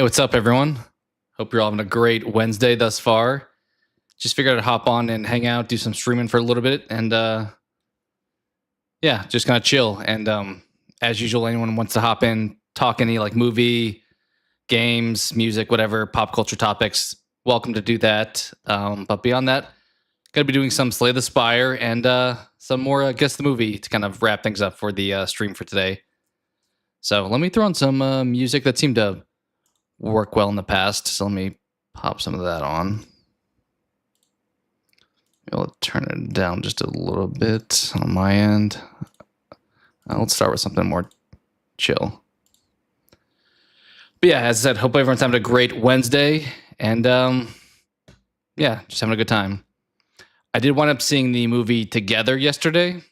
Hey, what's up, everyone? Hope you're all having a great Wednesday thus far. Just figured I'd hop on and hang out, do some streaming for a little bit, and yeah, just kind of chill. And as usual, anyone wants to hop in, talk any like movie, games, music, whatever, pop culture topics, welcome to do that. But beyond that, gonna be doing some Slay the Spire and some more Guess the Movie to kind of wrap things up for the stream for today. So let me throw on some music that seemed to work well in the past. So let me pop some of that on. I'll turn it down just a little bit on my end. Let's start with something more chill. But yeah, as I said, hope everyone's having a great Wednesday. And yeah, just having a good time. I did wind up seeing the movie Together yesterday.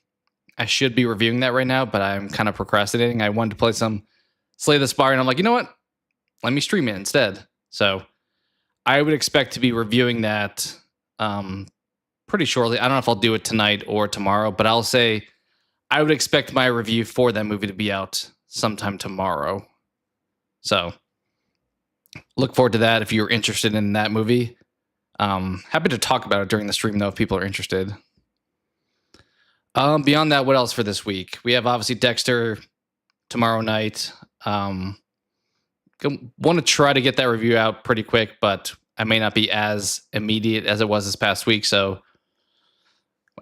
I should be reviewing that right now, but I'm kind of procrastinating. I wanted to play some Slay the Spire, and I'm like, you know what? Let me stream it instead. So I would expect to be reviewing that pretty shortly. I don't know if I'll do it tonight or tomorrow, but I'll say I would expect my review for that movie to be out sometime tomorrow. So look forward to that if you're interested in that movie. Happy to talk about it during the stream, though, if people are interested. Beyond that, what else for this week? We have obviously Dexter tomorrow night. Want to try to get that review out pretty quick, but I may not be as immediate as it was this past week. So,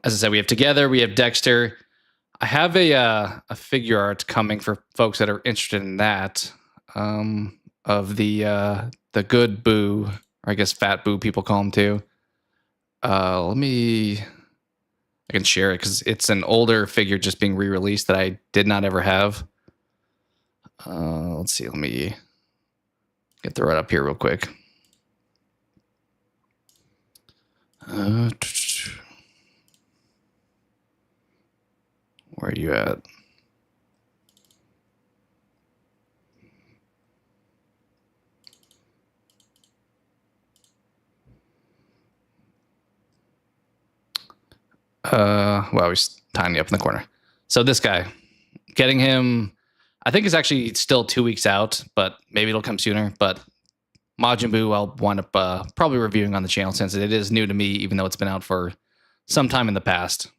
as I said, we have Together, we have Dexter. I have a figure art coming for folks that are interested in that of the good Boo, or I guess Fat Boo, people call him too. I can share it because it's an older figure just being re-released that I did not ever have. Let's see. Let me get the right up here real quick. Where are you at? Well, he's tiny up in the corner. So this guy, getting him, I think it's actually still 2 weeks out, but maybe it'll come sooner. But Majin Buu, I'll wind up probably reviewing on the channel since it is new to me, even though it's been out for some time in the past.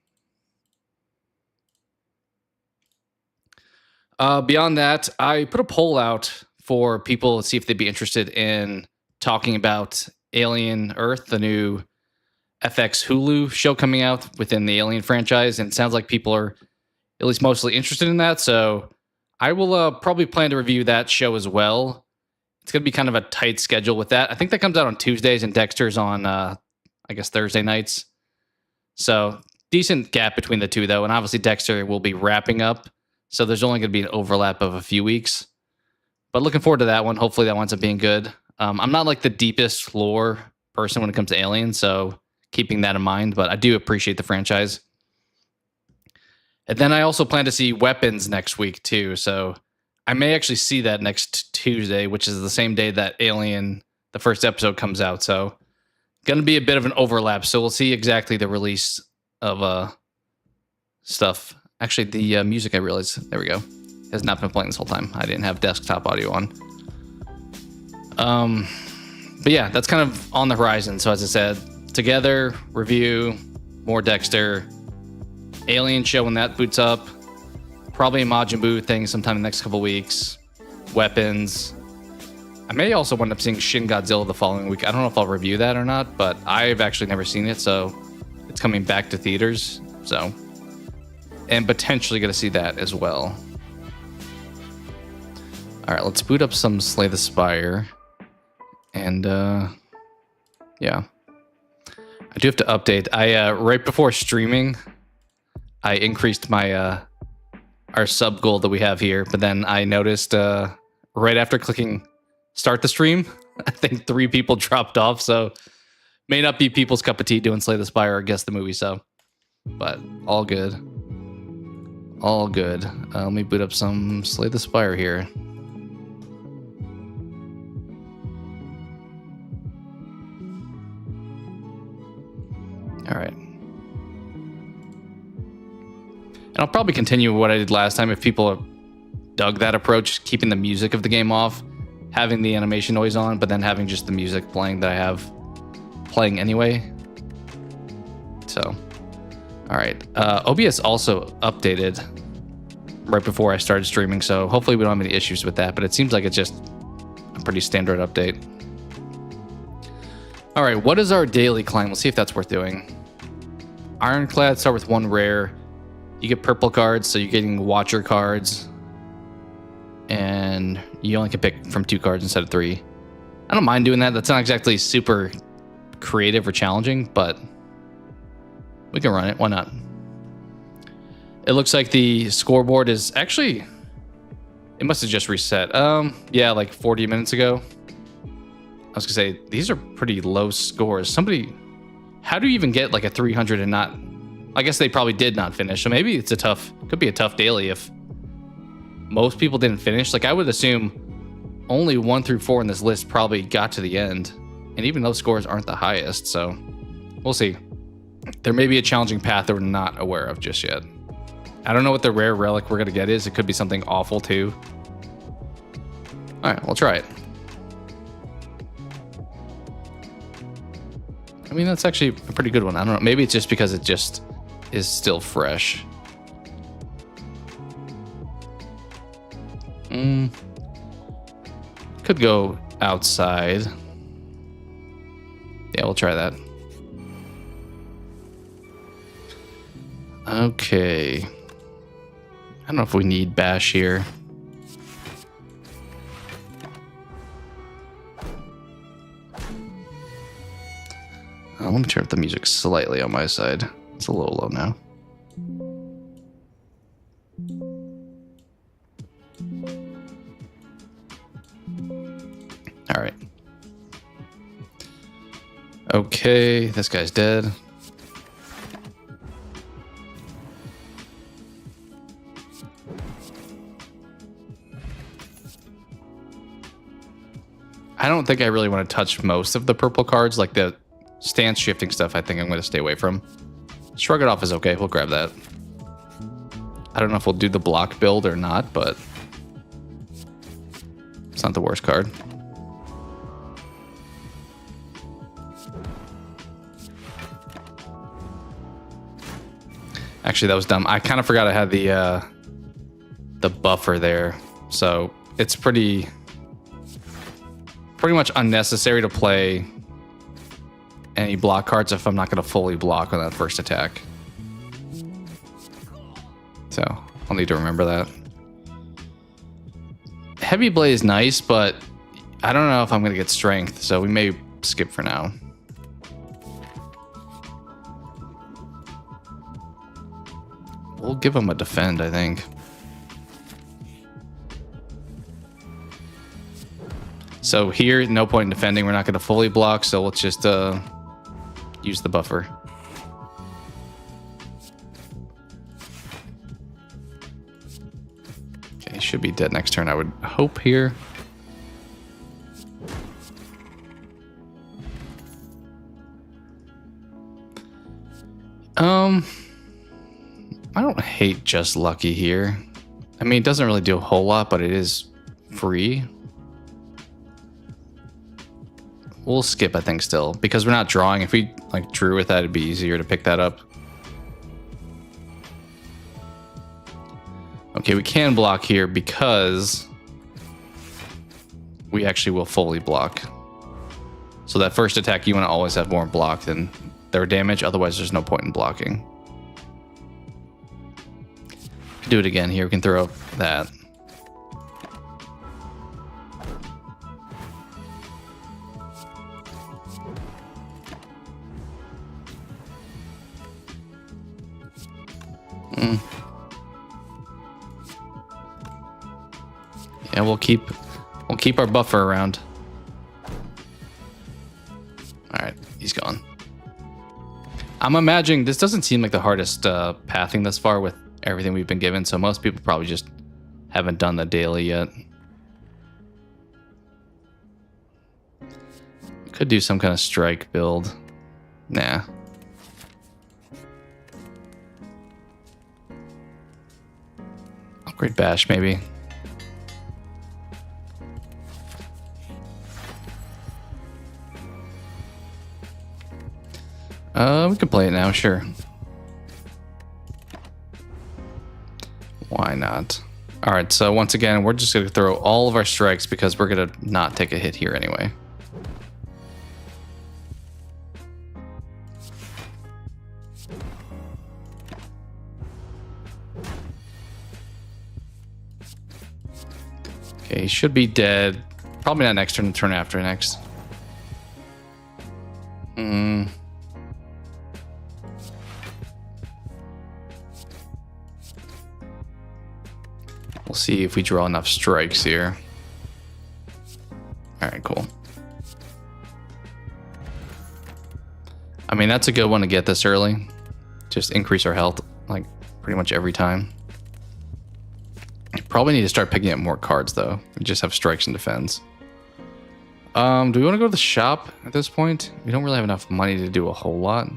Beyond that, I put a poll out for people to see if they'd be interested in talking about Alien Earth, the new FX Hulu show coming out within the Alien franchise. And it sounds like people are at least mostly interested in that. So I will probably plan to review that show as well. It's going to be kind of a tight schedule with that. I think that comes out on Tuesdays and Dexter's on, I guess, Thursday nights. So decent gap between the two, though. And obviously Dexter will be wrapping up. So there's only going to be an overlap of a few weeks. But looking forward to that one. Hopefully that winds up being good. I'm not like the deepest lore person when it comes to Alien, so keeping that in mind. But I do appreciate the franchise. And then I also plan to see Weapons next week, too. So I may actually see that next Tuesday, which is the same day that Alien, the first episode, comes out. So going to be a bit of an overlap. So we'll see exactly the release of stuff. Actually, the music, I realized, there we go, has not been playing this whole time. I didn't have desktop audio on. But yeah, that's kind of on the horizon. So as I said, Together, review, more Dexter, Alien show when that boots up, probably a Majin Buu thing sometime in the next couple weeks, Weapons. I may also wind up seeing Shin Godzilla the following week. I don't know if I'll review that or not, but I've actually never seen it, so it's coming back to theaters. So, and potentially going to see that as well. All right, let's boot up some Slay the Spire. And yeah. I do have to update. I right before streaming, I increased my our sub goal that we have here, but then I noticed right after clicking start the stream, I think 3 people dropped off, so may not be people's cup of tea doing Slay the Spire or Guess the Movie, so but all good. All good. Let me boot up some Slay the Spire here. All right. And I'll probably continue what I did last time if people dug that approach, keeping the music of the game off. having the animation noise on, but then having just the music playing that I have playing anyway. So, all right. OBS also updated right before I started streaming, so hopefully we don't have any issues with that, but it seems like it's just a pretty standard update. All right, what is our daily climb? We'll see if that's worth doing. Ironclad, start with 1 rare. You get purple cards, so you're getting watcher cards. And you only can pick from 2 cards instead of 3. I don't mind doing that. That's not exactly super creative or challenging, but we can run it. Why not? It looks like the scoreboard is actually... It must have just reset. Yeah, like 40 minutes ago. I was gonna say, these are pretty low scores. Somebody... How do you even get like a 300 and not... I guess they probably did not finish, so maybe it's a tough... Could be a tough daily if most people didn't finish. Like, I would assume only 1 through 4 in this list probably got to the end. And even those scores aren't the highest, so... We'll see. There may be a challenging path that we're not aware of just yet. I don't know what the rare relic we're going to get is. It could be something awful, too. Alright, we'll try it. I mean, that's actually a pretty good one. I don't know. Maybe it's just because it just is still fresh. Could go outside. Yeah, we'll try that. Okay. I don't know if we need bash here. Let me turn up the music slightly on my side. It's a little low now. All right. Okay, this guy's dead. I don't think I really want to touch most of the purple cards, like the stance shifting stuff. I think I'm going to stay away from. Shrug It Off is okay. We'll grab that. I don't know if we'll do the block build or not, but it's not the worst card. Actually, that was dumb. I kind of forgot I had the buffer there, so it's pretty much unnecessary to play any block cards if I'm not going to fully block on that first attack. So I'll need to remember that. Heavy Blade is nice, but I don't know if I'm going to get strength, so we may skip for now. We'll give him a defend, I think. So here, no point in defending. We're not going to fully block, so let's just use the buffer. Okay, he should be dead next turn, I would hope here. I don't hate Just Lucky here. I mean, it doesn't really do a whole lot, but it is free. We'll skip, I think, still, because we're not drawing. If we like drew with that, it'd be easier to pick that up. Okay, we can block here because we actually will fully block. So that first attack, you want to always have more block than their damage. Otherwise, there's no point in blocking. Do it again here. We can throw up that. Yeah, we'll keep our buffer around. All right, he's gone. I'm imagining this doesn't seem like the hardest pathing thus far with everything we've been given, so most people probably just haven't done the daily yet. Could do some kind of strike build. Nah. Upgrade bash, maybe. We can play it now, sure. Why not? All right, so once again, we're just gonna throw all of our strikes because we're gonna not take a hit here anyway. Okay, he should be dead. Probably not next turn, the turn after next. We'll see if we draw enough strikes here. All right, cool. I mean, that's a good one to get this early. Just increase our health, like, pretty much every time. Probably need to start picking up more cards, though. We just have strikes and defense. Do we want to go to the shop at this point? We don't really have enough money to do a whole lot.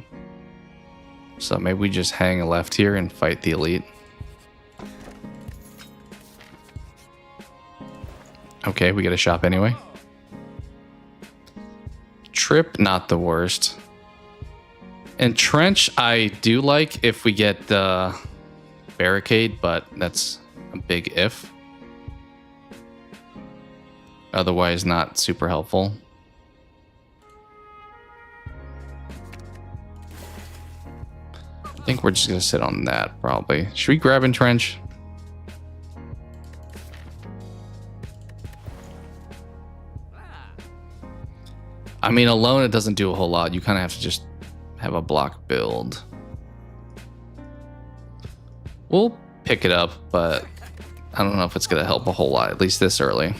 So maybe we just hang left here and fight the elite. Okay, we get a shop anyway. Trip, not the worst. And Trench, I do like if we get the barricade, but that's a big if. Otherwise, not super helpful. I think we're just gonna sit on that, probably. Should we grab Entrench? I mean, alone, it doesn't do a whole lot. You kind of have to just have a block build. We'll pick it up, but I don't know if it's gonna help a whole lot, at least this early.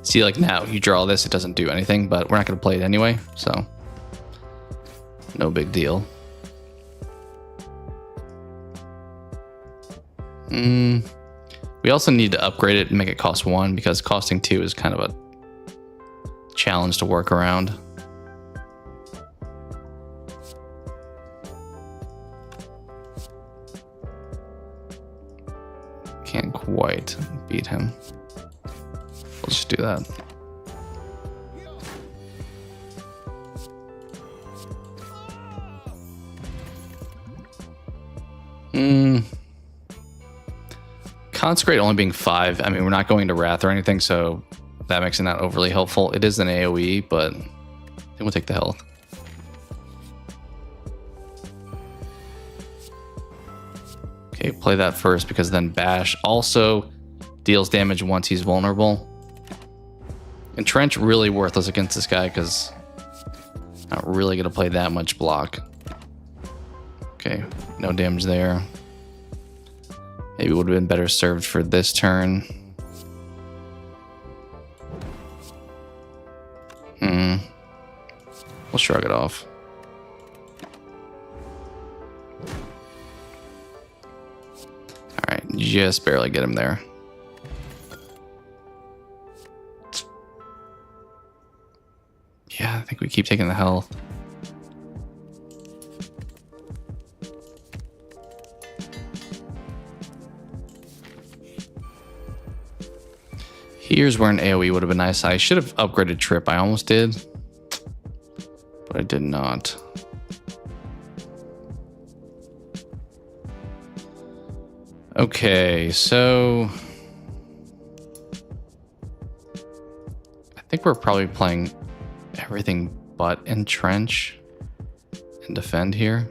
See, like now, you draw this, it doesn't do anything, but we're not going to play it anyway, so no big deal. We also need to upgrade it and make it cost 1, because costing 2 is kind of a challenge to work around. Can't quite beat him. We'll just do that. Consecrate only being 5. I mean, we're not going to Wrath or anything, so that makes it not overly helpful. It is an AoE, but I think we'll take the health. Okay, play that first, because then Bash also deals damage once he's vulnerable. And Trench really worthless against this guy, because not really going to play that much block. Okay, no damage there. Maybe would have been better served for this turn. We'll shrug it off. Alright, just barely get him there. Yeah, I think we keep taking the health. Here's where an AoE would have been nice. I should have upgraded Trip. I almost did, but I did not. Okay, so I think we're probably playing everything but Entrench and defend here.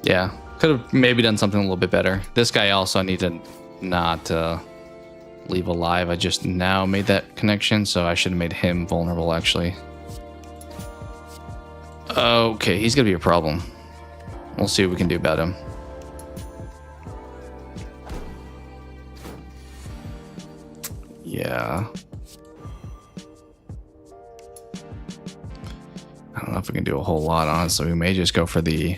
Yeah, could have maybe done something a little bit better. This guy also I need to not leave alive. I just now made that connection, so I should have made him vulnerable, actually. Okay, he's gonna be a problem. We'll see what we can do about him. Yeah. I don't know if we can do a whole lot, honestly. We may just go for the...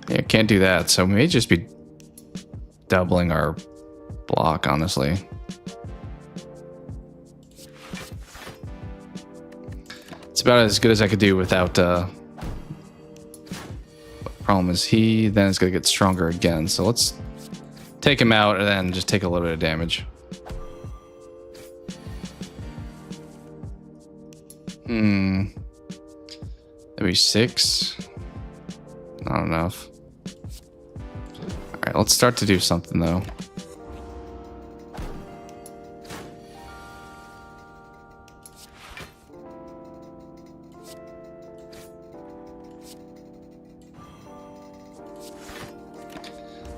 Yeah, can't do that, so we may just be doubling our block, honestly. It's about as good as I could do without... Problem is he then is going to get stronger again. So let's take him out and then just take a little bit of damage. Maybe 6. Not enough. All right, let's start to do something though.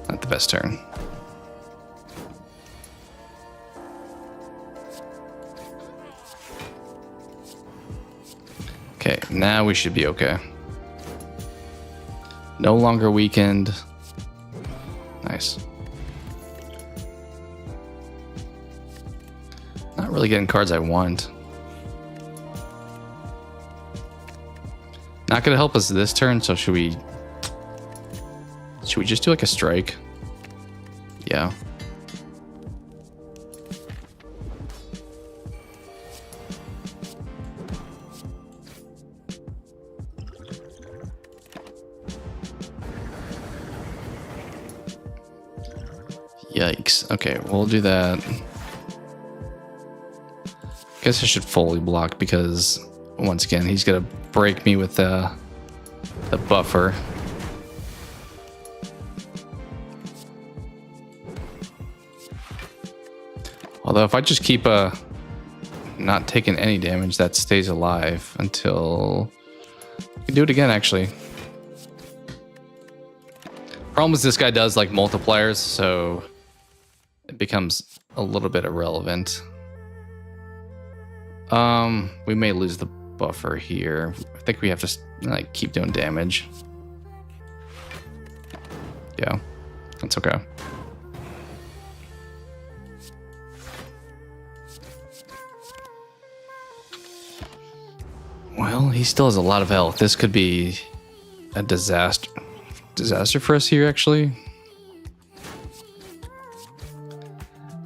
Not the best turn. Okay, now we should be okay. No longer weakened. Nice. Not really getting cards I want. Not gonna help us this turn, so should we just do like a strike? Yeah. Yikes. Okay, we'll do that. Guess I should fully block because once again he's gonna break me with the buffer. Although if I just keep not taking any damage, that stays alive until I can do it again actually. Problem is this guy does like multipliers, so it becomes a little bit irrelevant. We may lose the buffer here. I think we have to like keep doing damage. Yeah, that's okay. Well, he still has a lot of health. This could be a disaster for us here, actually.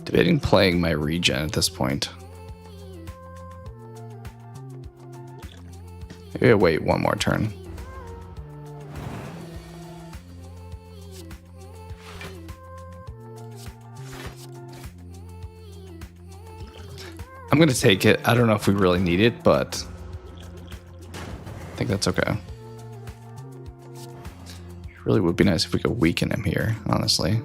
Debating playing my regen at this point. Maybe I wait one more turn. I'm gonna take it. I don't know if we really need it, but I think that's okay. It really would be nice if we could weaken him here, honestly.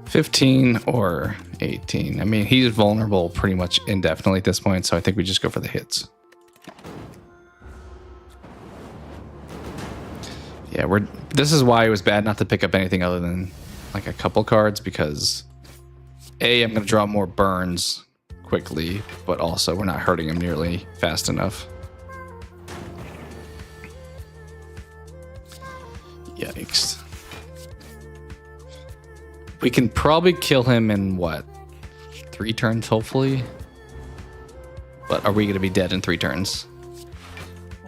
$15 or 18. I mean, he's vulnerable pretty much indefinitely at this point, so I think we just go for the hits. Yeah, this is why it was bad not to pick up anything other than like a couple cards, because A, I'm going to draw more burns quickly, but also we're not hurting him nearly fast enough. Yikes. We can probably kill him in what? 3 turns, hopefully? But are we going to be dead in 3 turns?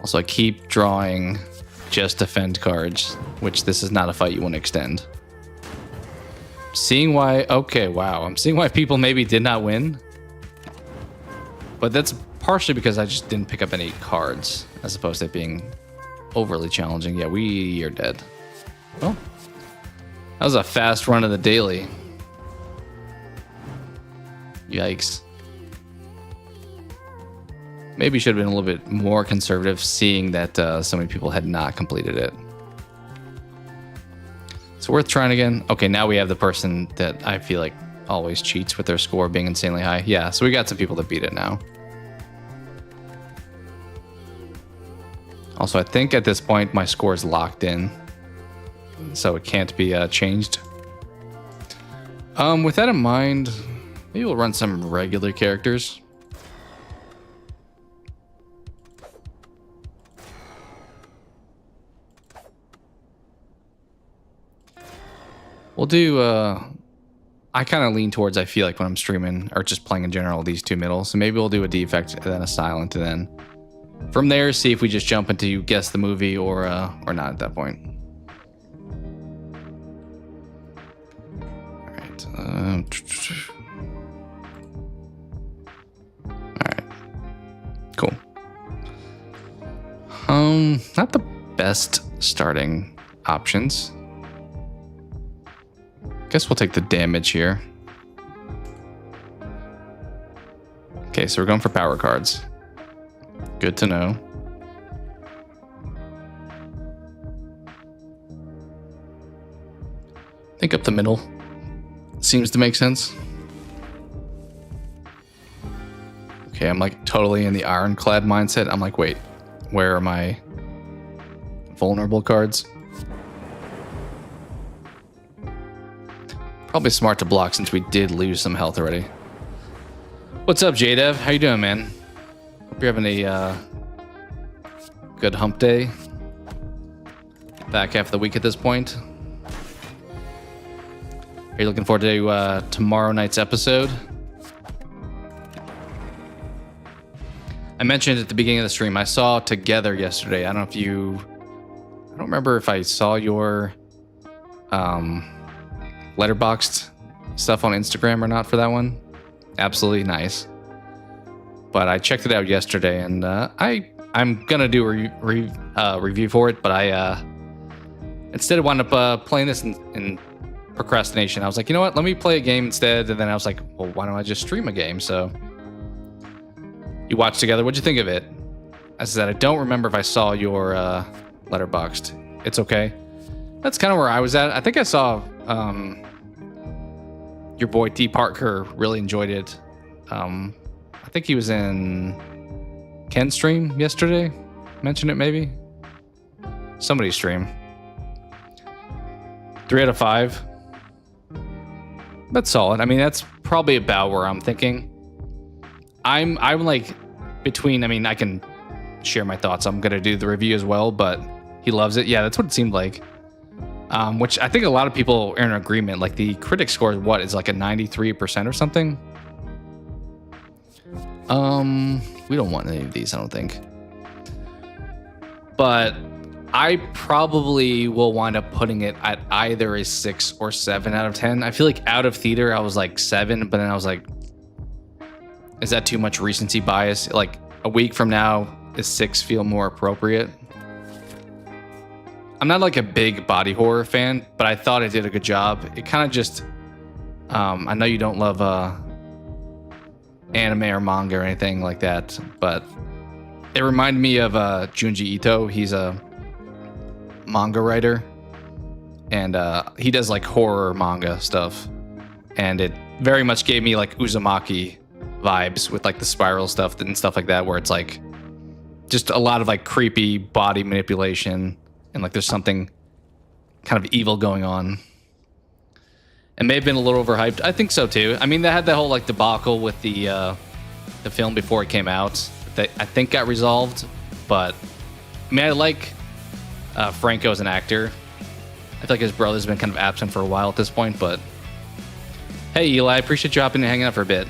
Also, I keep drawing just defend cards, which this is not a fight you want to extend. Seeing why... Okay, wow. I'm seeing why people maybe did not win. But that's partially because I just didn't pick up any cards, as opposed to it being overly challenging. Yeah, we are dead. Well, that was a fast run of the daily. Yikes. Maybe should have been a little bit more conservative, seeing that so many people had not completed it. It's worth trying again. Okay, now we have the person that I feel like always cheats with their score being insanely high. Yeah, so we got some people that beat it now. Also, I think at this point my score is locked in, so it can't be changed. With that in mind, maybe we'll run some regular characters. We'll do, I kind of lean towards, I feel like when I'm streaming, or just playing in general, these 2 middle. So maybe we'll do a defect and then a silent, and then from there, see if we just jump into guess the movie or not at that point. right. All right. Cool. Not the best starting options. Guess we'll take the damage here. Okay, so we're going for power cards. Good to know. I think up the middle seems to make sense. Okay, I'm like totally in the ironclad mindset. I'm like, wait, where are my vulnerable cards? Probably smart to block since we did lose some health already. What's up, JDev? How you doing, man? Hope you're having a good hump day. Back half of the week at this point. Are you looking forward to tomorrow night's episode? I mentioned at the beginning of the stream, I saw Together yesterday. I don't remember if I saw your letterboxed stuff on Instagram or not for that one. Absolutely nice. But I checked it out yesterday, and I'm gonna do a review for it, but I instead wound up playing this in procrastination. I was like, you know what? Let me play a game instead. And then I was like, well, why don't I just stream a game? So you watched Together. What'd you think of it? I said, I don't remember if I saw your letterboxed. It's okay. That's kind of where I was at. I think I saw your boy T Parker really enjoyed it. I think he was in Ken's stream yesterday. Mentioned it maybe. Somebody's stream. 3 out of 5. That's solid. I mean, that's probably about where I'm thinking. I'm like between. I mean, I can share my thoughts. I'm gonna do the review as well, but he loves it. Yeah, that's what it seemed like. Which I think a lot of people are in agreement. Like the critic score is like a 93% or something. We don't want any of these, I don't think. But I probably will wind up putting it at either a 6 or 7 out of 10. I feel like out of theater, I was like 7, but then I was like, is that too much recency bias? Like a week from now, is 6 feel more appropriate? I'm not like a big body horror fan, but I thought it did a good job. It kind of just, I know you don't love anime or manga or anything like that, but it reminded me of Junji Ito. He's a manga writer, and he does like horror manga stuff, and it very much gave me like Uzumaki vibes with like the spiral stuff and stuff like that, where it's like just a lot of like creepy body manipulation, and like there's something kind of evil going on. It may have been a little overhyped. I think so too. I mean, they had that whole like debacle with the film before it came out that I think got resolved. But I mean, I like Franco as an actor. I feel like his brother's been kind of absent for a while at this point. But hey, Eli, I appreciate you hopping and hanging out for a bit.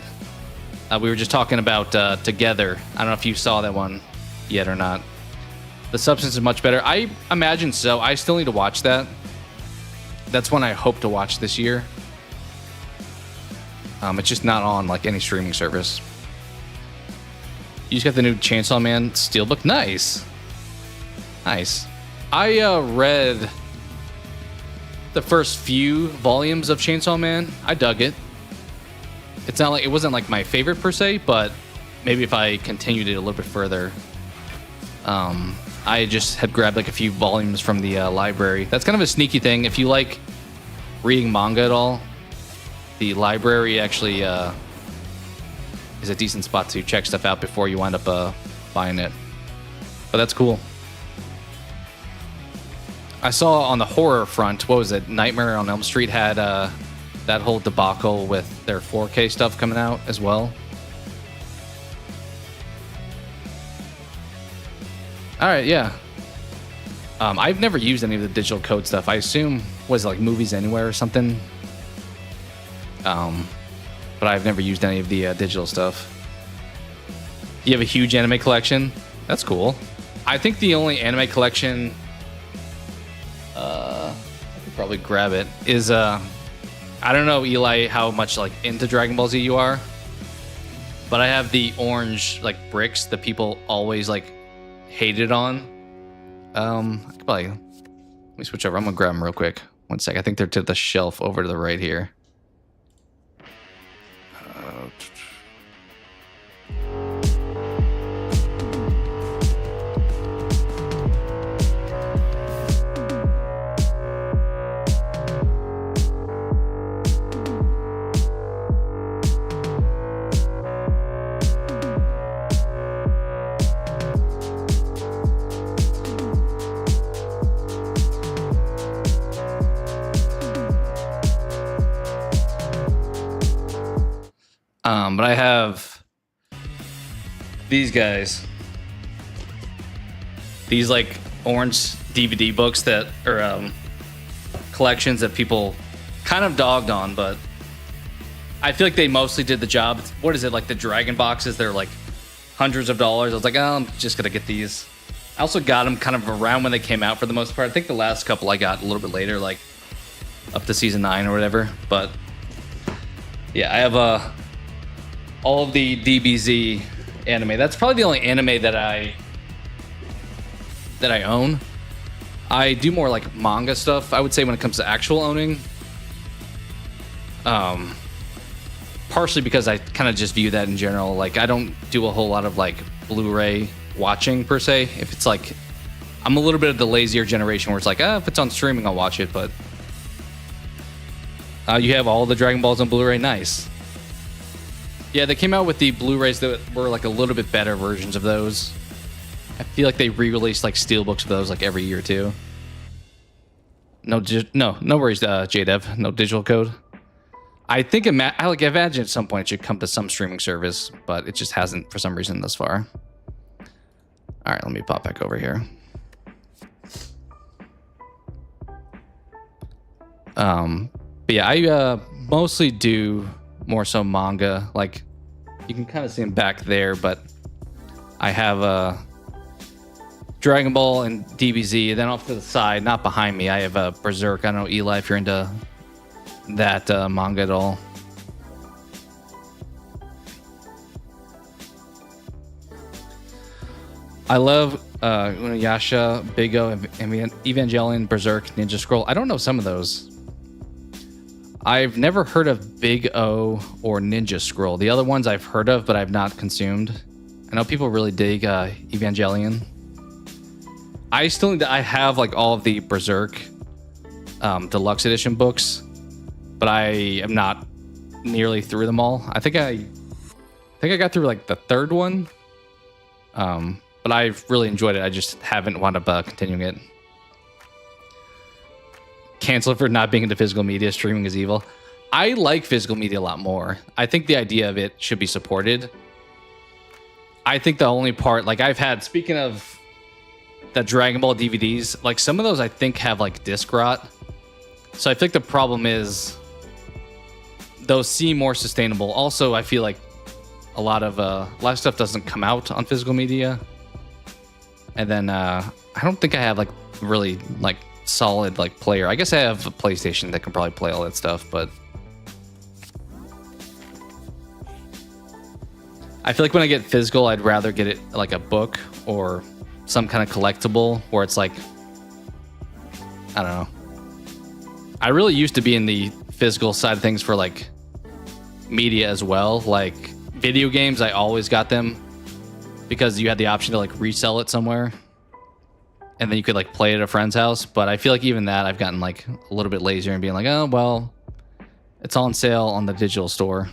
We were just talking about Together. I don't know if you saw that one yet or not. The substance is much better. I imagine so. I still need to watch that. That's one I hope to watch this year. It's just not on like any streaming service. You just got the new Chainsaw Man Steelbook. Nice. Nice. I read the first few volumes of Chainsaw Man. I dug it. It's not like it wasn't like my favorite per se, but maybe if I continued it a little bit further. I just had grabbed like a few volumes from the library. That's kind of a sneaky thing. If you like reading manga at all, the library actually is a decent spot to check stuff out before you wind up buying it. But that's cool. I saw on the horror front, what was it? Nightmare on Elm Street had that whole debacle with their 4K stuff coming out as well. All right, yeah. I've never used any of the digital code stuff. I assume was it like Movies Anywhere or something. But I've never used any of the digital stuff. You have a huge anime collection. That's cool. I think the only anime collection, I could probably grab it, is I don't know, Eli, how much like into Dragon Ball Z you are, but I have the orange like bricks that people always like hated on. I could probably, let me switch over. I'm gonna grab them real quick. One sec. I think they're to the shelf over to the right here. But I have these guys. These like orange DVD books that are collections that people kind of dogged on, but I feel like they mostly did the job. What is it, like the Dragon boxes? They're like hundreds of dollars. I was like, oh, I'm just gonna get these. I also got them kind of around when they came out for the most part. I think the last couple I got a little bit later, like up to season 9 or whatever. But yeah, I have all of the DBZ anime. That's probably the only anime that I own. I do more like manga stuff, I would say, when it comes to actual owning. Partially because I kind of just view that in general. Like, I don't do a whole lot of like Blu-ray watching per se. If it's like, I'm a little bit of the lazier generation where it's like, if it's on streaming, I'll watch it. But you have all the Dragon Balls on Blu-ray. Nice. Yeah, they came out with the Blu-rays that were like a little bit better versions of those. I feel like they re-released like steelbooks of those like every year too. No worries, JDev. No digital code. I think I imagine at some point it should come to some streaming service, but it just hasn't for some reason thus far. All right, let me pop back over here. But yeah, I mostly do more so manga. Like, you can kind of see them back there, but I have Dragon Ball and DBZ, and then off to the side, not behind me, I have Berserk. I don't know, Eli, if you're into that manga at all. I love Inuyasha, Big O, Evangelion, Berserk, Ninja Scroll. I don't know some of those. I've never heard of Big O or Ninja Scroll. The other ones I've heard of, but I've not consumed. I know people really dig Evangelion. I have like all of the Berserk deluxe edition books, but I am not nearly through them all. I think I got through like the third one, but I've really enjoyed it. I just haven't wound up continuing it. Cancel for not being into physical media. Streaming is evil. I like physical media a lot more. I think the idea of it should be supported. I think the only part, like speaking of the Dragon Ball DVDs, like some of those I think have like disc rot. So I think the problem is those seem more sustainable. Also, I feel like a lot of stuff doesn't come out on physical media. And then I don't think I have like really like solid like player. I guess I have a PlayStation that can probably play all that stuff, but I feel like when I get physical, I'd rather get it like a book or some kind of collectible where it's like, I don't know. I really used to be in the physical side of things for like media as well. Like video games, I always got them because you had the option to like resell it somewhere. And then you could like play it at a friend's house. But I feel like even that I've gotten like a little bit lazier and being like, oh, well, it's on sale on the digital store.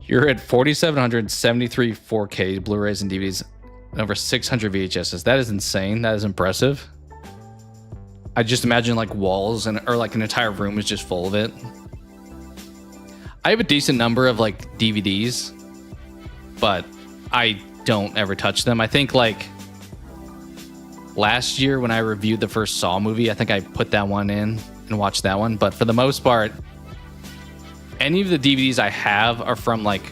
You're at 4,773 4K Blu-rays and DVDs and over 600 VHSs. That is insane. That is impressive. I just imagine like walls or like an entire room is just full of it. I have a decent number of like DVDs, but I don't ever touch them. I think like last year when I reviewed the first Saw movie, I think I put that one in and watched that one. But for the most part, any of the DVDs I have are from like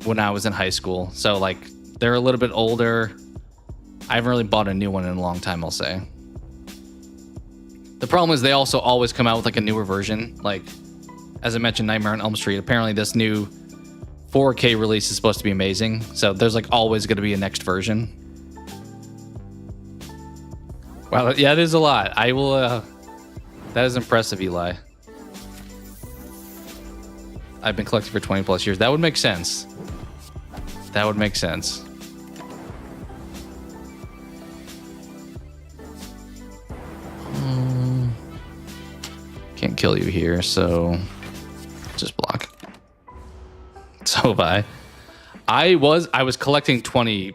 when I was in high school. So like they're a little bit older. I haven't really bought a new one in a long time, I'll say. The problem is they also always come out with like a newer version. Like, as I mentioned, Nightmare on Elm Street. Apparently, this new 4K release is supposed to be amazing. So there's like always going to be a next version. Wow, yeah, it is a lot. I will. That is impressive, Eli. I've been collecting for 20 plus years. That would make sense. That would make sense. Can't kill you here, so just block. So have I was collecting 20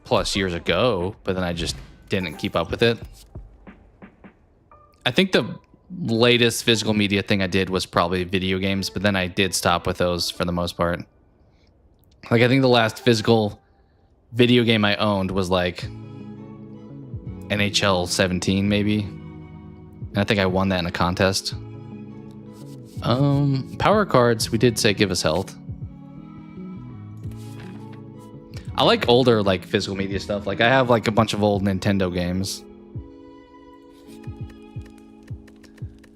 plus years ago, but then I just didn't keep up with it. I think the latest physical media thing I did was probably video games, but then I did stop with those for the most part. Like, I think the last physical video game I owned was like NHL 17 maybe. And I think I won that in a contest. Power cards, we did say give us health. I like older like physical media stuff. Like, I have like a bunch of old Nintendo games.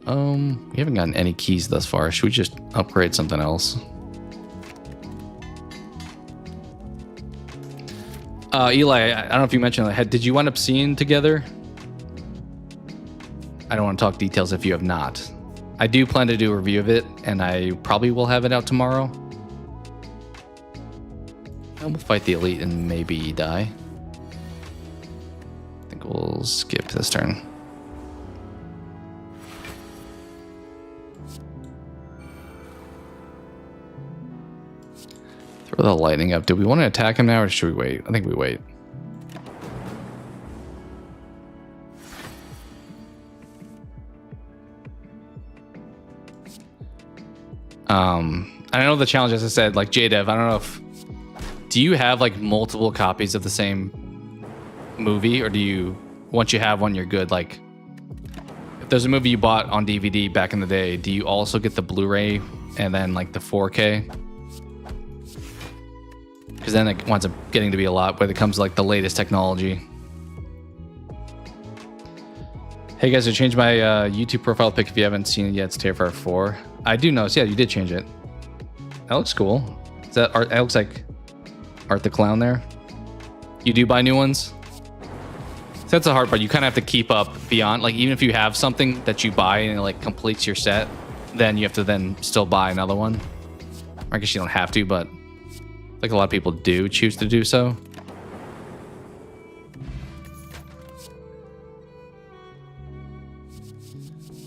We haven't gotten any keys thus far. Should we just upgrade something else? Eli, I don't know if you mentioned, did you end up seeing together? I don't want to talk details if you have not. I do plan to do a review of it, and I probably will have it out tomorrow. And we'll fight the elite and maybe die. I think we'll skip this turn. Throw the lightning up. Do we want to attack him now, or should we wait? I think we wait. I know the challenge, as I said, like JDev, I don't know if... Do you have like multiple copies of the same movie, or do you... Once you have one, you're good? Like, if there's a movie you bought on DVD back in the day, do you also get the Blu-ray and then like the 4K? Because then it winds up getting to be a lot when it comes to like the latest technology. Hey guys, I changed my YouTube profile pic. If you haven't seen it yet, it's TFR 4. I do notice, yeah, you did change it. That looks cool. Is that Art? That looks like Art the Clown there. You do buy new ones? So that's the hard part. You kind of have to keep up beyond, like, even if you have something that you buy and it like completes your set, then you have to then still buy another one. Or I guess you don't have to, but like a lot of people do choose to do so.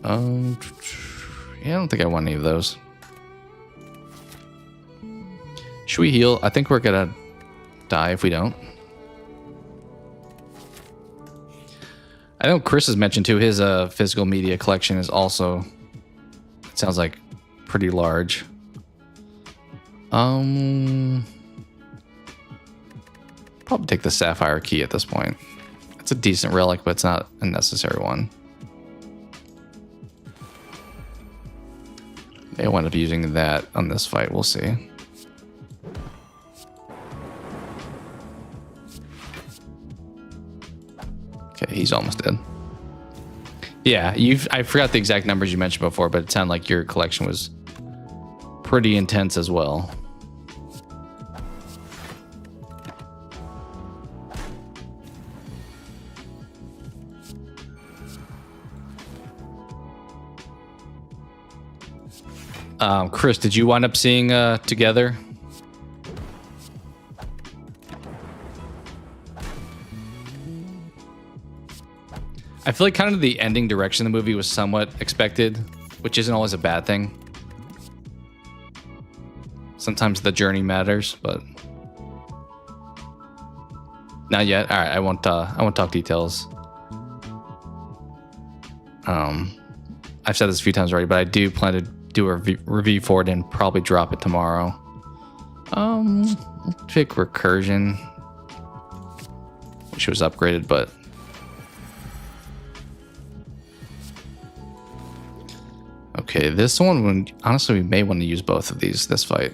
Yeah, I don't think I want any of those. Should we heal? I think we're gonna die if we don't. I know Chris has mentioned too, his physical media collection is also, it sounds like, pretty large. Probably take the sapphire key at this point. It's a decent relic, but it's not a necessary one. May wind up using that on this fight, we'll see. Okay, he's almost dead. Yeah, I forgot the exact numbers you mentioned before, but it sounded like your collection was pretty intense as well. Chris, did you wind up seeing Together? I feel like kind of the ending direction of the movie was somewhat expected, which isn't always a bad thing. Sometimes the journey matters, but not yet. All right, I won't talk details. I've said this a few times already, but I do plan to do a review for it and probably drop it tomorrow. I'll pick Recursion, which was upgraded, but okay, this one, honestly, we may want to use both of these this fight.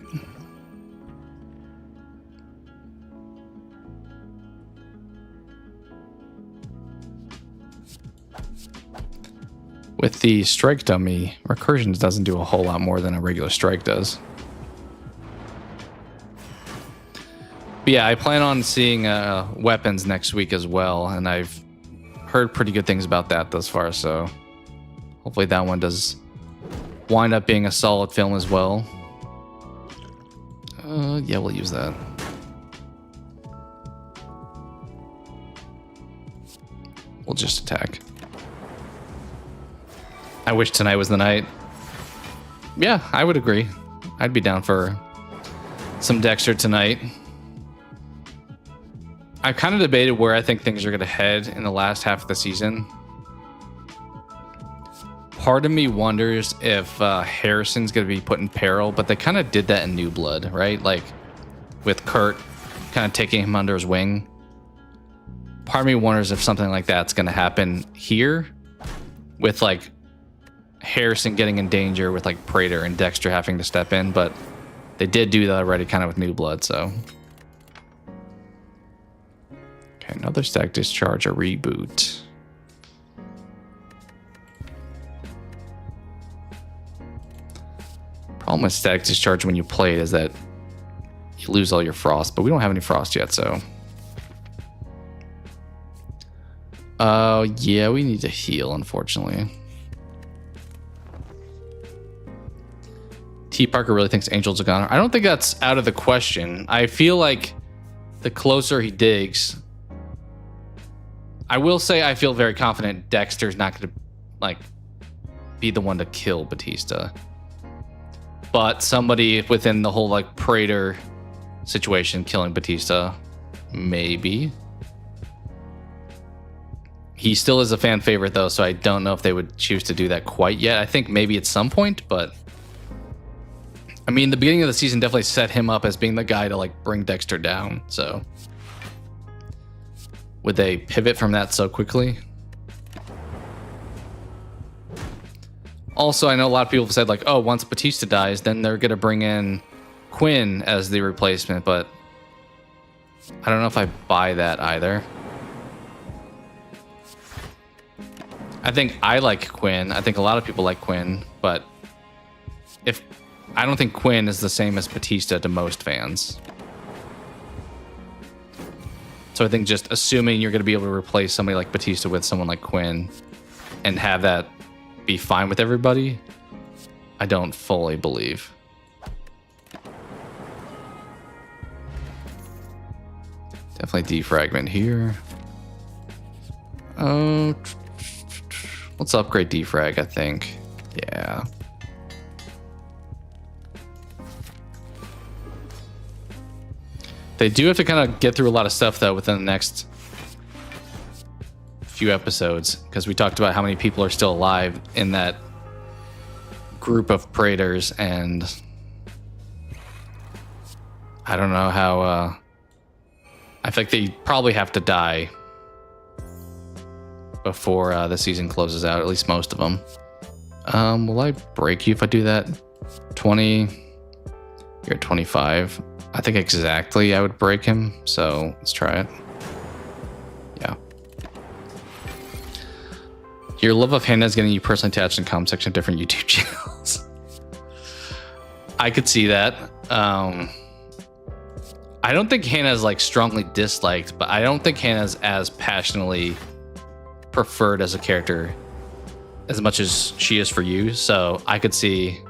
the strike dummy, recursions doesn't do a whole lot more than a regular strike does. But yeah, I plan on seeing weapons next week as well, and I've heard pretty good things about that thus far, so hopefully that one does wind up being a solid film as well. Yeah, we'll use that. We'll just attack. I wish tonight was the night. Yeah, I would agree. I'd be down for some Dexter tonight. I kind of debated where I think things are going to head in the last half of the season. Part of me wonders if Harrison's going to be put in peril, but they kind of did that in New Blood, right? Like with Kurt kind of taking him under his wing. Part of me wonders if something like that's going to happen here with like Harrison getting in danger with like Praetor and Dexter having to step in, but they did do that already kind of with New Blood, so. Okay, another stack discharge, a reboot. Problem with static discharge when you play it is that you lose all your frost, but we don't have any frost yet, so. Yeah, we need to heal, unfortunately. T. Parker really thinks Angel's a goner. I don't think that's out of the question. I feel like the closer he digs, I will say I feel very confident Dexter's not going to like be the one to kill Batista. But somebody within the whole like Praetor situation killing Batista, maybe. He still is a fan favorite though, so I don't know if they would choose to do that quite yet. I think maybe at some point, but I mean, the beginning of the season definitely set him up as being the guy to like bring Dexter down. So would they pivot from that so quickly? Also, I know a lot of people have said like, oh, once Batista dies, then they're going to bring in Quinn as the replacement, but I don't know if I buy that either. I think I like Quinn. I think a lot of people like Quinn, but I don't think Quinn is the same as Batista to most fans. So I think just assuming you're going to be able to replace somebody like Batista with someone like Quinn and have that be fine with everybody, I don't fully believe. Definitely defragment here. Oh, let's upgrade defrag, I think. Yeah. They do have to kind of get through a lot of stuff though within the next few episodes, because we talked about how many people are still alive in that group of Praetors, and I don't know how I think they probably have to die before the season closes out, at least most of them. Will I break you if I do that? 20, you're at 25. I think exactly I would break him, so let's try it. Yeah. Your love of Hannah is getting you personally attached in comment section of different YouTube channels. I could see that. I don't think Hannah's like strongly disliked, but I don't think Hannah's as passionately preferred as a character as much as she is for you. So I could see,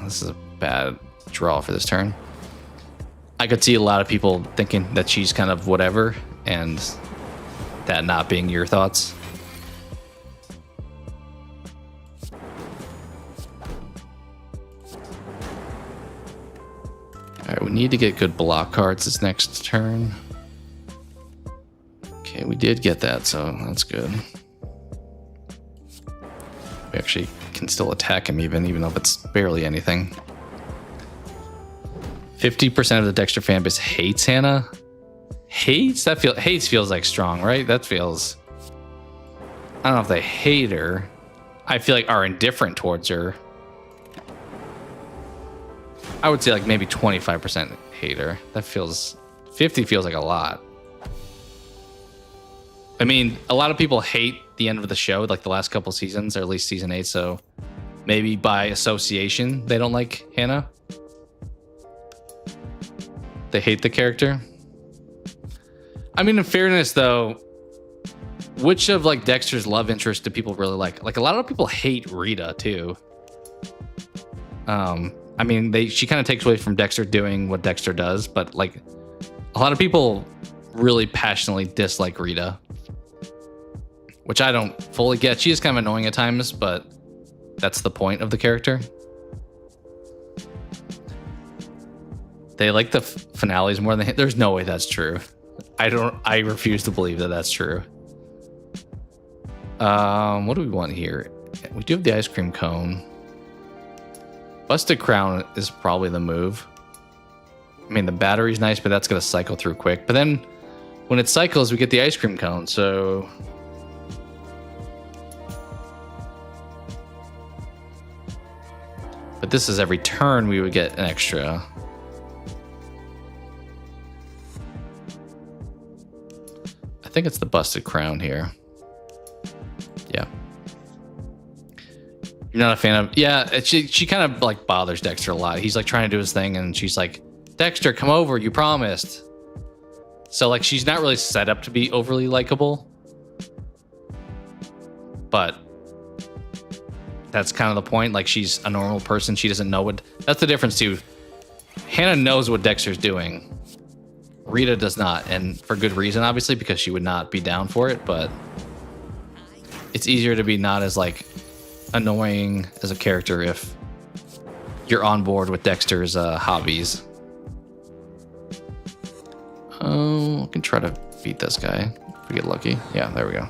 this is a bad draw for this turn. I could see a lot of people thinking that she's kind of whatever, and that not being your thoughts. All right, we need to get good block cards this next turn. Okay, we did get that, so that's good. We actually can still attack him even though it's barely anything. 50% of the Dexter fanbase hates Hannah. Hates? Hates feels like strong, right? That feels, I don't know if they hate her. I feel like are indifferent towards her. I would say like maybe 25% hate her. That feels, 50 feels like a lot. I mean, a lot of people hate the end of the show, like the last couple seasons, or at least season 8. So maybe by association, they don't like Hannah. They hate the character. I mean, in fairness, though, which of like Dexter's love interests do people really like? Like a lot of people hate Rita too. I mean, she kind of takes away from Dexter doing what Dexter does, but like a lot of people really passionately dislike Rita, which I don't fully get. She is kind of annoying at times, but that's the point of the character. They like the finales more than there's no way that's true. I refuse to believe that that's true. What do we want here? We do have the ice cream cone. Busted crown is probably the move. I mean, the battery's nice, but that's going to cycle through quick. But then when it cycles, we get the ice cream cone, so... But this is every turn we would get an extra. I think it's the busted crown here. Yeah. You're not a fan of... Yeah, she kind of like bothers Dexter a lot. He's like trying to do his thing and she's like, Dexter, come over, you promised. So like she's not really set up to be overly likable. But that's kind of the point. Like she's a normal person. She doesn't know what... That's the difference too. Hannah knows what Dexter's doing. Rita does not, and for good reason, obviously, because she would not be down for it, but it's easier to be not as like annoying as a character if you're on board with Dexter's hobbies. Oh, I can try to beat this guy if we get lucky. Yeah, there we go.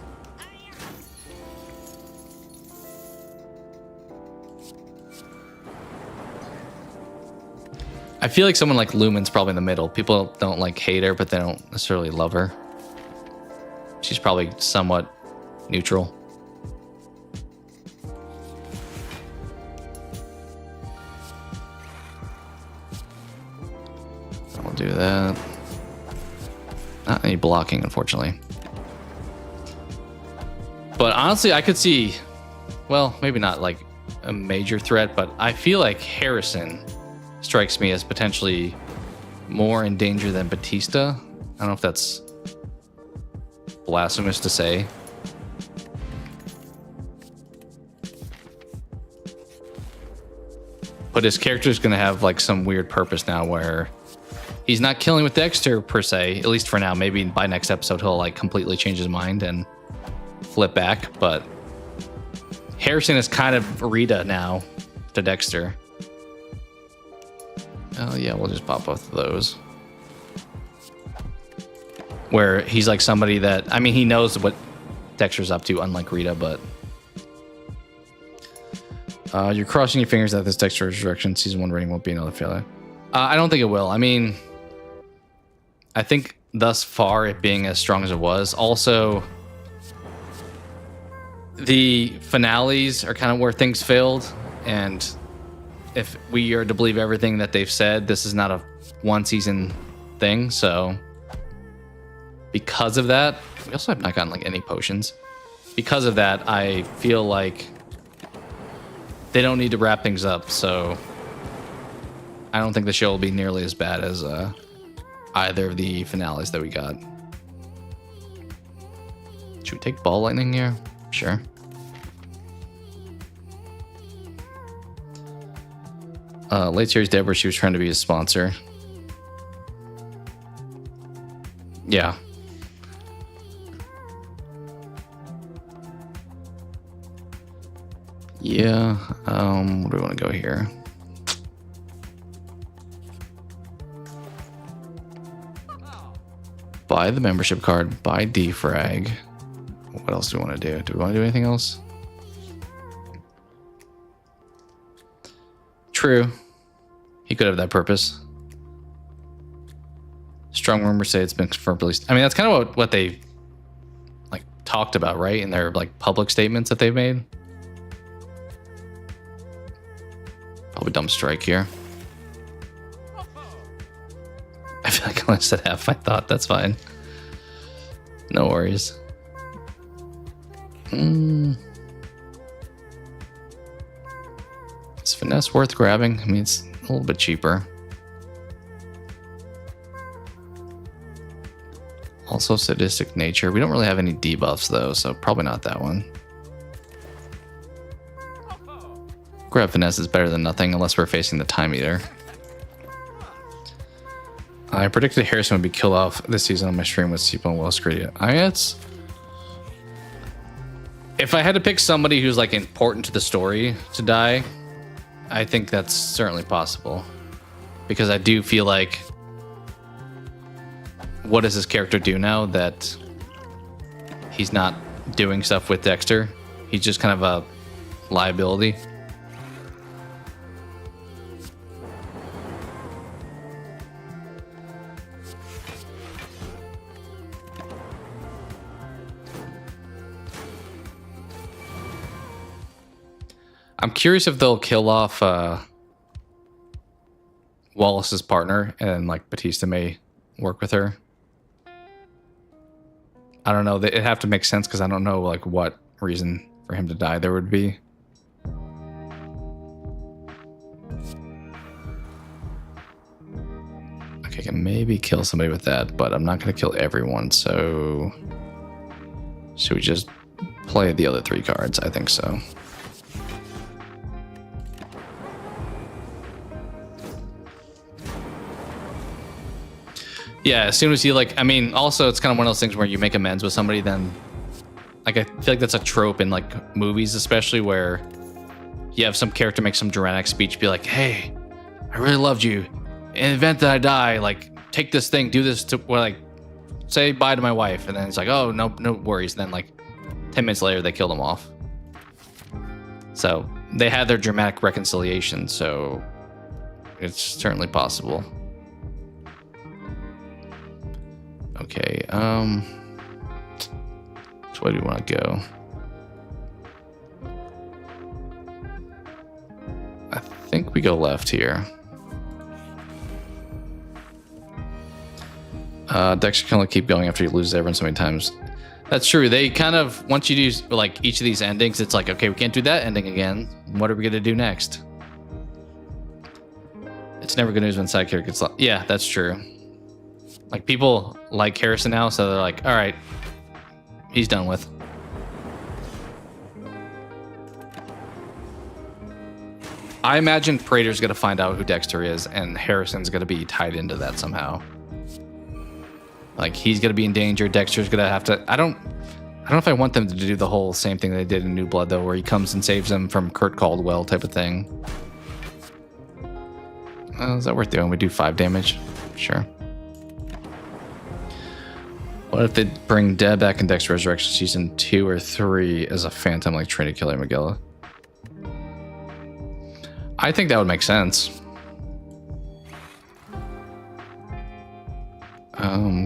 I feel like someone like Lumen's probably in the middle. People don't like hate her, but they don't necessarily love her. She's probably somewhat neutral. I'll do that. Not any blocking, unfortunately. But honestly, I could see, well, maybe not like a major threat, but I feel like Harrison strikes me as potentially more in danger than Batista. I don't know if that's blasphemous to say. But his character is going to have like some weird purpose now where he's not killing with Dexter per se, at least for now. Maybe by next episode he'll like completely change his mind and flip back. But Harrison is kind of Rita now to Dexter. Oh yeah, we'll just pop both of those. Where he's like somebody that, I mean, he knows what Dexter's up to, unlike Rita, but... you're crossing your fingers that this Dexter Resurrection Season 1 rating won't be another failure. I don't think it will. I mean, I think thus far it being as strong as it was. Also, the finales are kind of where things failed, and if we are to believe everything that they've said, this is not a one season thing. So because of that, we also have not gotten like any potions. Because of that, I feel like they don't need to wrap things up. So I don't think the show will be nearly as bad as either of the finales that we got. Should we take ball lightning here? Sure. Late series dead where she was trying to be a sponsor. Yeah. Yeah. Where do we want to go here? Buy the membership card. Buy defrag. What else do we want to do? Do we want to do anything else? True. He could have that purpose. Strong rumors say it's been confirmed released. I mean, that's kind of what they like talked about, right? In their like public statements that they've made. Probably dumb strike here. I feel like I only said half my thought. That's fine. No worries. Is finesse worth grabbing? I mean, it's a little bit cheaper. Also sadistic nature. We don't really have any debuffs though, so probably not that one. Grab finesse is better than nothing unless we're facing the time eater. I predicted Harrison would be killed off this season on my stream with Seapo and Wells Credia. If I had to pick somebody who's like important to the story to die, I think that's certainly possible. Because I do feel like, what does his character do now that he's not doing stuff with Dexter? He's just kind of a liability. I'm curious if they'll kill off Wallace's partner and like Batista may work with her. I don't know. It'd have to make sense because I don't know like what reason for him to die there would be. Okay, I can maybe kill somebody with that, but I'm not going to kill everyone. So should we just play the other 3 cards? I think so. Yeah, as soon as you like, I mean, also it's kind of one of those things where you make amends with somebody, then like I feel like that's a trope in like movies, especially where you have some character make some dramatic speech, be like, "Hey, I really loved you. In the event that I die, like take this thing, do this to, well, like say bye to my wife," and then it's like, "Oh, no worries." And then like 10 minutes later, they kill them off. So they had their dramatic reconciliation, so it's certainly possible. Okay, so where do we want to go? I think we go left here. Dexter can only keep going after you lose everyone so many times. That's true. They kind of, once you do like each of these endings, it's like, okay, we can't do that ending again. What are we going to do next? It's never good news when side character gets lost. Yeah, that's true. Like, people like Harrison now, so they're like, all right, he's done with. I imagine Praetor's going to find out who Dexter is, and Harrison's going to be tied into that somehow. Like, he's going to be in danger. Dexter's going to have to... I don't know if I want them to do the whole same thing they did in New Blood, though, where he comes and saves them from Kurt Caldwell type of thing. Is that worth doing? We do 5 damage? Sure. What if they bring Deb back in Dexter Resurrection Season 2 or 3 as a phantom, like trying to kill Magilla? I think that would make sense.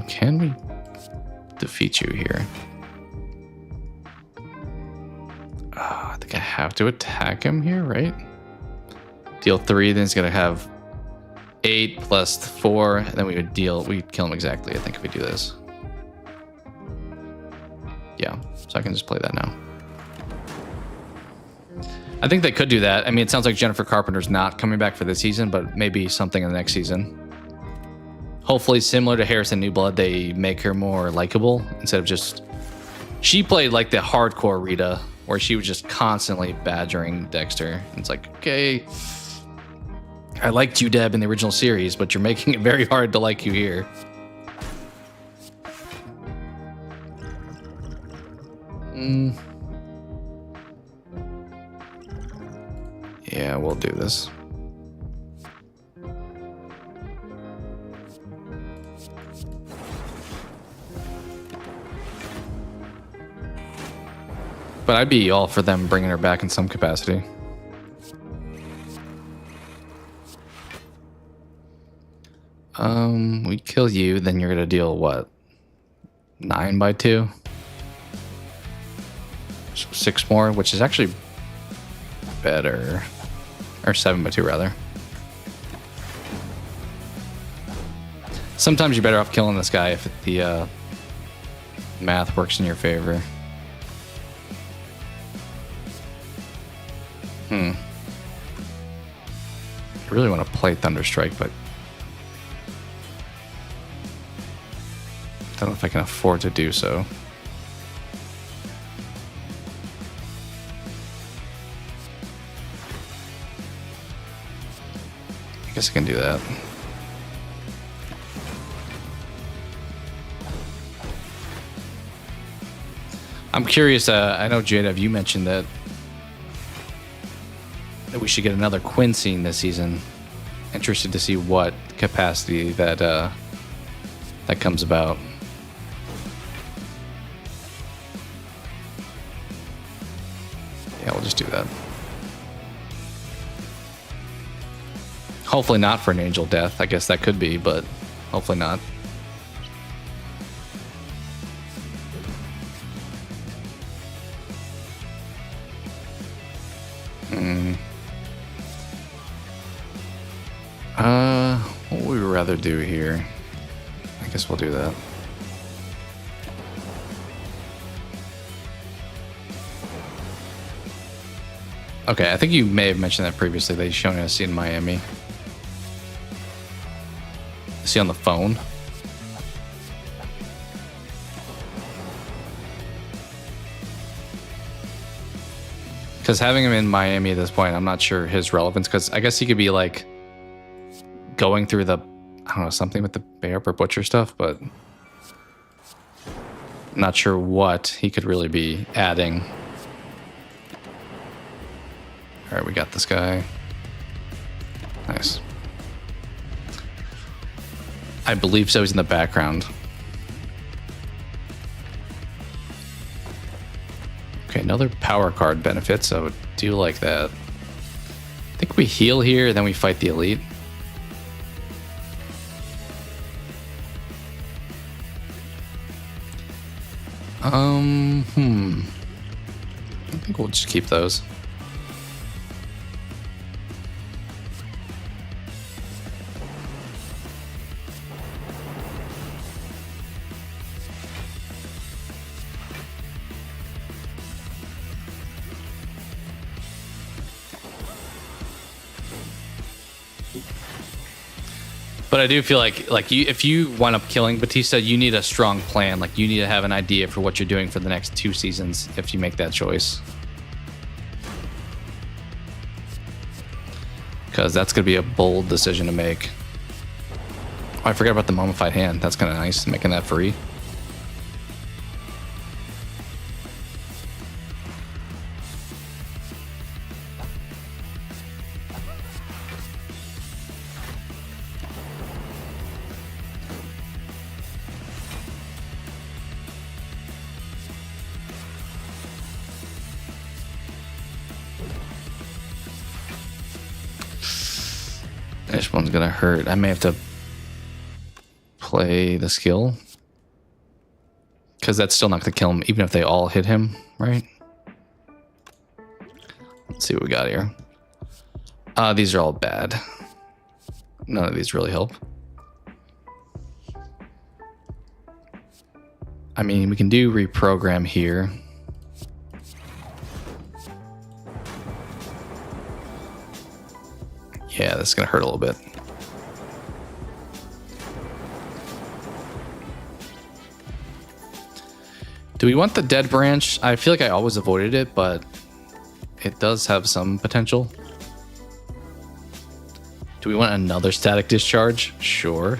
Can we defeat you here? I think I have to attack him here, right? Deal 3, then he's gonna have 8 plus 4, and then we'd kill him exactly, I think, if we do this. Yeah, so I can just play that now. I think they could do that. I mean, it sounds like Jennifer Carpenter's not coming back for this season, but maybe something in the next season. Hopefully, similar to Harrison New Blood, they make her more likable instead of just... She played like the hardcore Rita, where she was just constantly badgering Dexter. It's like, okay, I liked you, Deb, in the original series, but you're making it very hard to like you here. Yeah, we'll do this. But I'd be all for them bringing her back in some capacity. We kill you, then you're gonna deal what? 9 by 2? 6 more, which is actually better. Or 7 by 2 rather. Sometimes you're better off killing this guy if the math works in your favor. I really want to play Thunderstrike, but I don't know if I can afford to do so. I guess I can do that. I'm curious, I know, JW, you mentioned that we should get another Quincy this season. Interested to see what capacity that that comes about. Yeah, we'll just do that. Hopefully not for an Angel Death. I guess that could be, but hopefully not. What would we rather do here? I guess we'll do that. Okay, I think you may have mentioned that previously. They've shown us in Miami. Is he on the phone? Because having him in Miami at this point, I'm not sure his relevance. Because I guess he could be like going through the, I don't know, something with the bear or butcher stuff, but I'm not sure what he could really be adding. All right, we got this guy. Nice. I believe so. He's in the background. Okay, another power card benefit, so I do like that. I think we heal here, then we fight the elite. I think we'll just keep those. But I do feel like you, if you wind up killing Batista, you need a strong plan. Like, you need to have an idea for what you're doing for the next 2 seasons if you make that choice. Because that's going to be a bold decision to make. Oh, I forgot about the mummified hand. That's kind of nice, making that free. This one's gonna hurt. I may have to play the skill, because that's still not gonna kill him, even if they all hit him, right? Let's see what we got here. These are all bad. None of these really help. I mean, we can do reprogram here. Yeah, that's gonna hurt a little bit. Do we want the dead branch? I feel like I always avoided it, but it does have some potential. Do we want another static discharge? Sure.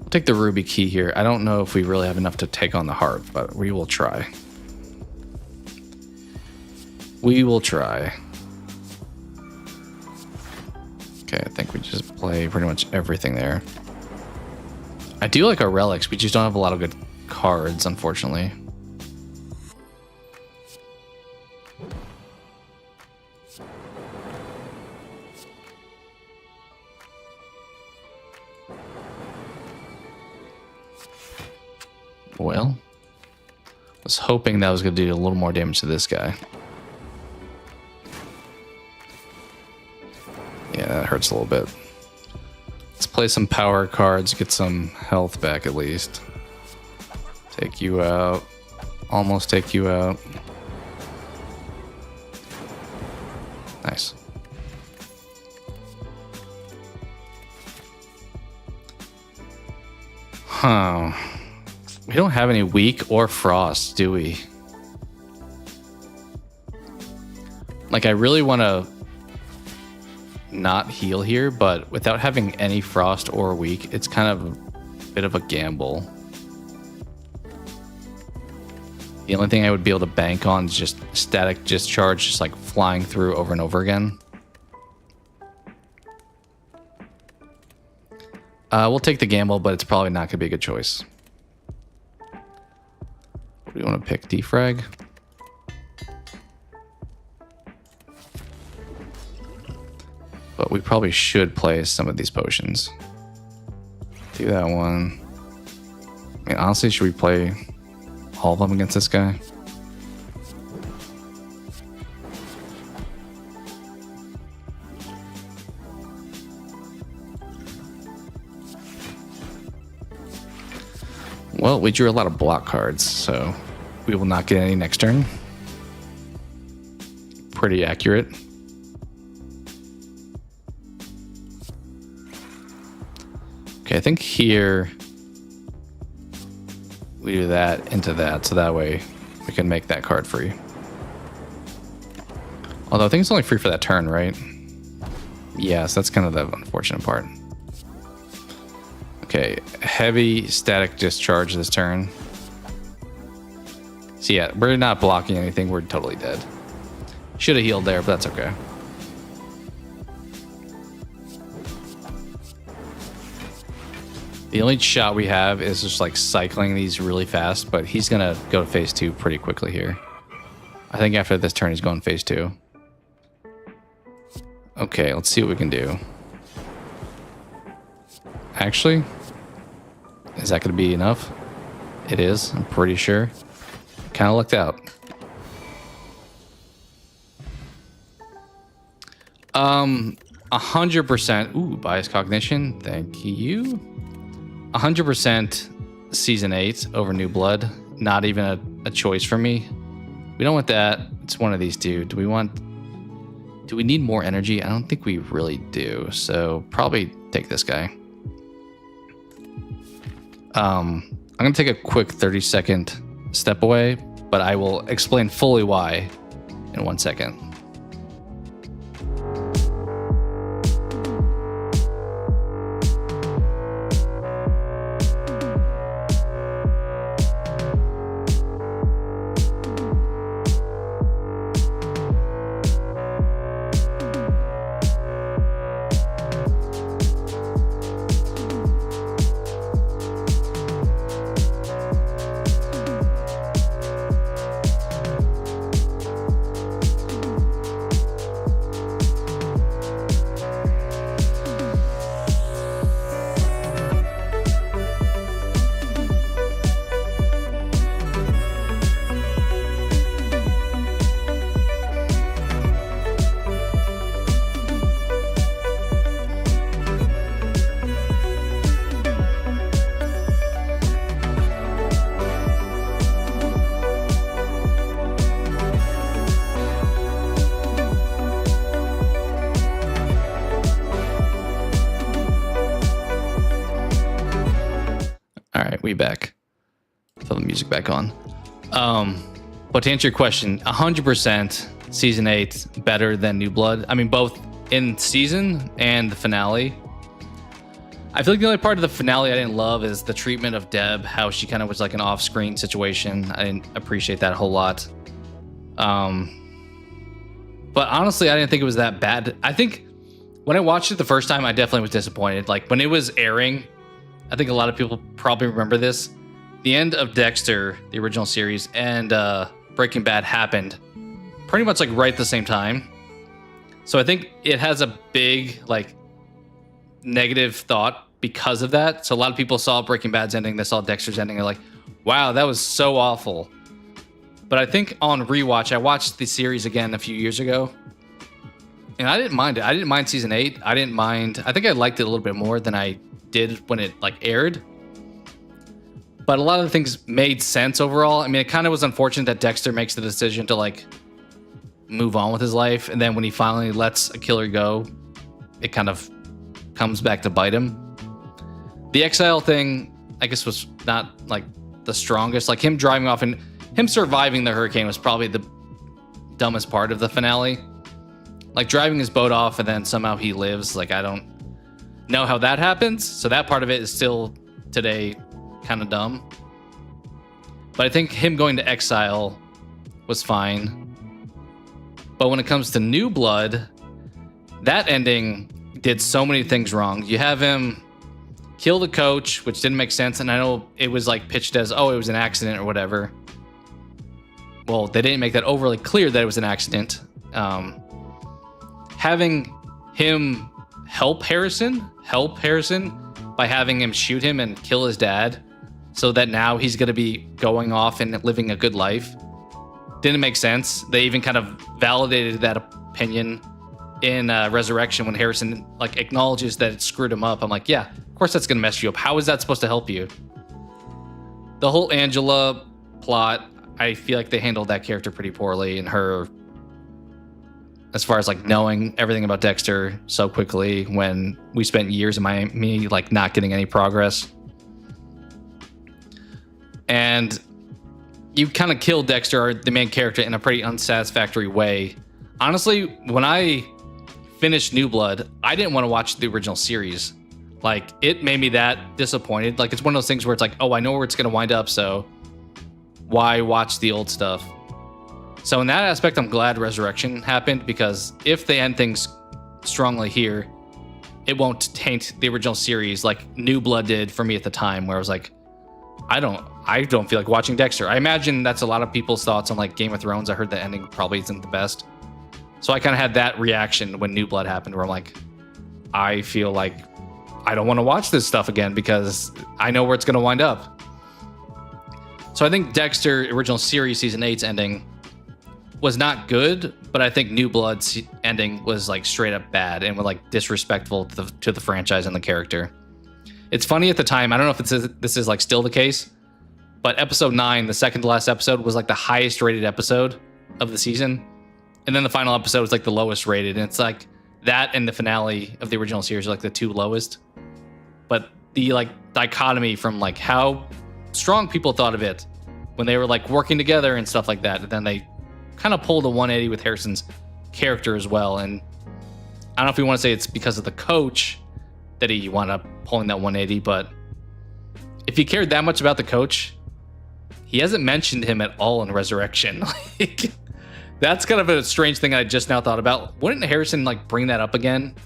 We'll take the ruby key here. I don't know if we really have enough to take on the heart, but we will try. We will try. Okay, I think we just play pretty much everything there. I do like our relics. We just don't have a lot of good cards, unfortunately. Well, I was hoping that was going to do a little more damage to this guy. Yeah, that hurts a little bit. Let's play some power cards, get some health back at least. Take you out. Almost take you out. Nice. Huh. We don't have any weak or frost, do we? Like, I really want to not heal here, but without having any frost or weak, it's kind of a bit of a gamble. The only thing I would be able to bank on is just static discharge, just like flying through over and over again. We'll take the gamble, but it's probably not going to be a good choice. What do you want to pick? Defrag? But we probably should play some of these potions. Do that one. I mean, honestly, should we play all of them against this guy? Well, we drew a lot of block cards, so we will not get any next turn. Pretty accurate. Okay, I think here we do that into that, so that way we can make that card free. Although I think it's only free for that turn, right? Yes, that's kind of the unfortunate part. Okay, heavy static discharge this turn. So yeah, we're not blocking anything. We're totally dead. Should have healed there, but that's okay. The only shot we have is just like cycling these really fast, but he's gonna go to phase 2 pretty quickly here. I think after this turn, he's going phase 2. Okay, let's see what we can do. Actually, is that going to be enough? It is, I'm pretty sure. Kind of lucked out. 100%. Ooh, bias cognition. Thank you. 100% season 8 over New Blood. Not even a choice for me. We don't want that. It's one of these two. Do we need more energy? I don't think we really do. So probably take this guy. I'm going to take a quick 30-second step away, but I will explain fully why in 1 second. We back. Throw the music back on. But to answer your question, 100% season 8 better than New Blood. I mean, both in season and the finale. I feel like the only part of the finale I didn't love is the treatment of Deb, how she kind of was like an off-screen situation. I didn't appreciate that a whole lot. But honestly, I didn't think it was that bad. I think when I watched it the first time, I definitely was disappointed. Like when it was airing, I think a lot of people probably remember this. The end of Dexter, the original series, and Breaking Bad happened pretty much like right at the same time. So I think it has a big like negative thought because of that. So a lot of people saw Breaking Bad's ending, they saw Dexter's ending, they're like, wow, that was so awful. But I think on rewatch, I watched the series again a few years ago, and I didn't mind it. I didn't mind season 8. I think I liked it a little bit more than I did when it like aired, but a lot of the things made sense overall. I mean, it kind of was unfortunate that Dexter makes the decision to like move on with his life. And then when he finally lets a killer go, it kind of comes back to bite him. The exile thing, I guess, was not like the strongest. Like him driving off and him surviving the hurricane was probably the dumbest part of the finale. Like driving his boat off and then somehow he lives. Like, I don't know how that happens. So that part of it is still today kind of dumb. But I think him going to exile was fine. But when it comes to New Blood, that ending did so many things wrong. You have him kill the coach, which didn't make sense. And I know it was like pitched as, oh, it was an accident or whatever. Well, they didn't make that overly clear that it was an accident. Having him help Harrison by having him shoot him and kill his dad so that now he's going to be going off and living a good life didn't make sense. They even kind of validated that opinion in Resurrection when Harrison like acknowledges that it screwed him up. I'm like, yeah, of course that's going to mess you up. How is that supposed to help you? The whole Angela plot, I feel like they handled that character pretty poorly, and her, as far as like knowing everything about Dexter so quickly when we spent years in Miami like not getting any progress. And you kind of killed Dexter, the main character, in a pretty unsatisfactory way. Honestly, when I finished New Blood, I didn't want to watch the original series. Like, it made me that disappointed. Like, it's one of those things where it's like, oh, I know where it's going to wind up, so why watch the old stuff? So in that aspect, I'm glad Resurrection happened, because if they end things strongly here, it won't taint the original series like New Blood did for me at the time, where I was like, I don't feel like watching Dexter. I imagine that's a lot of people's thoughts on like Game of Thrones. I heard the ending probably isn't the best. So I kind of had that reaction when New Blood happened, where I'm like, I feel like I don't want to watch this stuff again because I know where it's going to wind up. So I think Dexter original series season 8's ending was not good, but I think New Blood's ending was like straight up bad and was like disrespectful to the franchise and the character. It's funny at the time, I don't know if this is like still the case, but episode 9, the second to last episode, was like the highest rated episode of the season. And then the final episode was like the lowest rated. And it's like that and the finale of the original series are like the two lowest. But the like dichotomy from like how strong people thought of it when they were like working together and stuff like that. And then they kind of pulled a 180 with Harrison's character as well. And I don't know if we want to say it's because of the coach that he wound up pulling that 180, but if he cared that much about the coach, he hasn't mentioned him at all in Resurrection. Like, that's kind of a strange thing I just now thought about. Wouldn't Harrison like bring that up again?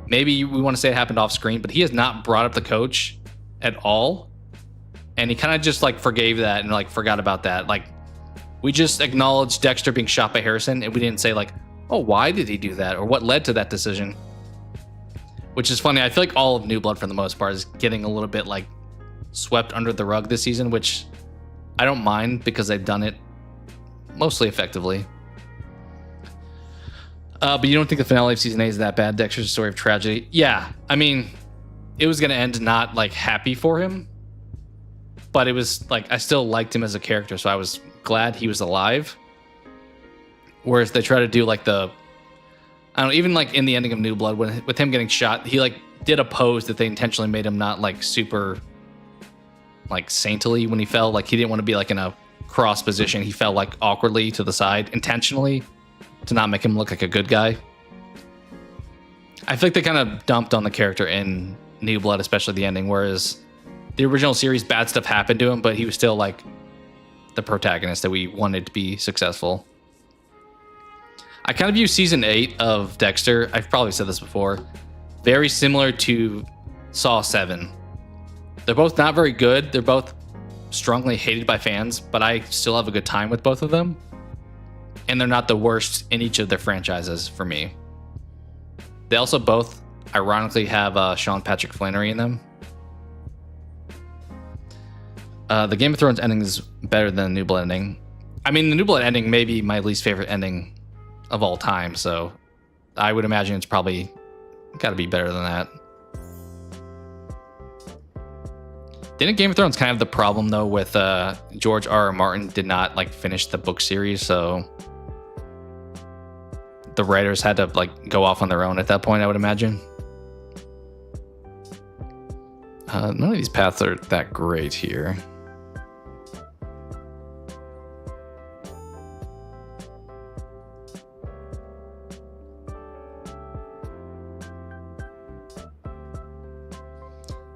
Maybe we want to say it happened off screen, but he has not brought up the coach at all. And he kind of just like forgave that and like forgot about that. Like, we just acknowledged Dexter being shot by Harrison, and we didn't say like, oh, why did he do that? Or what led to that decision? Which is funny. I feel like all of New Blood for the most part is getting a little bit like swept under the rug this season, which I don't mind because they've done it mostly effectively. But you don't think the finale of season 8 is that bad? Dexter's a story of tragedy. Yeah, I mean, it was going to end not like happy for him, but it was like I still liked him as a character, so I was glad he was alive. Whereas they try to do like I don't know, even like in the ending of New Blood, with him getting shot, he like did a pose that they intentionally made him not like super like saintly when he fell. Like, he didn't want to be like in a cross position. He fell like awkwardly to the side intentionally to not make him look like a good guy. I feel like they kind of dumped on the character in New Blood, especially the ending, whereas the original series, bad stuff happened to him, but he was still like the protagonist that we wanted to be successful. I kind of view season 8 of Dexter, I've probably said this before, very similar to Saw 7. They're both not very good. They're both strongly hated by fans, but I still have a good time with both of them. And they're not the worst in each of their franchises for me. They also both, ironically, have Sean Patrick Flannery in them. The Game of Thrones ending is better than the New Blood ending. I mean, the New Blood ending may be my least favorite ending of all time, so I would imagine it's probably got to be better than that. Didn't Game of Thrones kind of have the problem though with George R.R. Martin did not like finish the book series, so the writers had to like go off on their own at that point, I would imagine. None of these paths are that great here.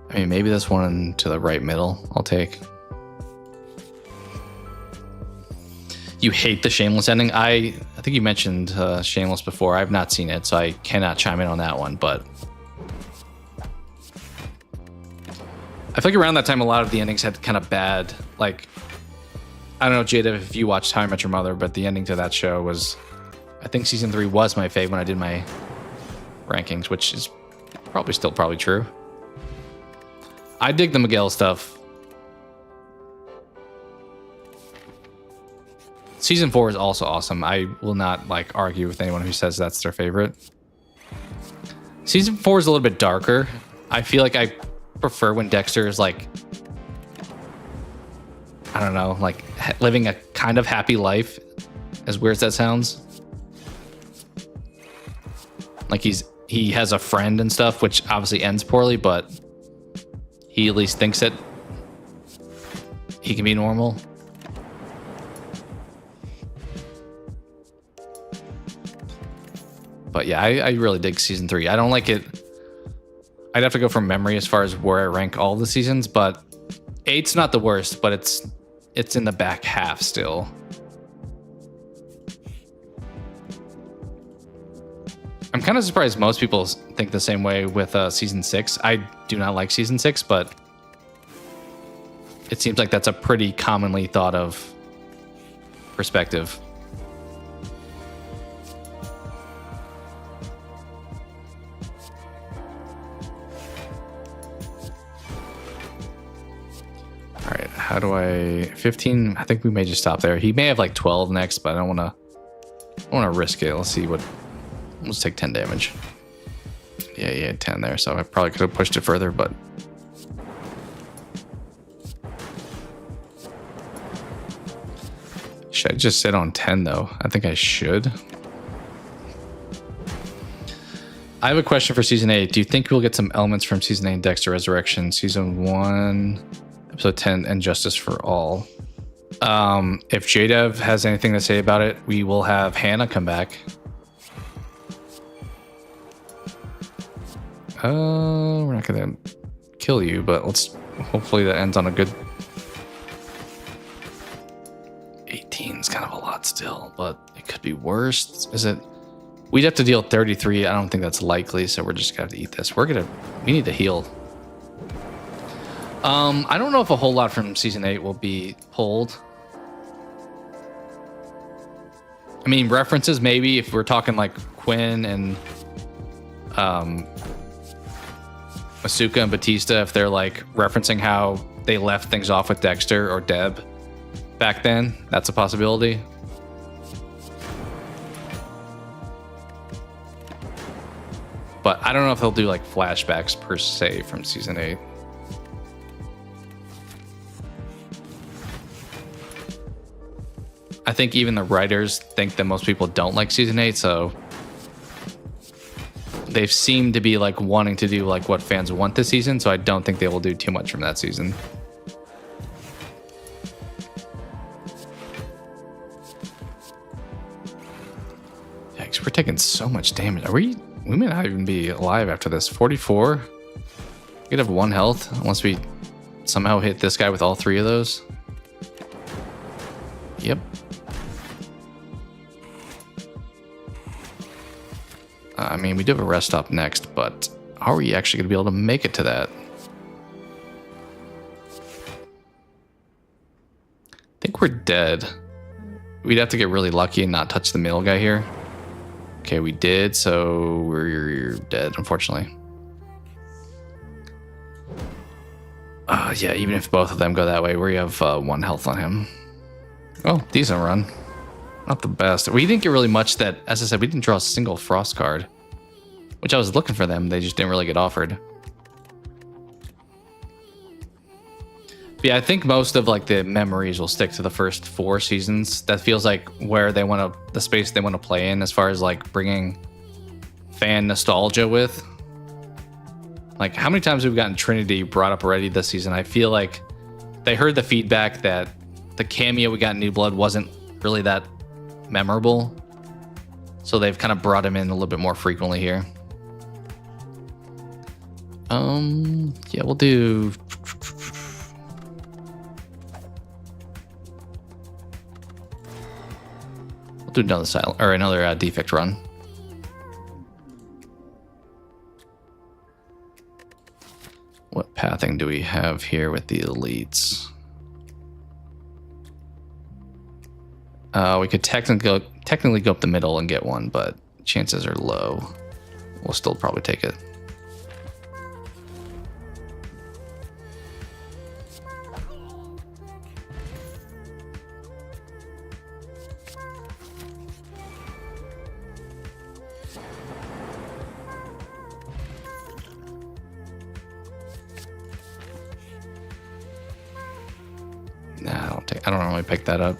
I mean, maybe this one to the right middle I'll take. You hate the Shameless ending? I think you mentioned Shameless before. I've not seen it, so I cannot chime in on that one, but I feel like around that time a lot of the endings had kind of bad, like, I don't know, Jada, if you watched How I Met Your Mother, but the ending to that show was, I think season 3 was my fave when I did my rankings, which is probably still true. I dig the Miguel stuff. Season 4 is also awesome. I will not like argue with anyone who says that's their favorite. Season 4 is a little bit darker. I feel like I prefer when Dexter is like, I don't know, like living a kind of happy life, as weird as that sounds. Like he has a friend and stuff, which obviously ends poorly, but he at least thinks that he can be normal. But yeah, I really dig season 3. I don't like it. I'd have to go from memory as far as where I rank all the seasons, but 8's not the worst, but it's in the back half still. I'm kind of surprised most people think the same way with season 6. I do not like season 6, but it seems like that's a pretty commonly thought of perspective. All right, how do I 15? I think we may just stop there. He may have like 12 next, but I don't want to risk it. Let's see what. Let's take 10 damage. Yeah, he had 10 there, so I probably could have pushed it further, but should I just sit on 10 though? I think I should. I have a question for season 8. Do you think we'll get some elements from season 8 Dexter Resurrection, season 1, episode 10, and Justice for All? If Jadev has anything to say about it, we will have Hannah come back. We're not gonna kill you, but let's hopefully that ends on a good. 18 is kind of a lot still, but it could be worse. Is it? We'd have to deal 33. I don't think that's likely, so we're just gonna have to eat this. We need to heal. I don't know if a whole lot from season 8 will be pulled. I mean, references maybe if we're talking like Quinn and Asuka and Batista, if they're like referencing how they left things off with Dexter or Deb back then, that's a possibility. But I don't know if they'll do like flashbacks per se from season 8. I think even the writers think that most people don't like season 8, so they seem to be like wanting to do like what fans want this season, so I don't think they will do too much from that season. Yikes, we're taking so much damage. We may not even be alive after this. 44. We could have 1 health unless we somehow hit this guy with all 3 of those. Yep. I mean, we do have a rest stop next, but are we actually going to be able to make it to that? I think we're dead. We'd have to get really lucky and not touch the middle guy here. Okay, we did, so we're dead, unfortunately. Yeah, even if both of them go that way, we have 1 health on him. Oh, decent run. Not the best. We didn't get really much that, as I said, we didn't draw a single Frost card. Which I was looking for them, they just didn't really get offered. Yeah, I think most of like the memories will stick to the first 4 seasons. That feels like where they want to, the space they want to play in as far as like bringing fan nostalgia with. Like how many times have we gotten Trinity brought up already this season? I feel like they heard the feedback that the cameo we got in New Blood wasn't really that memorable. So they've kind of brought him in a little bit more frequently here. Yeah, we'll do... We'll do another silent or another defect run. What pathing do we have here with the elites? We could technically go up the middle and get one, but chances are low. We'll still probably take it. Nah, I don't normally pick that up.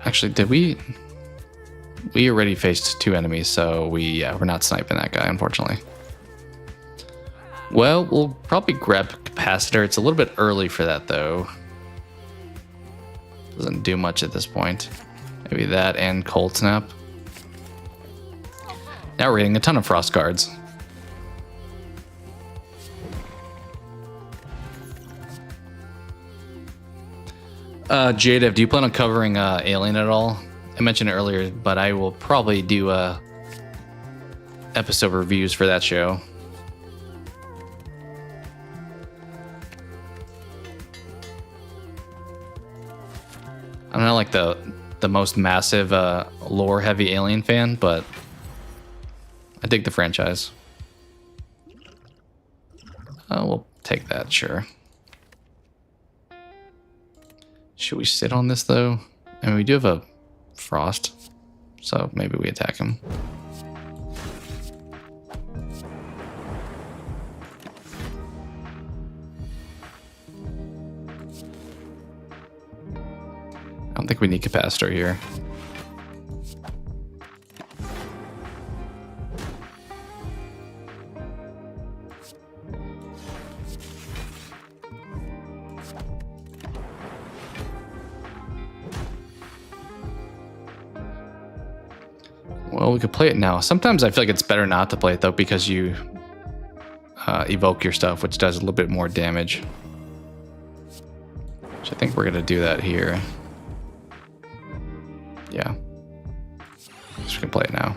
Actually, did we? We already faced 2 enemies, so we're not sniping that guy, unfortunately. Well, we'll probably grab capacitor. It's a little bit early for that, though. Doesn't do much at this point. Maybe that and cold snap. Now we're getting a ton of frost guards. JDev, do you plan on covering Alien at all? I mentioned it earlier, but I will probably do episode reviews for that show. I'm not like the most massive lore heavy Alien fan, but I dig the franchise. We'll take that, sure. Should we sit on this though? I mean, we do have a frost, so maybe we attack him. I don't think we need capacitor here. Well, we could play it now. Sometimes I feel like it's better not to play it though, because you evoke your stuff, which does a little bit more damage. Which I think we're gonna do that here. Yeah. Just gonna play it now.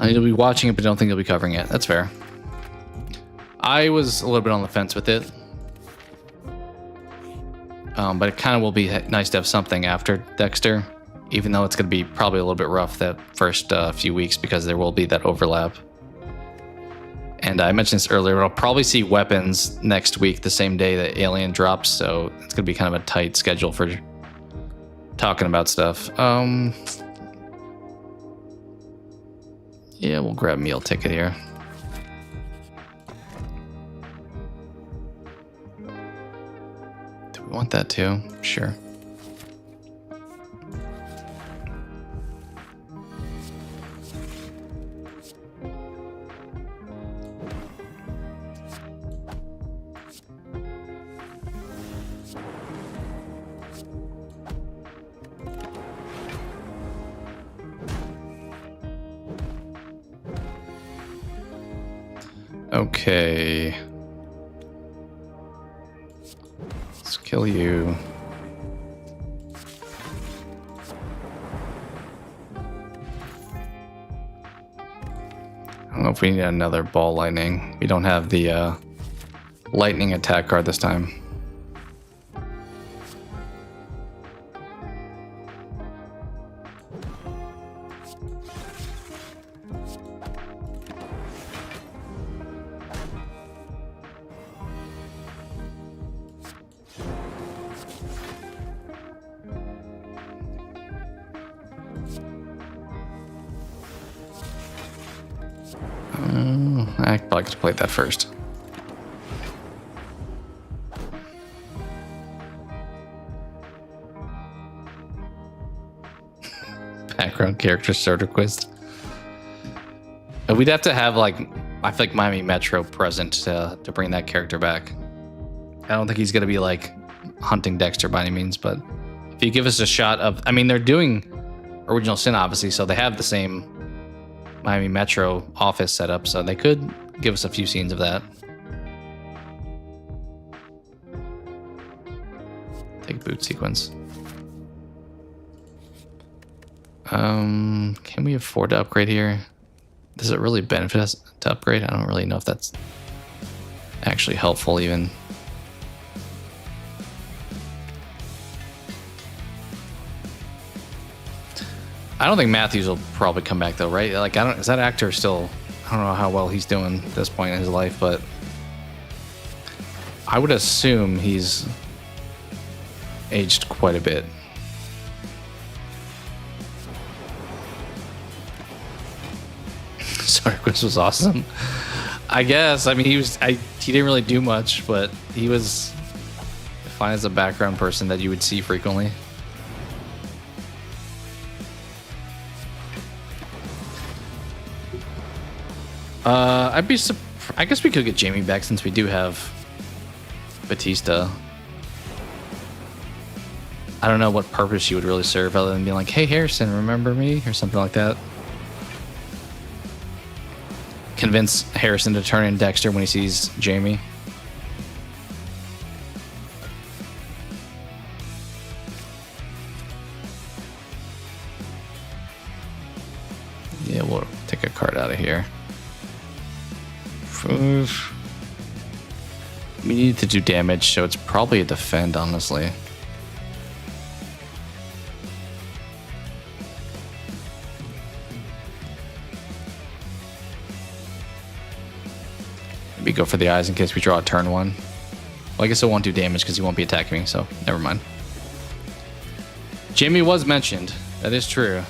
You'll be watching it, but don't think you'll be covering it. That's fair. I was a little bit on the fence with it. But it kind of will be nice to have something after Dexter, even though it's going to be probably a little bit rough that first few weeks because there will be that overlap. And I mentioned this earlier, but I'll probably see weapons next week, the same day that Alien drops, so it's going to be kind of a tight schedule for talking about stuff. Yeah, we'll grab meal ticket here. Do we want that too? Sure. Okay. Let's kill you. I don't know if we need another ball lightning. We don't have the lightning attack card this time. I probably could have played that first. Background character starter quiz. We'd have to have like, I feel like Miami Metro present to bring that character back. I don't think he's gonna be like hunting Dexter by any means, but if you give us a shot of, I mean, they're doing Original Sin obviously, so they have the same Miami Metro office setup, so they could give us a few scenes of that. Take boot sequence. Can we afford to upgrade here? Does it really benefit us to upgrade? I don't really know if that's actually helpful even. I don't think Matthews will probably come back though, right? Like, is that actor still, I don't know how well he's doing at this point in his life, but I would assume he's aged quite a bit. Sorry, Chris was awesome. I guess. I mean, he didn't really do much, but he was fine as a background person that you would see frequently. I guess we could get Jamie back since we do have Batista. I don't know what purpose she would really serve other than being like, hey, Harrison, remember me? Or something like that. Convince Harrison to turn in Dexter when he sees Jamie. Yeah, we'll take a card out of here. We need to do damage, so it's probably a defend, honestly. Maybe go for the eyes in case we draw a turn one. Well, I guess it won't do damage because he won't be attacking me, so never mind. Jamie was mentioned. That is true.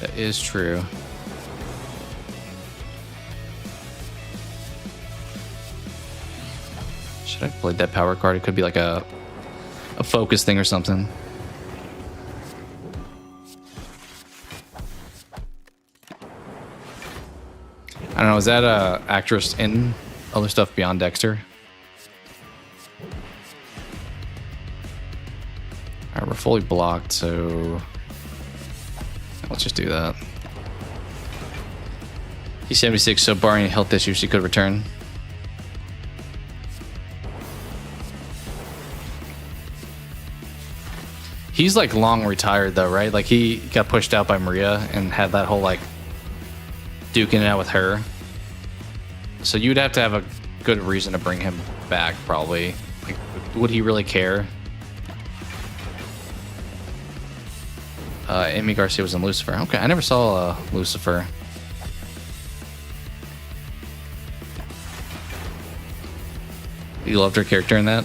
That is true. Should I play that power card? It could be like a focus thing or something. I don't know, is that a actress in other stuff beyond Dexter? Alright, we're fully blocked, so let's just do that. He's 76, so barring health issues, he could return. He's like long retired though, right? Like he got pushed out by Maria and had that whole like duking it out with her. So you'd have to have a good reason to bring him back, probably. Like, would he really care? Amy Garcia was in Lucifer. Okay, I never saw Lucifer. You loved her character in that?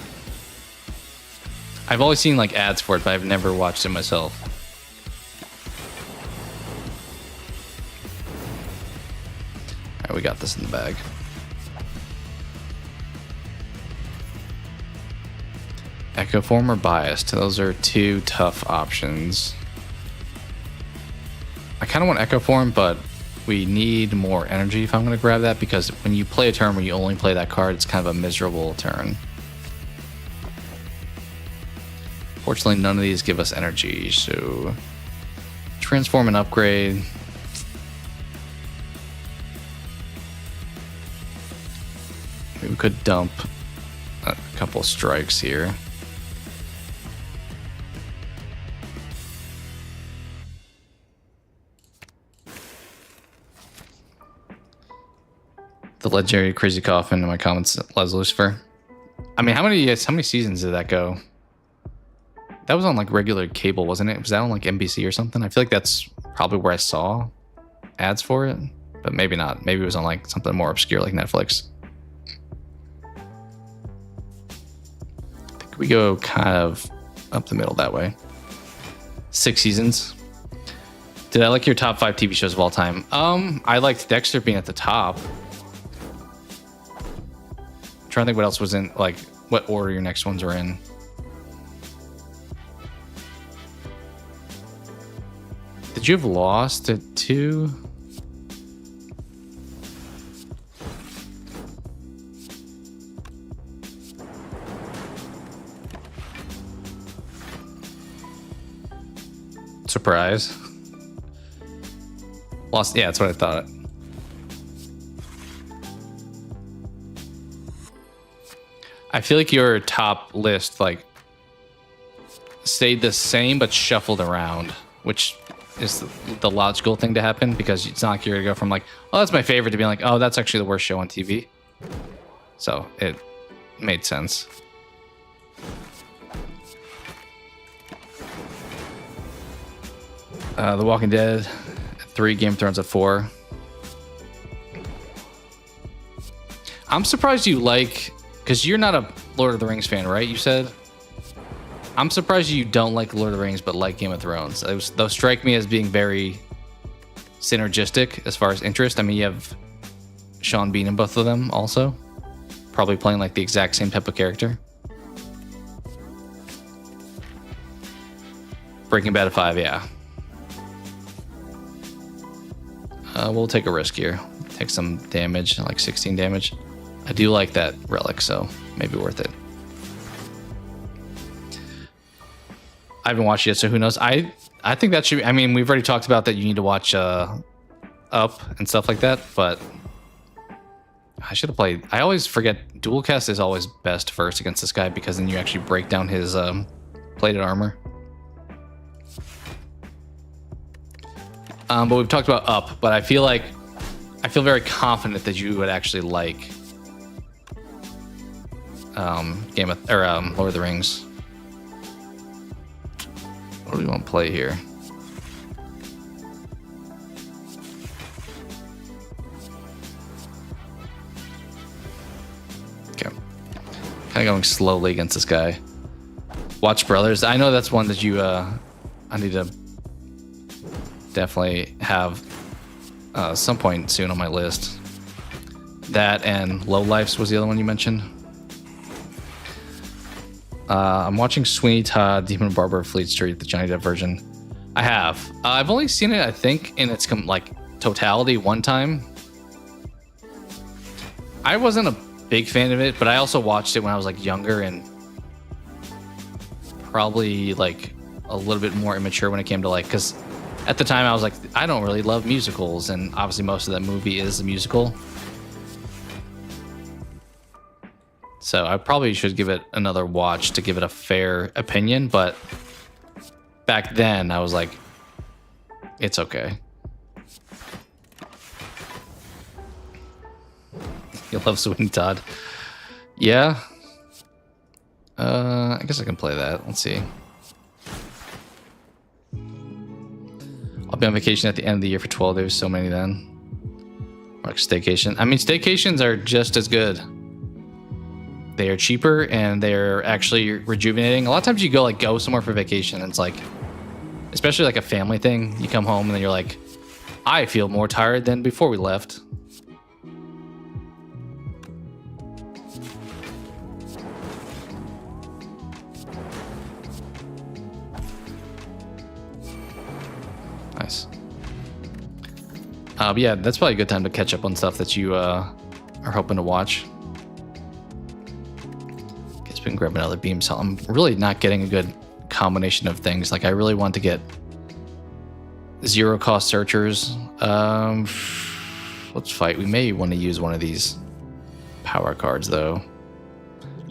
I've always seen like ads for it, but I've never watched it myself. Alright, we got this in the bag. Echo form or biased? Those are two tough options. I kind of want echo form, but we need more energy if I'm going to grab that, because when you play a turn where you only play that card, it's kind of a miserable turn. Fortunately, none of these give us energy, so transform and upgrade. We could dump a couple strikes here. The legendary Crazy Coffin in my comments, Les Lucifer. I mean, how many seasons did that go? That was on like regular cable, wasn't it? Was that on like NBC or something? I feel like that's probably where I saw ads for it, but maybe not. Maybe it was on like something more obscure like Netflix. I think we go kind of up the middle that way. 6 seasons. Did I like your top 5 TV shows of all time? I liked Dexter being at the top. I'm trying to think what else was in, like, what order your next ones are in. Did you have Lost at 2? Surprise. Lost, yeah, that's what I thought. I feel like your top list, like, stayed the same but shuffled around, which is the logical thing to happen, because it's not like you're gonna go from like, oh, that's my favorite, to being like, oh, that's actually the worst show on TV. So it made sense. The Walking Dead at 3, Game of Thrones at 4. I'm surprised you like, because you're not a Lord of the Rings fan, right? You said. I'm surprised you don't like Lord of the Rings but like Game of Thrones. Those strike me as being very synergistic as far as interest. I mean, you have Sean Bean in both of them also, probably playing like the exact same type of character. Breaking Bad at 5, yeah. We'll take a risk here. Take some damage, like 16 damage. I do like that relic, so maybe worth it. I haven't watched it yet, so who knows? I think that should be, I mean, we've already talked about that you need to watch Up and stuff like that, but I should have played. I always forget dual cast is always best first against this guy, because then you actually break down his plated armor. But we've talked about Up, but I feel very confident that you would actually like Lord of the Rings. What do we want to play here? Okay. Kind of going slowly against this guy. Watch Brothers. I know that's one that you I need to definitely have some point soon on my list. That and Low Lifes was the other one you mentioned. I'm watching Sweeney Todd, Demon Barber of Fleet Street, the Johnny Depp version. I have. I've only seen it, I think, in its totality one time. I wasn't a big fan of it, but I also watched it when I was like younger and probably like a little bit more immature when it came to like, because at the time I was like, I don't really love musicals, and obviously most of that movie is a musical. So I probably should give it another watch to give it a fair opinion, but back then I was like, it's okay. You love Sweeney Todd. Yeah. I guess I can play that. Let's see. I'll be on vacation at the end of the year for 12 days. So many then. Like staycation. I mean, staycations are just as good. They are cheaper and they're actually rejuvenating. A lot of times you go somewhere for vacation and it's like, especially like a family thing, you come home and then you're like, I feel more tired than before we left. Nice. But yeah, that's probably a good time to catch up on stuff that you are hoping to watch. Been grabbing another beam cell. I'm really not getting a good combination of things. Like I really want to get 0 cost searchers. Let's fight. We may want to use one of these power cards though.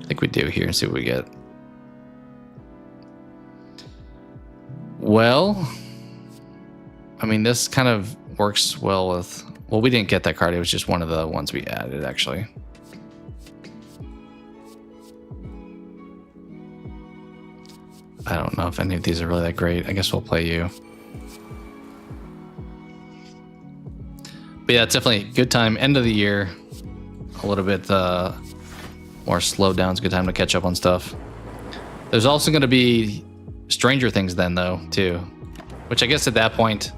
I think we do here and see what we get. Well, I mean, this kind of works well with, well, we didn't get that card. It was just one of the ones we added actually. I don't know if any of these are really that great. I guess we'll play you. But yeah, it's definitely a good time. End of the year. A little bit more slowed down. It's a good time to catch up on stuff. There's also going to be Stranger Things then, though, too. Which I guess at that point,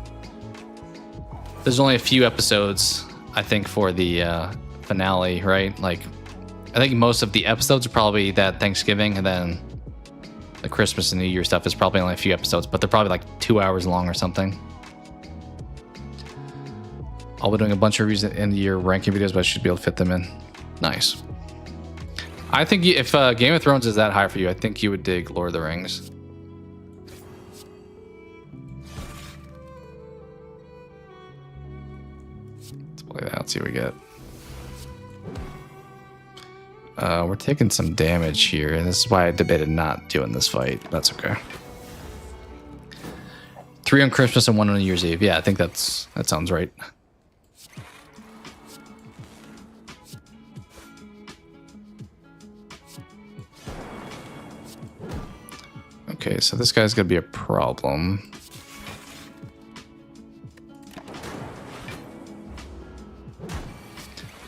there's only a few episodes, I think, for the finale, right? Like, I think most of the episodes are probably that Thanksgiving, and then the Christmas and New Year stuff is probably only a few episodes, but they're probably like 2 hours long or something. I'll be doing a bunch of reviews in the year ranking videos, but I should be able to fit them in. Nice. I think if Game of Thrones is that high for you, I think you would dig Lord of the Rings. Let's play that, see what we get. We're taking some damage here, and this is why I debated not doing this fight. That's okay. 3 on Christmas and 1 on New Year's Eve. Yeah, I think that sounds right. Okay, so this guy's gonna be a problem.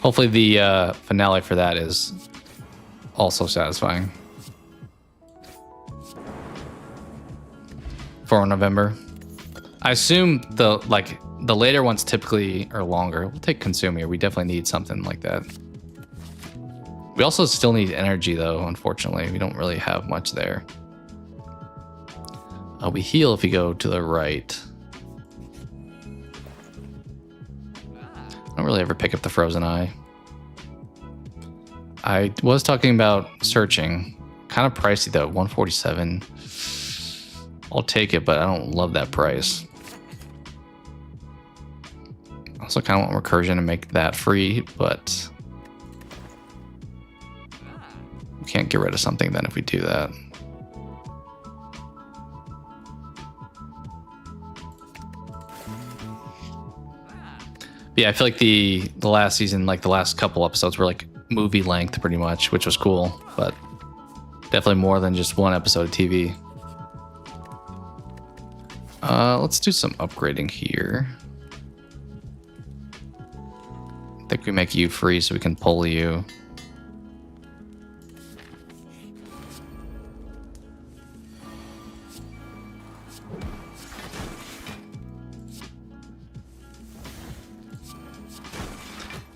Hopefully the finale for that is also satisfying. For November. I assume the later ones typically are longer. We'll take Consume here. We definitely need something like that. We also still need energy though, unfortunately. We don't really have much there. We heal if we go to the right. I don't really ever pick up the Frozen Eye. I was talking about searching. Kind of pricey though, 147. I'll take it, but I don't love that price. Also kind of want recursion to make that free, but we can't get rid of something then if we do that. Yeah, I feel like the last season, like the last couple episodes were like movie length pretty much, which was cool, but definitely more than just one episode of TV. Let's do some upgrading here. I think we make you free so we can pull you.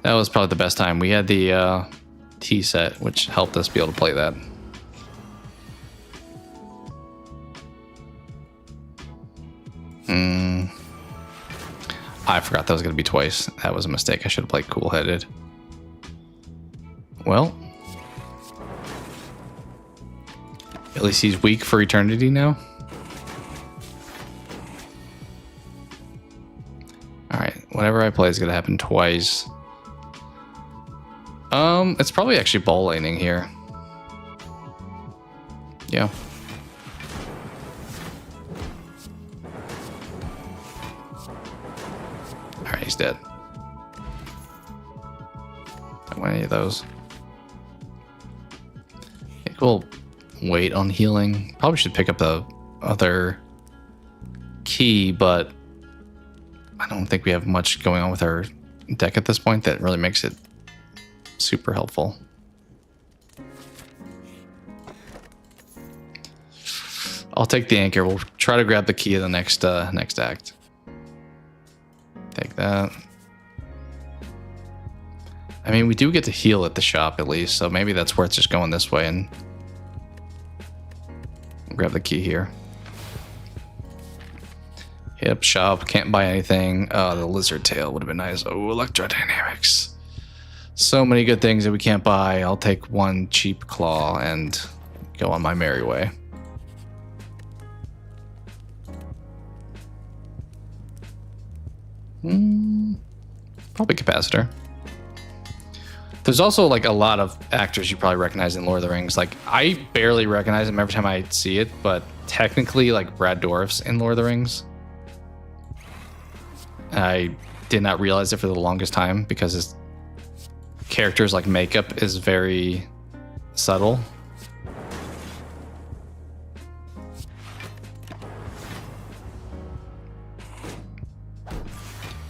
That was probably the best time. We had the T set, which helped us be able to play that. I forgot that was going to be twice. That was a mistake. I should have played cool-headed. Well, at least he's weak for eternity now. Alright, whatever I play is going to happen twice. It's probably actually ball laning here. Yeah. Alright, he's dead. Don't want any of those. I think we'll wait on healing. Probably should pick up the other key, but I don't think we have much going on with our deck at this point that really makes it super helpful. I'll take the anchor. We'll try to grab the key of the next act. Take that. I mean, we do get to heal at the shop at least, so maybe that's worth just going this way and grab the key here. Yep, shop. Can't buy anything. The lizard tail would have been nice. Oh, electrodynamics. So many good things that we can't buy. I'll take one cheap claw and go on my merry way. Probably capacitor. There's also like a lot of actors you probably recognize in Lord of the Rings. Like I barely recognize them every time I see it, but technically like Brad Dourif's in Lord of the Rings. I did not realize it for the longest time because his character's like makeup is very subtle.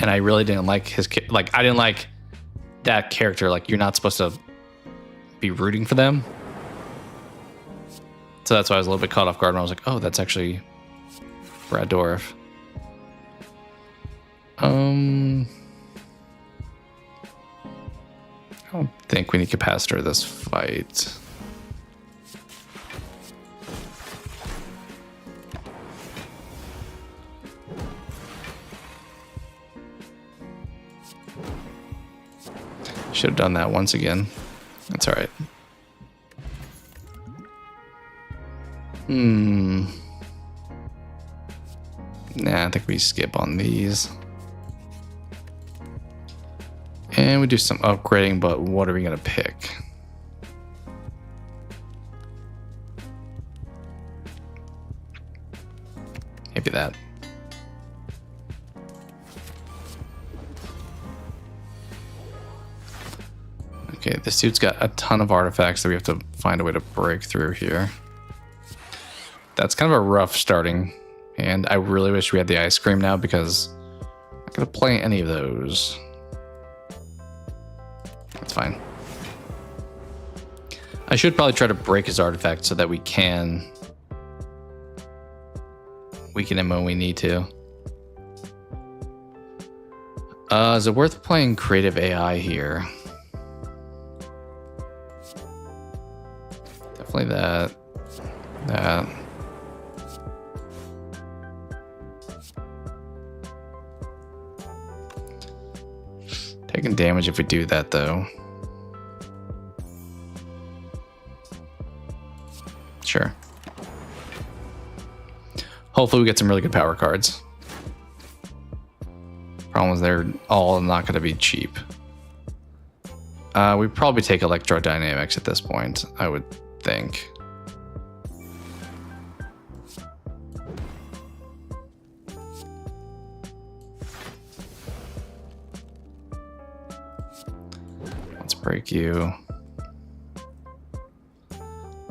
And I really didn't like his I didn't like that character. Like you're not supposed to be rooting for them. So that's why I was a little bit caught off guard when I was like, oh, that's actually Brad Dourif. I don't think we need capacitor this fight. Should have done that once again. That's all right. Nah, I think we skip on these. And we do some upgrading, but what are we gonna pick? Maybe that. Okay, this dude's got a ton of artifacts that we have to find a way to break through here. That's kind of a rough starting, and I really wish we had the ice cream now because I'm not gonna play any of those. That's fine. I should probably try to break his artifact so that we can weaken him when we need to. Is it worth playing creative AI here? Definitely that. Taking damage if we do that, though. Sure. Hopefully we get some really good power cards. Problem is they're all not going to be cheap. We probably take electrodynamics at this point, I would think. Let's break you.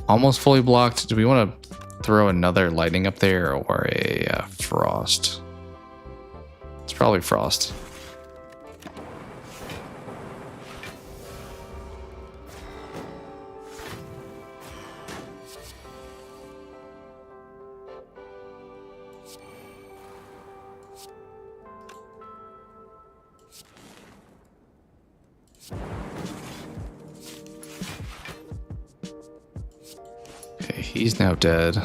Almost fully blocked. Do we want to throw another lightning up there or a frost? It's probably frost. Okay, he's now dead.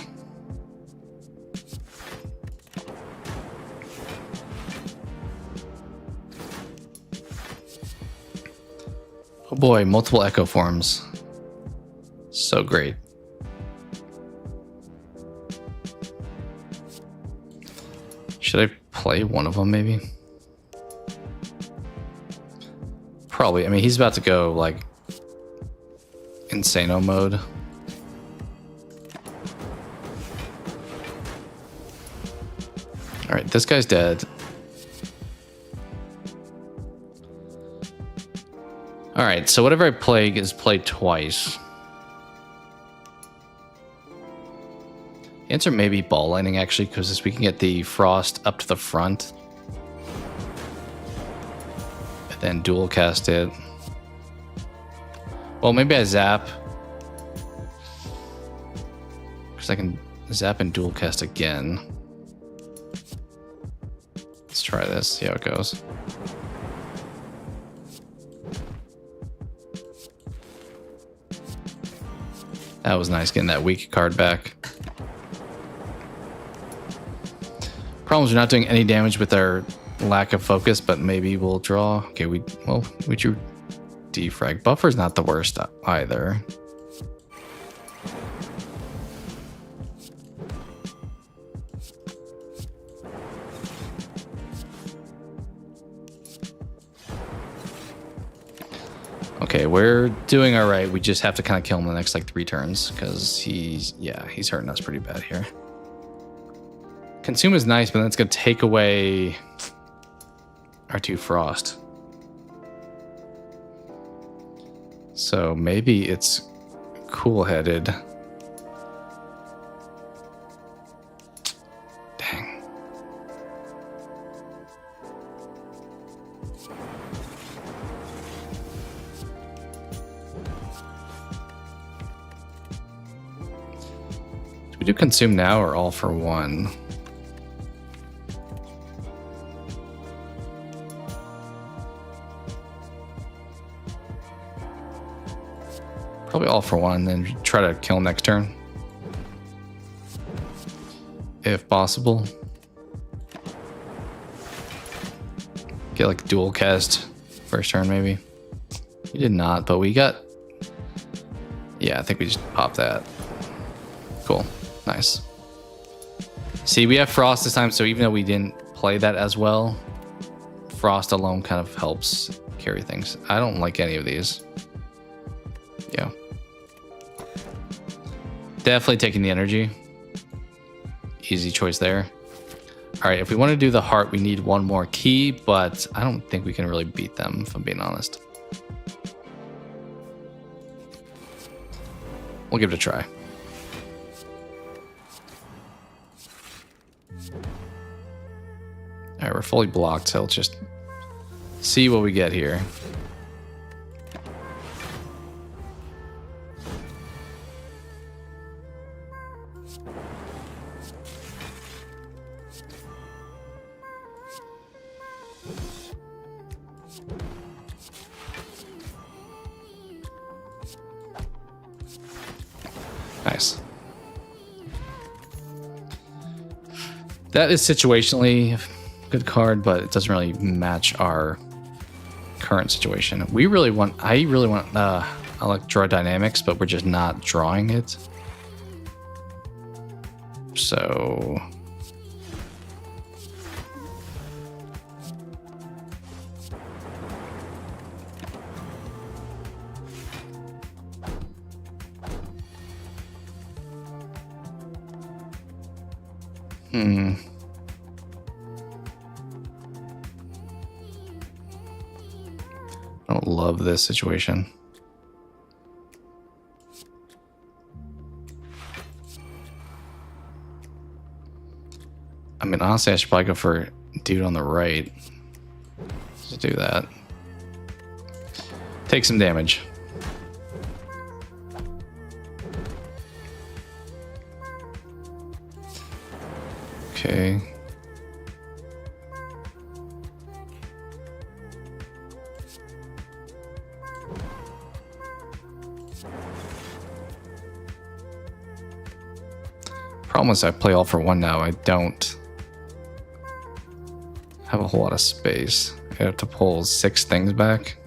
Oh boy, multiple echo forms. So great. Should I play one of them maybe? Probably. I mean, he's about to go like insano mode. All right, this guy's dead. All right, so whatever I play is played twice. Answer maybe ball lightning actually, because we can get the frost up to the front. And then dual cast it. Well, maybe I zap. Because I can zap and dual cast again. Let's try this, see how it goes. That was nice getting that weak card back. Problem is we're not doing any damage with our lack of focus, but maybe we'll draw. Okay, we drew defrag. Buffer's not the worst either. Okay, we're doing all right. We just have to kind of kill him the next like 3 turns because he's hurting us pretty bad here. Consume is nice, but then it's going to take away our 2 frost. So maybe it's cool-headed. Dang. Do we do consume now or all for one? Probably all for one, and then try to kill him next turn. If possible. Get like dual cast first turn maybe. We did not, but we got... Yeah, I think we just popped that. Cool. Nice. See, we have Frost this time, so even though we didn't play that as well, Frost alone kind of helps carry things. I don't like any of these. Yeah. Definitely taking the energy. Easy choice there. All right, if we want to do the heart, we need one more key, but I don't think we can really beat them, if I'm being honest. We'll give it a try. All right, we're fully blocked, so let's just see what we get here. Nice. That is situationally a good card, but it doesn't really match our current situation. I really want electrodynamics, but we're just not drawing it. So I don't love this situation. I mean, honestly, I should probably go for dude on the right. Let's do that. Take some damage. Okay. Problem is I play all for one now. I don't have a whole lot of space. I have to pull 6 things back.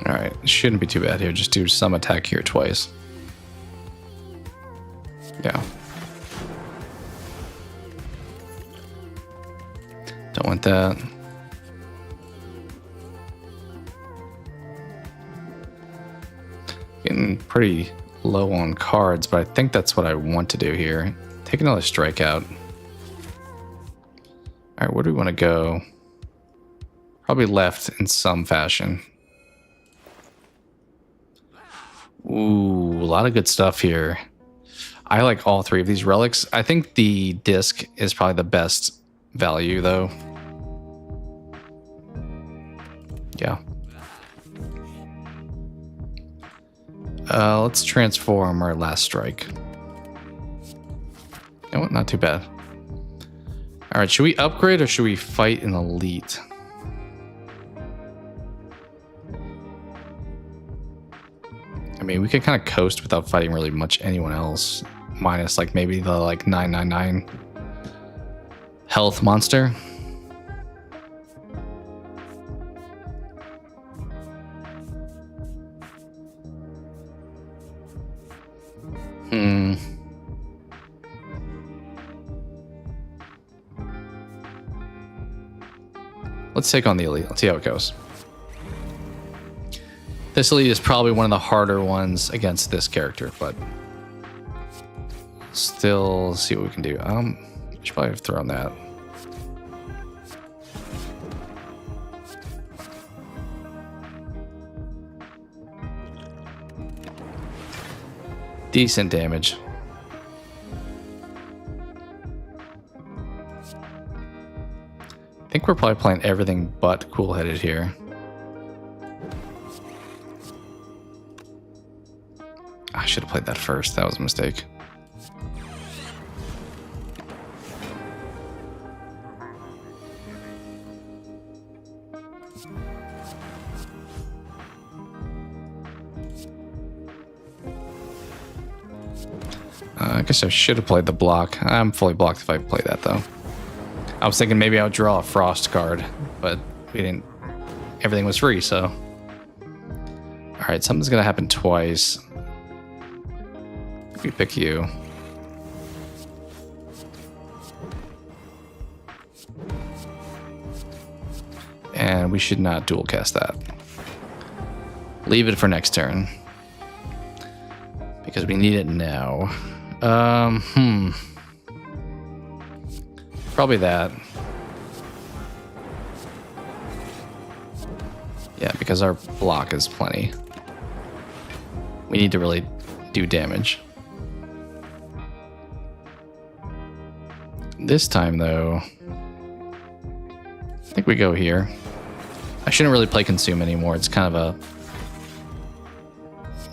Alright, shouldn't be too bad here. Just do some attack here twice. Yeah. Don't want that. Getting pretty low on cards, but I think that's what I want to do here. Take another strikeout. Alright, where do we want to go? Probably left in some fashion. Ooh, a lot of good stuff here. I like all 3 of these relics. I think the disc is probably the best value, though. Yeah. Let's transform our last strike. You know what? Not too bad. All right, should we upgrade or should we fight an elite? I mean, we could kind of coast without fighting really much anyone else, minus like maybe the like 999 health monster. Let's take on the elite. Let's see how it goes. This elite is probably one of the harder ones against this character, but still see what we can do. I should probably have thrown that. Decent damage. I think we're probably playing everything but cool-headed here. I should have played that first. That was a mistake. I guess I should have played the block. I'm fully blocked if I play that, though. I was thinking maybe I would draw a frost card, but we didn't. Everything was free, so. All right, something's going to happen twice. If we pick you. And we should not dual cast that. Leave it for next turn. Because we need it now. Probably that. Yeah, because our block is plenty. We need to really do damage. This time, though, I think we go here. I shouldn't really play Consume anymore. It's kind of a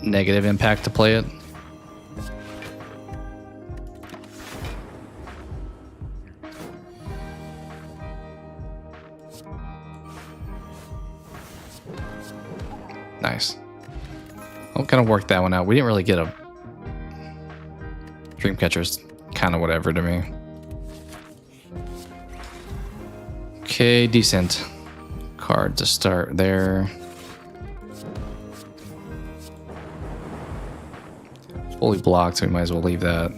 negative impact to play it. Nice. I'll kind of work that one out. We didn't really get a Dreamcatcher's kind of whatever to me. Okay, decent card to start there. Fully blocked, so we might as well leave that.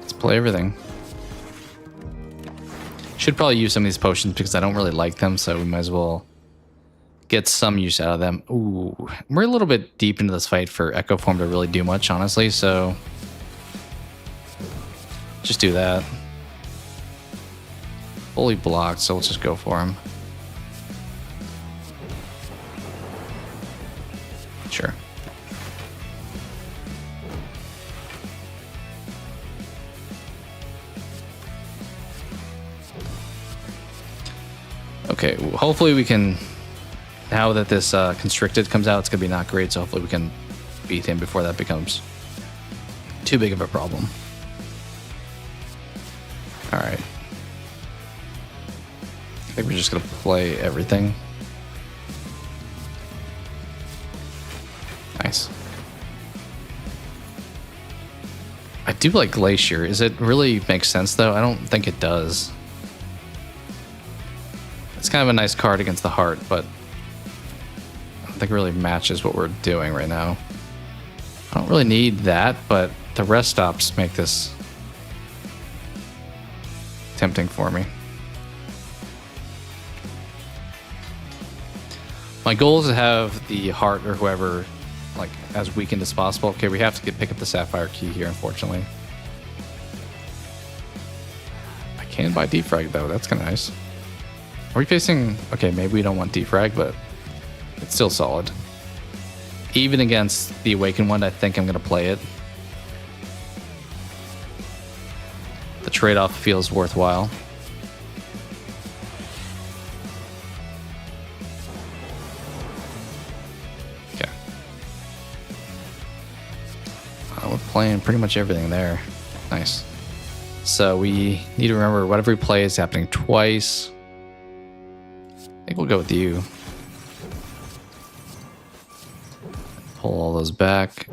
Let's play everything. Should probably use some of these potions because I don't really like them, so we might as well get some use out of them. Ooh, we're a little bit deep into this fight for Echo Form to really do much, honestly, so just do that. Fully blocked, so let's just go for him. Sure. Okay, well, hopefully we can, now that this Constricted comes out, it's going to be not great, so hopefully we can beat him before that becomes too big of a problem. Alright. I think we're just going to play everything. Nice. I do like Glacier. Is it really makes sense, though? I don't think it does. It's kind of a nice card against the heart, but I don't think it really matches what we're doing right now. I don't really need that, but the rest stops make this tempting for me. My goal is to have the heart or whoever like as weakened as possible. Okay, we have to pick up the Sapphire Key here, unfortunately. I can buy Defrag though, that's kind of nice. Are we facing... Okay, maybe we don't want Defrag, but it's still solid. Even against the Awakened one, I think I'm going to play it. The trade-off feels worthwhile. Okay. We're playing pretty much everything there. Nice. So we need to remember whatever we play is happening twice. I think we'll go with you. Pull all those back.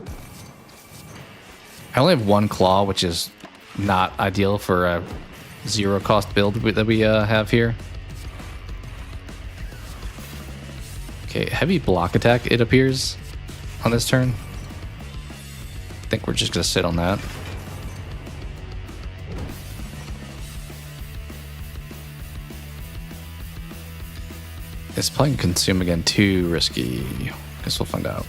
I only have one claw, which is not ideal for a zero cost build that we have here. Okay, heavy block attack, it appears, on this turn. I think we're just going to sit on that. Is playing Consume again too risky? Guess we'll find out.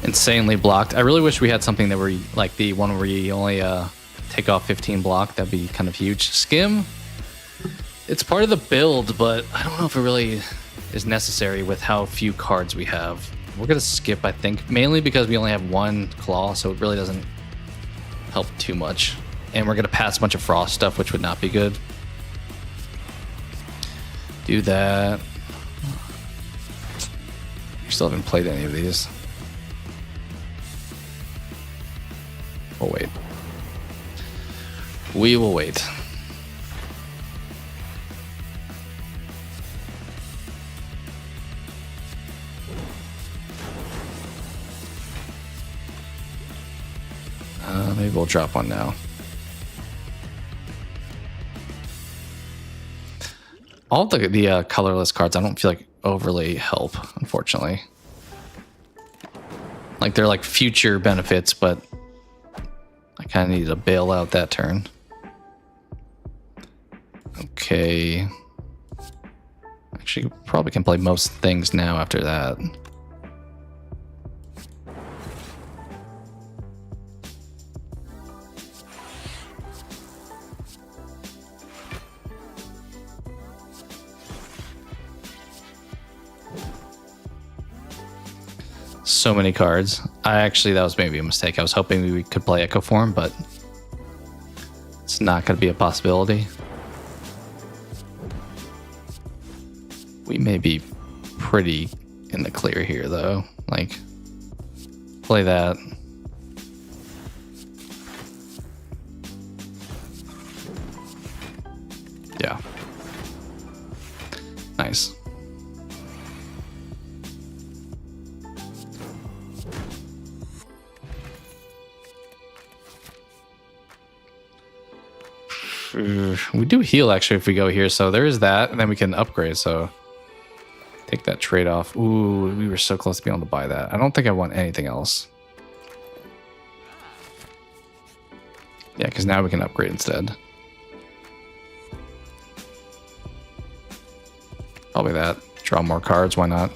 insanely blocked. I really wish we had something that were like the one where you only take off 15 block. That'd be kind of huge. Skim, it's part of the build, but I don't know if it really is necessary with how few cards we have. We're gonna skip, I think, mainly because we only have one claw, so it really doesn't help too much. And we're gonna pass a bunch of frost stuff, which would not be good. Do that. We still haven't played any of these. We'll wait. We will wait. Maybe we'll drop one now. All the colorless cards, I don't feel like overly help, unfortunately. Like they're like future benefits, but I kind of need to bail out that turn. Okay. Actually, probably can play most things now after that. So many cards. That was maybe a mistake. I was hoping we could play Echo Form, but it's not going to be a possibility. We may be pretty in the clear here, though. Like, play that. Yeah. Nice. We do heal actually if we go here, so there is that, and then we can upgrade, so take that trade-off. Ooh, we were so close to being able to buy that. I don't think I want anything else. Yeah, because now we can upgrade instead. Probably that. Draw more cards, why not?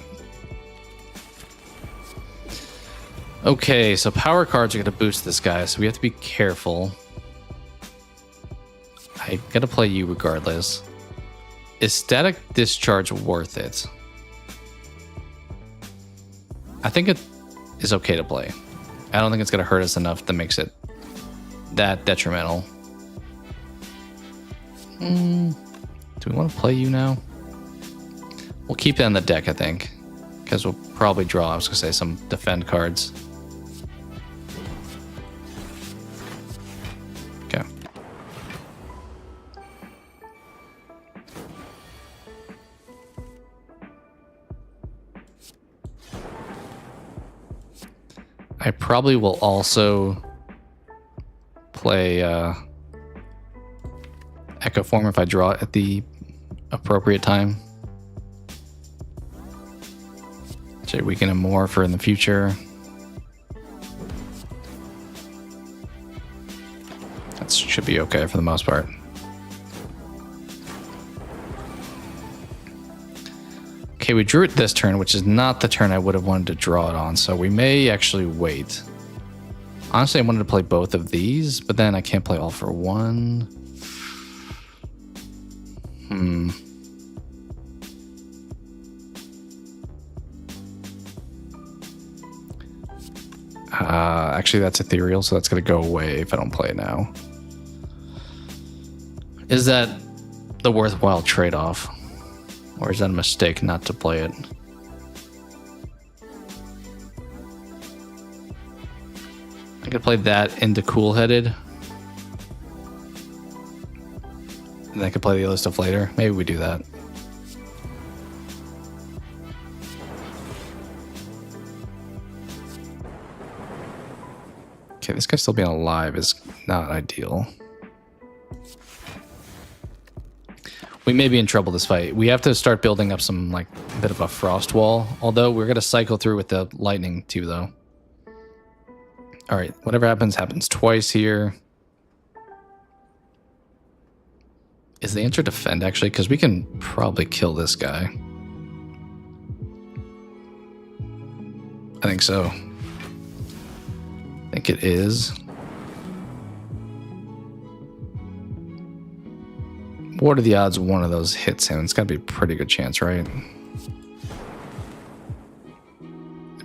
Okay, so power cards are going to boost this guy, so we have to be careful. I gotta play you regardless. Is Static Discharge worth it? I think it is okay to play. I don't think it's gonna hurt us enough that makes it that detrimental. Do we want to play you now? We'll keep that in the deck, I think. Because we'll probably draw, I was gonna say, some defend cards. Okay. I probably will also play Echo Form if I draw it at the appropriate time. Should I weaken him more for in the future? That should be okay for the most part. Okay, we drew it this turn, which is not the turn I would have wanted to draw it on, so we may actually wait. Honestly, I wanted to play both of these, but then I can't play all for one. Actually, that's ethereal, so that's going to go away if I don't play it now. Is that the worthwhile trade-off? Or is that a mistake not to play it? I could play that into Cool-Headed. And I could play the other stuff later. Maybe we do that. Okay, this guy still being alive is not ideal. We may be in trouble this fight. We have to start building up some, like, bit of a frost wall. Although, we're going to cycle through with the lightning, too, though. Alright, whatever happens, happens twice here. Is the answer defend, actually? Because we can probably kill this guy. I think so. think it is. What are the odds one of those hits him? It's got to be a pretty good chance, right?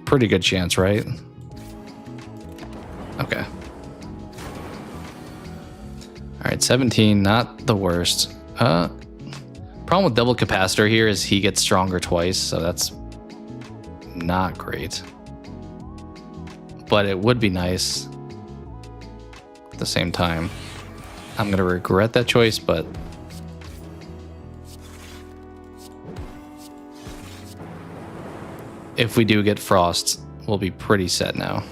Pretty good chance, right? Okay. All right, 17, not the worst. Problem with double capacitor here is he gets stronger twice, so that's not great. But it would be nice at the same time. I'm going to regret that choice, but if we do get frost, we'll be pretty set now.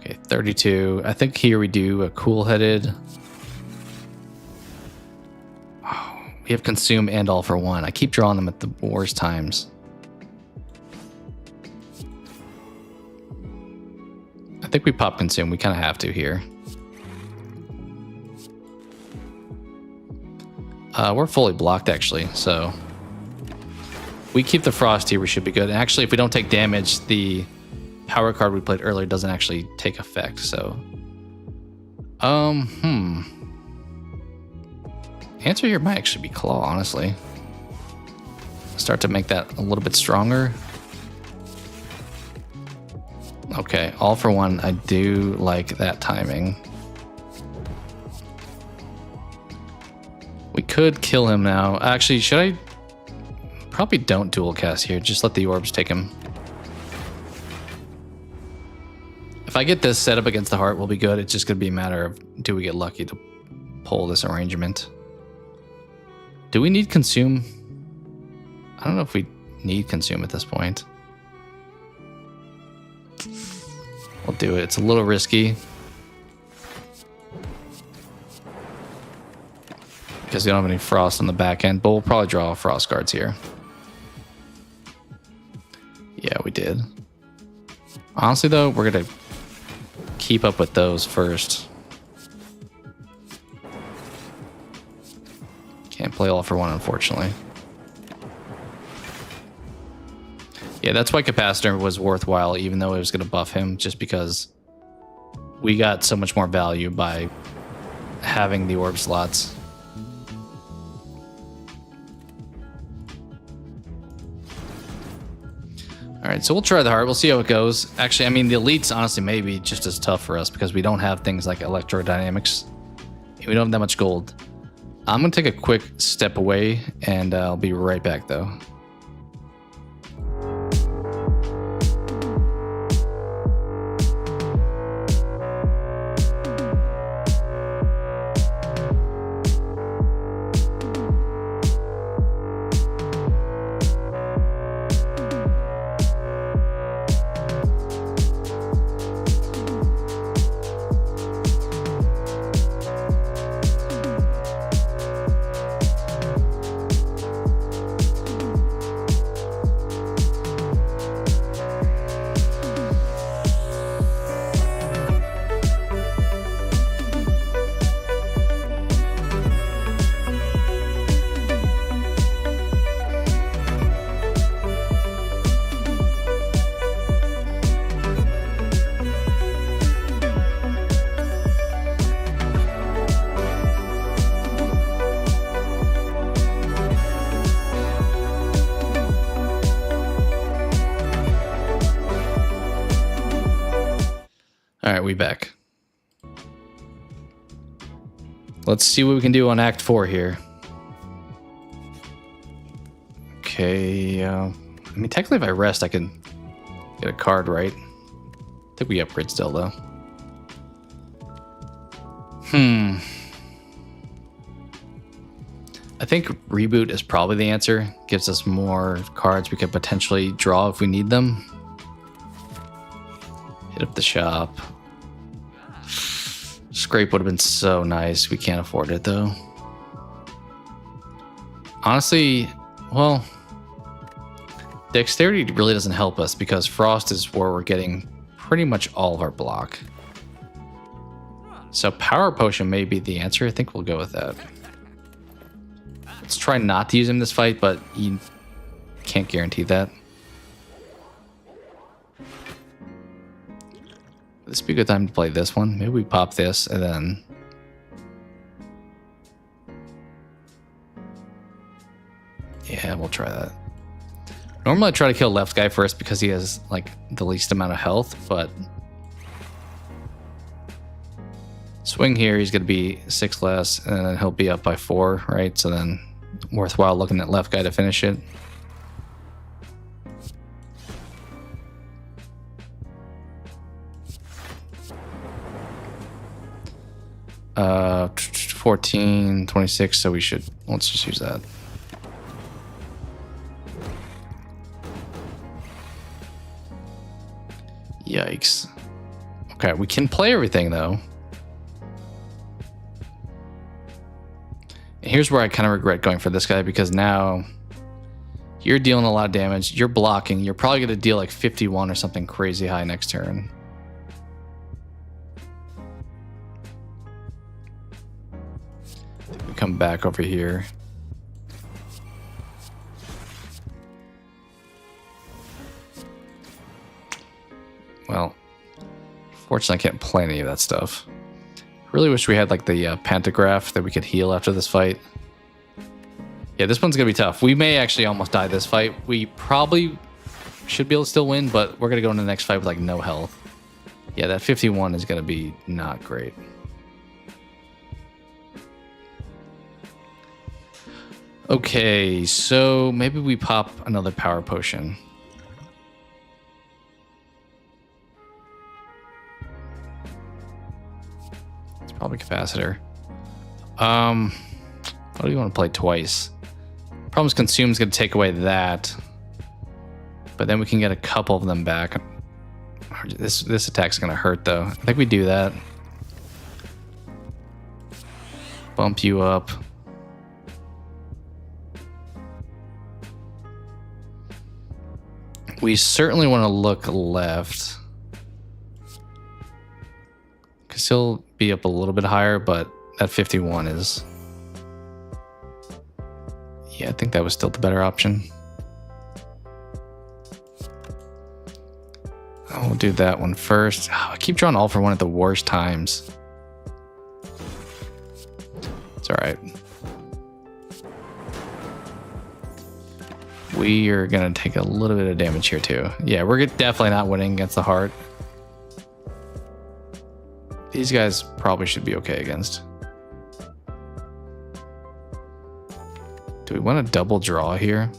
Okay, 32. I think here we do a cool-headed. Oh, we have consume and all for one. I keep drawing them at the worst times. I think we pop consume. We kind of have to here. We're fully blocked, actually, so we keep the frost here, we should be good. And actually, if we don't take damage, the power card we played earlier doesn't actually take effect, so... Answer here might actually be claw, honestly. Start to make that a little bit stronger. Okay, all for one. I do like that timing. We could kill him now. Actually, should I... Probably don't dual cast here. Just let the orbs take him. If I get this set up against the heart, we'll be good. It's just going to be a matter of, do we get lucky to pull this arrangement? Do we need consume? I don't know if we need consume at this point. We'll do it. It's a little risky. Because we don't have any frost on the back end, but we'll probably draw frost cards here. Yeah, we did. Honestly, though, we're going to keep up with those first. Can't play all for one, unfortunately. Yeah, that's why capacitor was worthwhile, even though it was going to buff him, just because we got so much more value by having the orb slots. All right, so we'll try the heart. We'll see how it goes. Actually, I mean, the elites honestly may be just as tough for us because we don't have things like electrodynamics. We don't have that much gold. I'm going to take a quick step away, and I'll be right back, though. All right, we back. Let's see what we can do on Act 4 here. Okay, I mean, technically if I rest, I can get a card, right? I think we upgrade still, though. I think reboot is probably the answer. Gives us more cards we could potentially draw if we need them. Hit up the shop. Scrape would have been so nice. We can't afford it, though. Honestly, well, dexterity really doesn't help us because frost is where we're getting pretty much all of our block. So power potion may be the answer. I think we'll go with that. Let's try not to use him this fight, but you can't guarantee that. This would be a good time to play this one. Maybe we pop this and then... Yeah, we'll try that. Normally I try to kill left guy first because he has like the least amount of health, but... Swing here, he's going to be 6 less, and then he'll be up by 4, right? So then, worthwhile looking at left guy to finish it. Uh, 14, 26, so we should... Let's just use that. Yikes. Okay, we can play everything, though. Here's where I kind of regret going for this guy, because now you're dealing a lot of damage. You're blocking. You're probably going to deal like 51 or something crazy high next turn. I think we come back over here. Well, fortunately I can't play any of that stuff. Really wish we had like the pantograph that we could heal after this fight. Yeah, this one's gonna be tough. We may actually almost die this fight. We probably should be able to still win, but we're gonna go into the next fight with like no health. Yeah, that 51 is gonna be not great. Okay, so maybe we pop another power potion. Probably capacitor. What do you want to play twice? Problems consume is going to take away that, but then we can get a couple of them back. This attack's going to hurt though. I think we do that. Bump you up. We certainly want to look left. Because he'll be up a little bit higher, but that 51 is... Yeah, I think that was still the better option. I'll do that one first. Oh, I keep drawing all for one at the worst times. It's alright. We are going to take a little bit of damage here too. Yeah, we're definitely not winning against the heart. These guys probably should be okay against. Do we want to double draw here?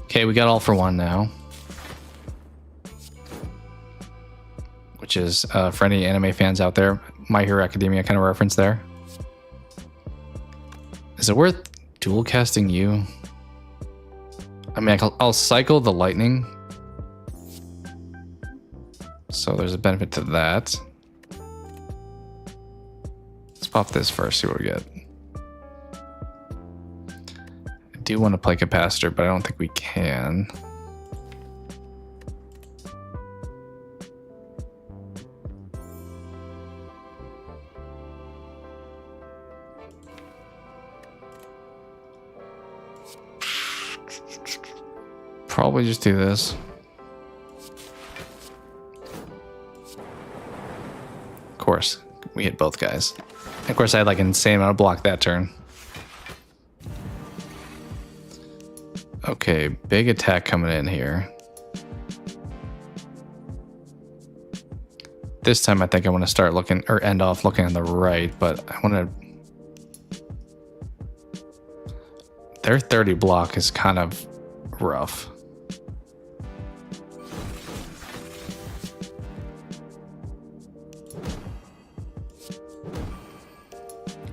Okay, we got all for one now. Which is, for any anime fans out there, My Hero Academia kind of reference there. Is it worth dual casting you? I mean, I'll cycle the lightning. So there's a benefit to that. Let's pop this first, see what we get. I do want to play capacitor, but I don't think we can. Probably just do this. Of course, we hit both guys. Of course, I had like an insane amount of block that turn. Okay, big attack coming in here. This time I think I want to start looking, or end off looking on the right, but I want to... Their 30 block is kind of rough.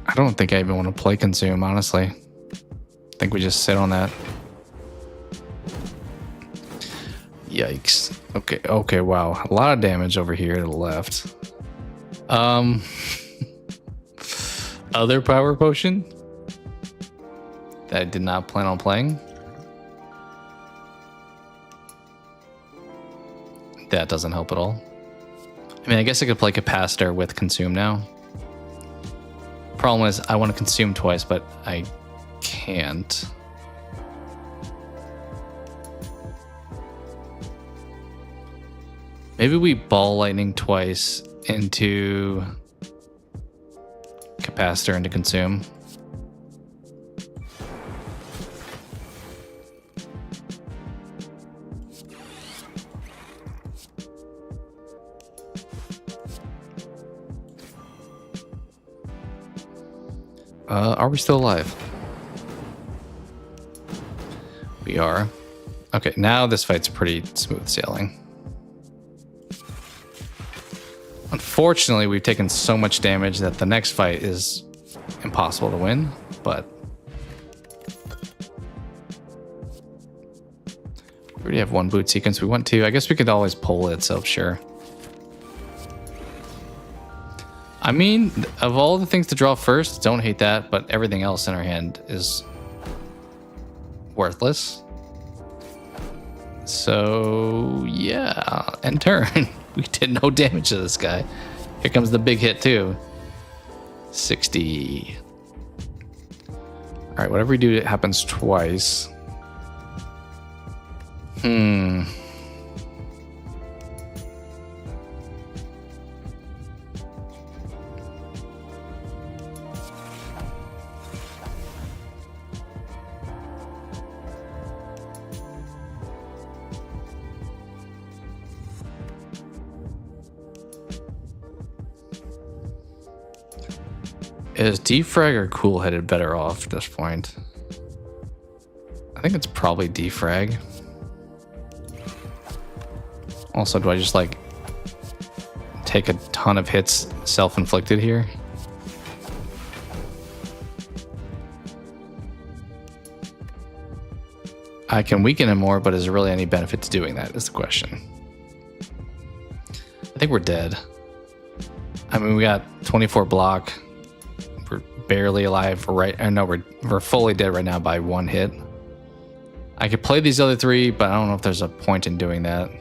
I don't think I even want to play consume, honestly. I think we just sit on that. Yikes. Okay, wow. A lot of damage over here to the left. Other power potion that I did not plan on playing. That doesn't help at all. I mean, I guess I could play capacitor with consume now. Problem is, I want to consume twice, but I can't. Maybe we ball lightning twice into capacitor into consume. Are we still alive? We are. Okay, now this fight's pretty smooth sailing. Unfortunately, we've taken so much damage that the next fight is impossible to win, but we already have one boot sequence. We want to. I guess we could always pull it itself, sure. I mean, of all the things to draw first, don't hate that, but everything else in our hand is worthless. So, yeah, end turn. We did no damage to this guy. Here comes the big hit, too. 60. All right, whatever we do, it happens twice. Is defrag or cool headed better off at this point? I think it's probably defrag. Also, do I just like take a ton of hits self-inflicted here? I can weaken him more, but is there really any benefit to doing that is the question. I think we're dead. I mean, we got 24 block. We're barely alive, right? I know we're fully dead right now by one hit. I could play these other three, but I don't know if there's a point in doing that.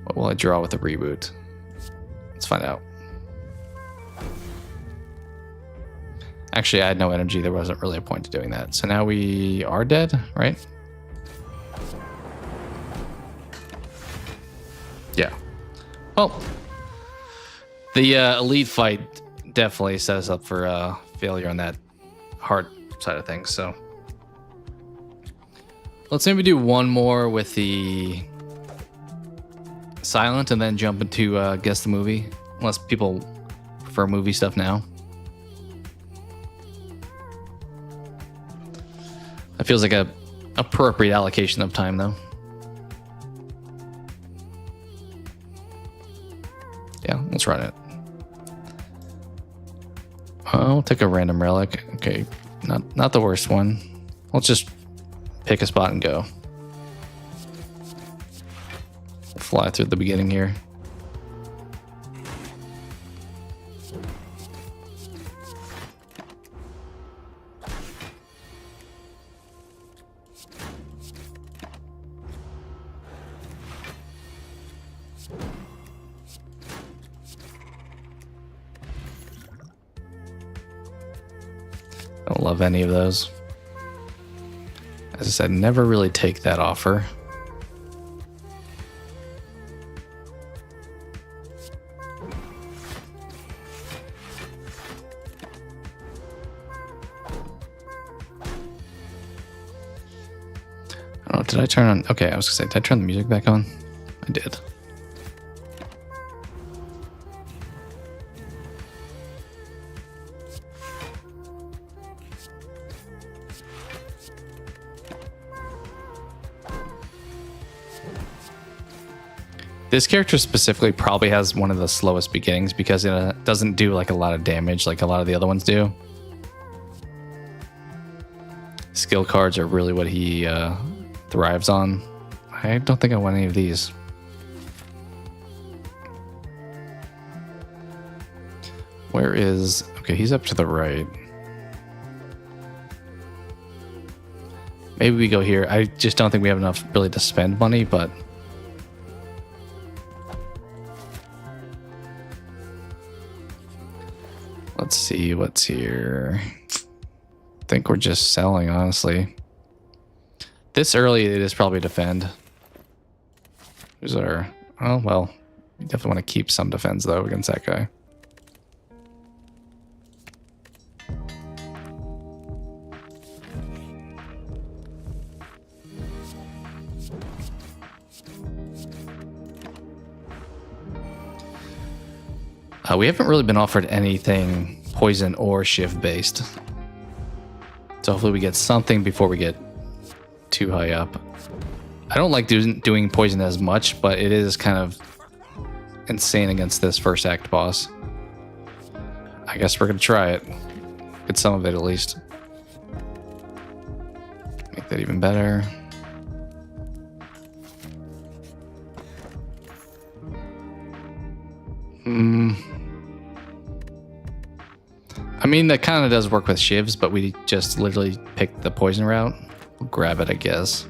What will I draw with a reboot? Let's find out. Actually, I had no energy. There wasn't really a point to doing that. So now we are dead, right? Yeah. Well, the elite fight definitely set us up for failure on that hard side of things. So let's maybe do one more with the silent and then jump into guess the movie, unless people prefer movie stuff now. That feels like a appropriate allocation of time, though. Yeah, let's run it. I'll take a random relic. Okay, not the worst one. Let's just pick a spot and go. Fly through the beginning here. Don't love any of those. As I said, never really take that offer. Oh, did I turn on? Okay, I was gonna say, did I turn the music back on? I did. This character specifically probably has one of the slowest beginnings because it doesn't do like a lot of damage like a lot of the other ones do. Skill cards are really what he thrives on. I don't think I want any of these. Where is... Okay, he's up to the right. Maybe we go here. I just don't think we have enough really to spend money, but... Let's see what's here. I think we're just selling, honestly. This early, it is probably defend. Who's our... Oh, well. We definitely want to keep some defense, though, against that guy. We haven't really been offered anything poison or shiv based. So hopefully we get something before we get too high up. I don't like doing poison as much, but it is kind of insane against this first act boss. I guess we're going to try it. Get some of it at least. Make that even better. I mean, that kind of does work with shivs, but we just literally picked the poison route. We'll grab it, I guess.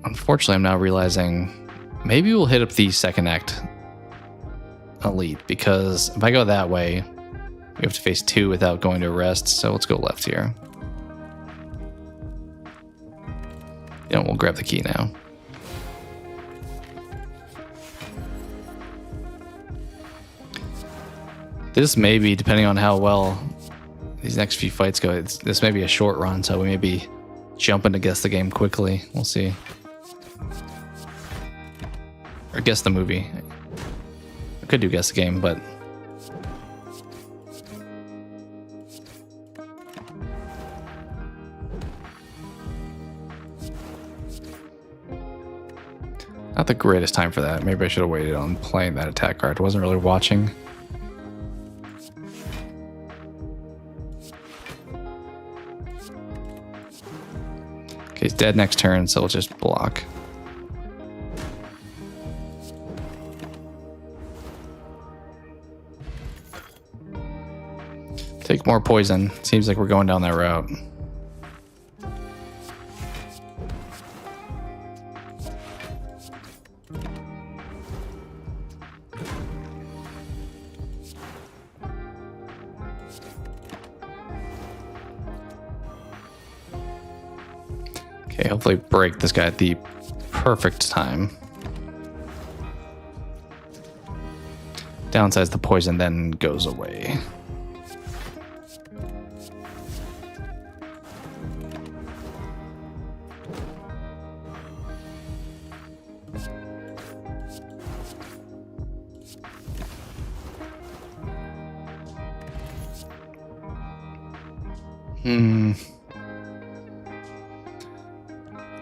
Unfortunately, I'm now realizing maybe we'll hit up the second act elite, because if I go that way, we have to face 2 without going to rest, so let's go left here. You know, we'll grab the key now. This may be, depending on how well these next few fights go, this may be a short run, so we may be jumping to guess the game quickly. We'll see. Or guess the movie. I could do guess the game, but... not the greatest time for that. Maybe I should have waited on playing that attack card. I wasn't really watching. Okay, he's dead next turn, so we'll just block. Take more poison. Seems like we're going down that route. Okay, hopefully break this guy at the perfect time. Downsize the poison, then goes away.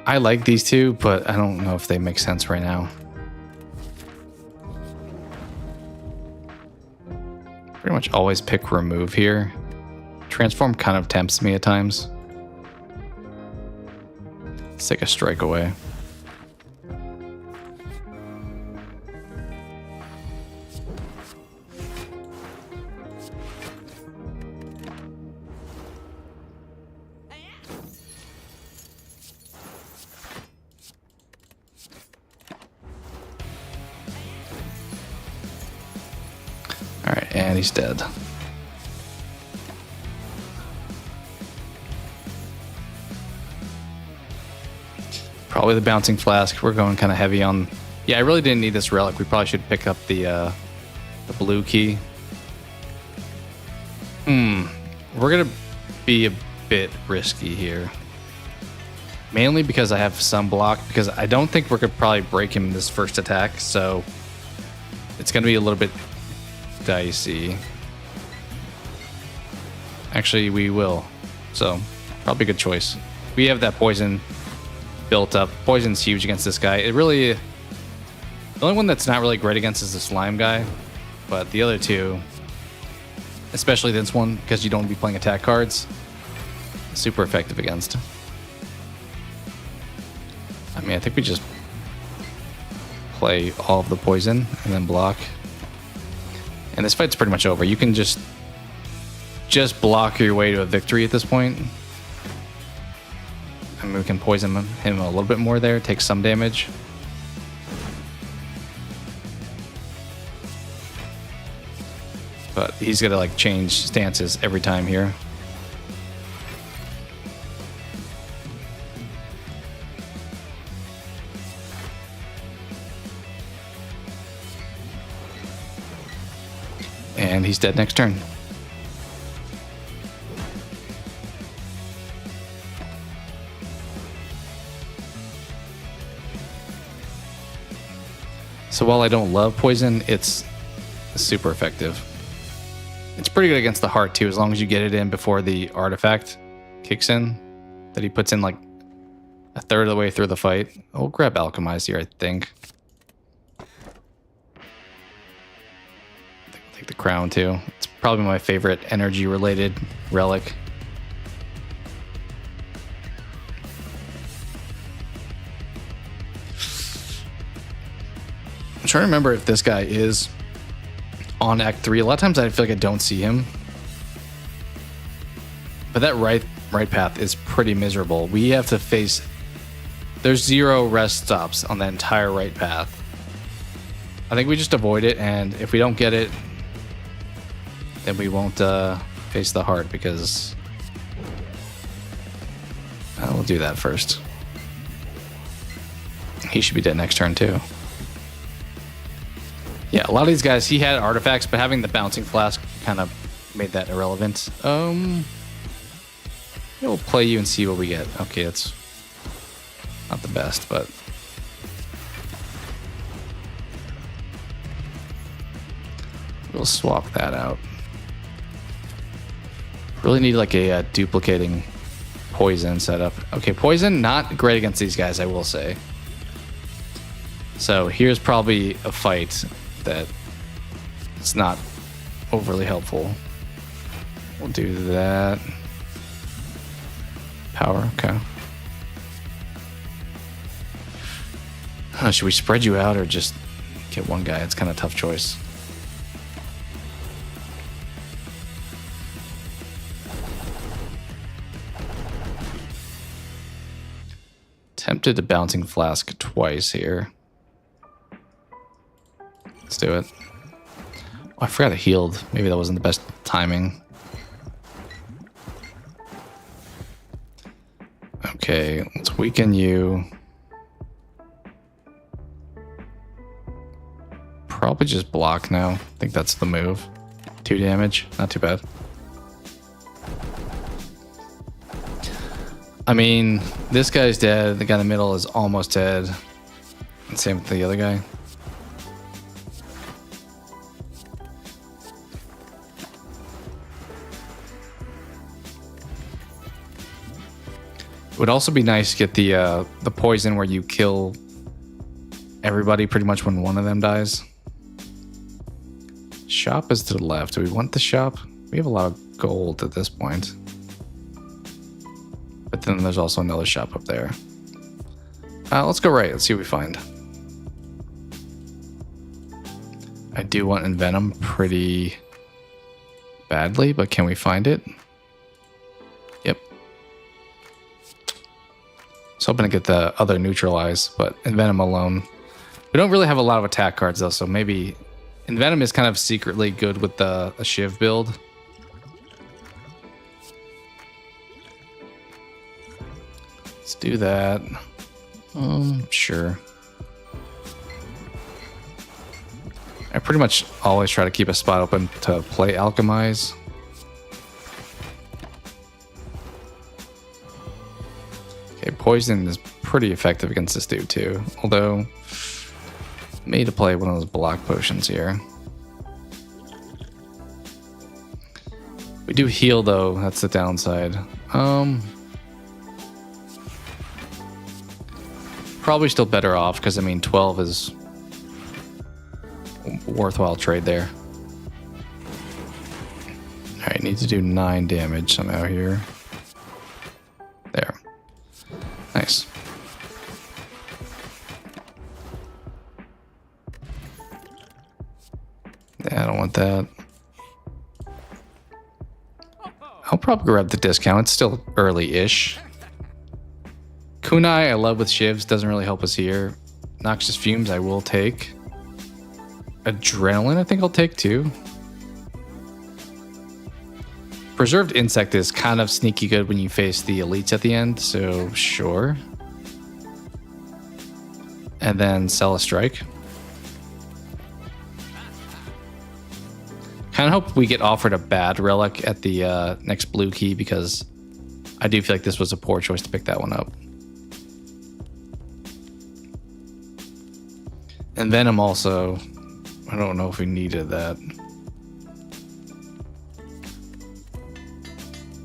I like these two, but I don't know if they make sense right now. Pretty much always pick remove here. Transform kind of tempts me at times. Let's take a strike away. Alright, and he's dead. Probably the bouncing flask. We're going kind of heavy on... Yeah, I really didn't need this relic. We probably should pick up the blue key. We're going to be a bit risky here. Mainly because I have some block, because I don't think we're going to probably break him this first attack, so it's going to be a little bit dicey. Actually, we will. So, probably a good choice. We have that poison built up. Poison's huge against this guy. It really... The only one that's not really great against is the slime guy. But the other two, especially this one, because you don't be playing attack cards, super effective against. I mean, I think we just play all of the poison and then block. And this fight's pretty much over. You can just block your way to a victory at this point. I mean, we can poison him a little bit more there, take some damage. But he's gonna like change stances every time here. And he's dead next turn. So while I don't love poison, it's super effective. It's pretty good against the heart too, as long as you get it in before the artifact kicks in. That he puts in like a third of the way through the fight. I'll grab Alchemize here, I think. I'll take the crown too. It's probably my favorite energy related relic. I'm trying to remember if this guy is on Act 3. A lot of times I feel like I don't see him. But that right path is pretty miserable. We have to face... There's 0 rest stops on that entire right path. I think we just avoid it, and if we don't get it, then we won't face the heart, because... we'll do that first. He should be dead next turn too. Yeah, a lot of these guys, he had artifacts, but having the bouncing flask kind of made that irrelevant. We'll play you and see what we get. Okay, it's not the best, but... We'll swap that out. Really need like a duplicating poison setup. Okay, poison, not great against these guys, I will say. So here's probably a fight that it's not overly helpful. We'll do that. Power, okay. Should we spread you out or just get one guy? It's kind of a tough choice. Tempted to bouncing flask twice here. Let's do it. Oh, I forgot I healed. Maybe that wasn't the best timing. Okay, let's weaken you. Probably just block now. I think that's the move. 2 damage, not too bad. I mean, this guy's dead. The guy in the middle is almost dead. And same with the other guy. It would also be nice to get the poison where you kill everybody pretty much when one of them dies. Shop is to the left. Do we want the shop? We have a lot of gold at this point. But then there's also another shop up there. Let's go right. Let's see what we find. I do want Envenom pretty badly, but can we find it? Yep. I was hoping to get the other Neutralize, but Envenom alone. We don't really have a lot of attack cards though, so maybe Envenom is kind of secretly good with the Shiv build. Let's do that. Sure. I pretty much always try to keep a spot open to play Alchemize. Okay, Poison is pretty effective against this dude too. Although, made to play one of those block potions here. We do heal though, that's the downside. Probably still better off because I mean 12 is a worthwhile trade there. Alright, need to do 9 damage somehow here. There. Nice. Yeah, I don't want that. I'll probably grab the discount. It's still early-ish. Kunai, I love with shivs. Doesn't really help us here. Noxious Fumes, I will take. Adrenaline, I think I'll take too. Preserved Insect is kind of sneaky good when you face the elites at the end, so sure. And then Sell a Strike. Kind Kind of hope we get offered a bad relic at the next blue key, because I do feel like this was a poor choice to pick that one up. And Venom also, I don't know if we needed that.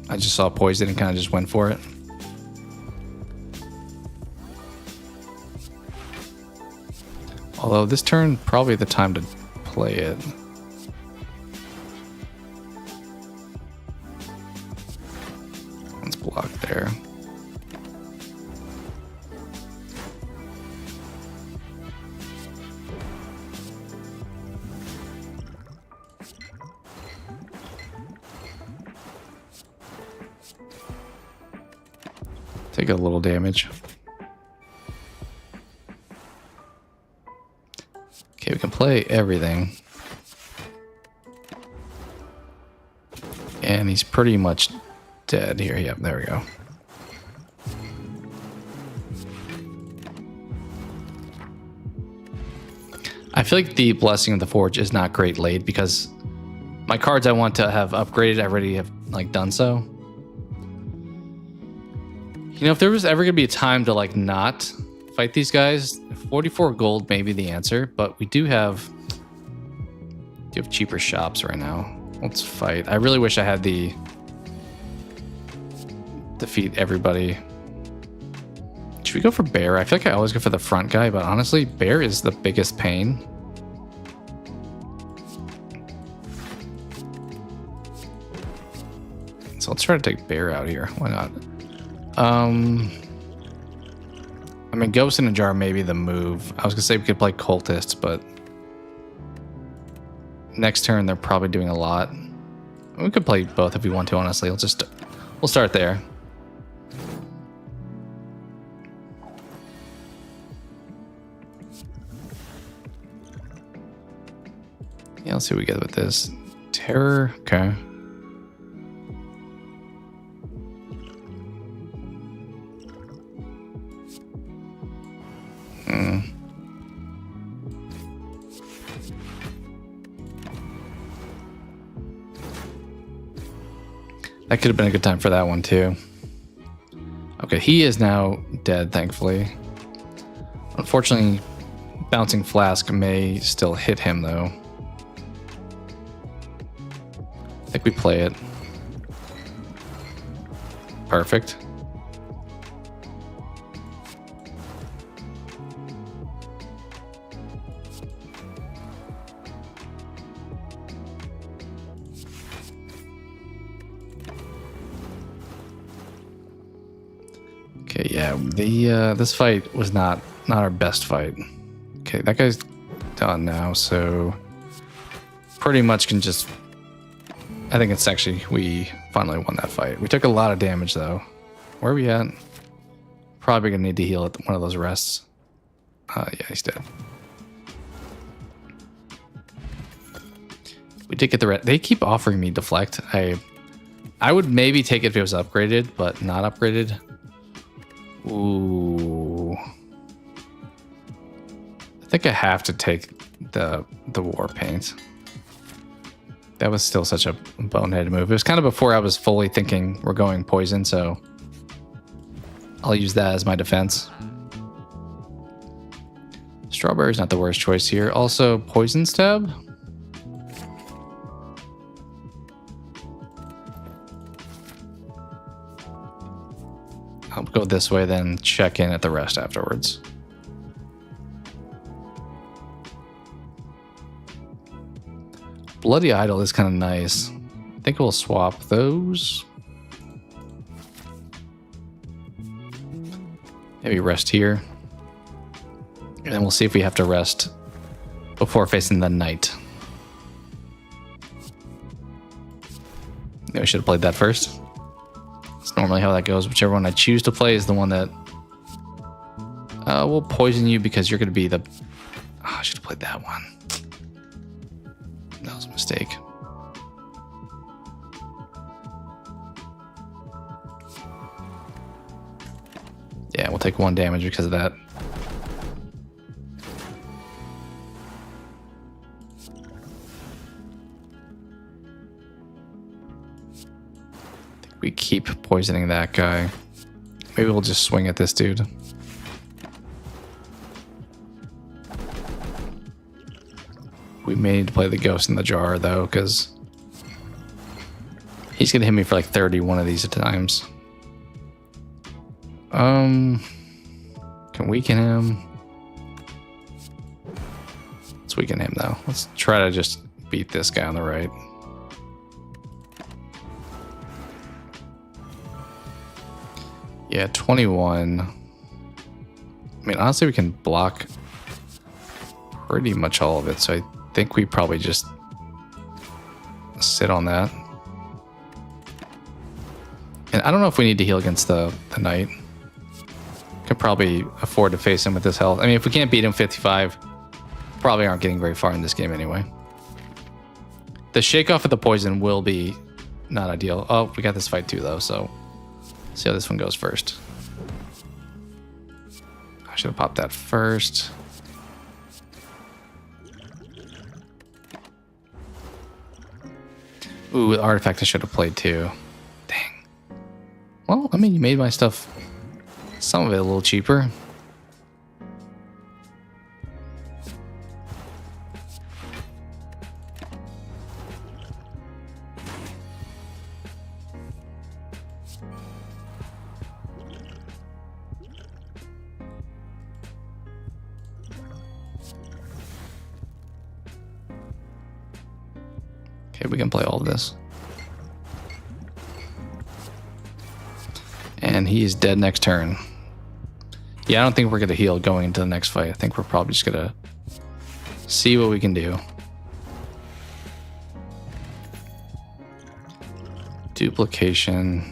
I just saw poison and kind of just went for it. Although this turn, probably the time to play it. Let's block there. Take a little damage. Okay, we can play everything. And he's pretty much dead here. Yep, there we go. I feel like the Blessing of the Forge is not great late, because my cards I want to have upgraded, I already have like done so. You know, if there was ever gonna be a time to like not fight these guys, 44 gold may be the answer, but we do have cheaper shops right now. Let's fight. I really wish I had the defeat everybody. Should we go for Bear? I feel like I always go for the front guy, but honestly, Bear is the biggest pain. So let's try to take Bear out here. Why not? I mean, Ghost in a Jar may be the move. I was gonna say we could play Cultists, but next turn they're probably doing a lot. We could play both if we want to, honestly. We'll start there. Yeah, let's see what we get with this. Terror, okay. That could have been a good time for that one too. Okay, he is now dead, thankfully. Unfortunately, Bouncing Flask may still hit him though. I think we play it. Perfect. Okay, yeah, this fight was not our best fight. Okay, that guy's done now, so pretty much can just... I think it's actually, we finally won that fight. We took a lot of damage though. Where are we at? Probably gonna need to heal at one of those rests. Yeah, he's dead. We did get the rest. They keep offering me deflect. I would maybe take it if it was upgraded, but not upgraded. Ooh. I think I have to take the war paint. That was still such a boneheaded move. It was kind of before I was fully thinking we're going poison, so I'll use that as my defense. Strawberry's not the worst choice here. Also, poison stab. I'll go this way, then check in at the rest afterwards. Bloody Idol is kind of nice. I think we'll swap those. Maybe rest here. And then we'll see if we have to rest before facing the knight. Maybe we should have played that first. That's normally how that goes. Whichever one I choose to play is the one that will poison you, because you're going to be the... Oh, I should have played that one. That was a mistake. Yeah, we'll take 1 damage because of that. We keep poisoning that guy. Maybe we'll just swing at this dude. We may need to play the ghost in the jar though, because he's gonna hit me for like 31 of these at times. Can weaken him. Let's weaken him though. Let's try to just beat this guy on the right. Yeah, 21. I mean, honestly, we can block pretty much all of it, so I think we probably just sit on that. And I don't know if we need to heal against the knight. Could probably afford to face him with this health. I mean, if we can't beat him 55, probably aren't getting very far in this game anyway. The shake off of the poison will be not ideal. Oh, we got this fight too though, so see how this one goes first. I should have popped that first. Ooh, the artifact I should have played too. Dang. Well, I mean, you made my stuff, some of it a little cheaper. Okay, we can play all of this. And he is dead next turn. Yeah, I don't think we're going to heal going into the next fight. I think we're probably just going to see what we can do. Duplication.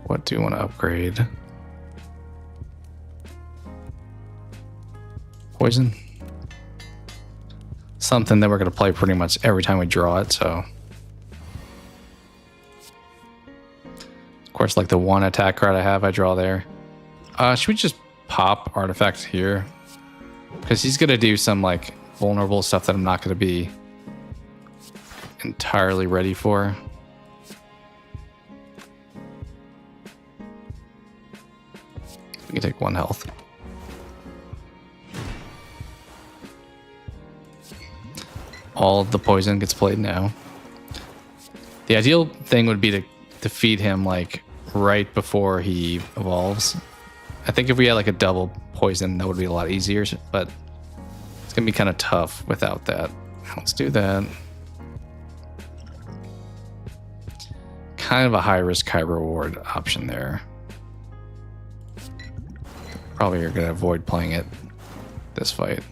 What do you want to upgrade? Poison? Something that we're going to play pretty much every time we draw it, so. Of course, like the one attack card I have, I draw there. Should we just pop artifacts here? Because he's going to do some like vulnerable stuff that I'm not going to be entirely ready for. We can take 1 health. All of the poison gets played now. The ideal thing would be to feed him like right before he evolves. I think if we had like a double poison, that would be a lot easier, but it's gonna be kind of tough without that. Let's do that. Kind of a high risk, high reward option there. Probably are going to avoid playing it this fight.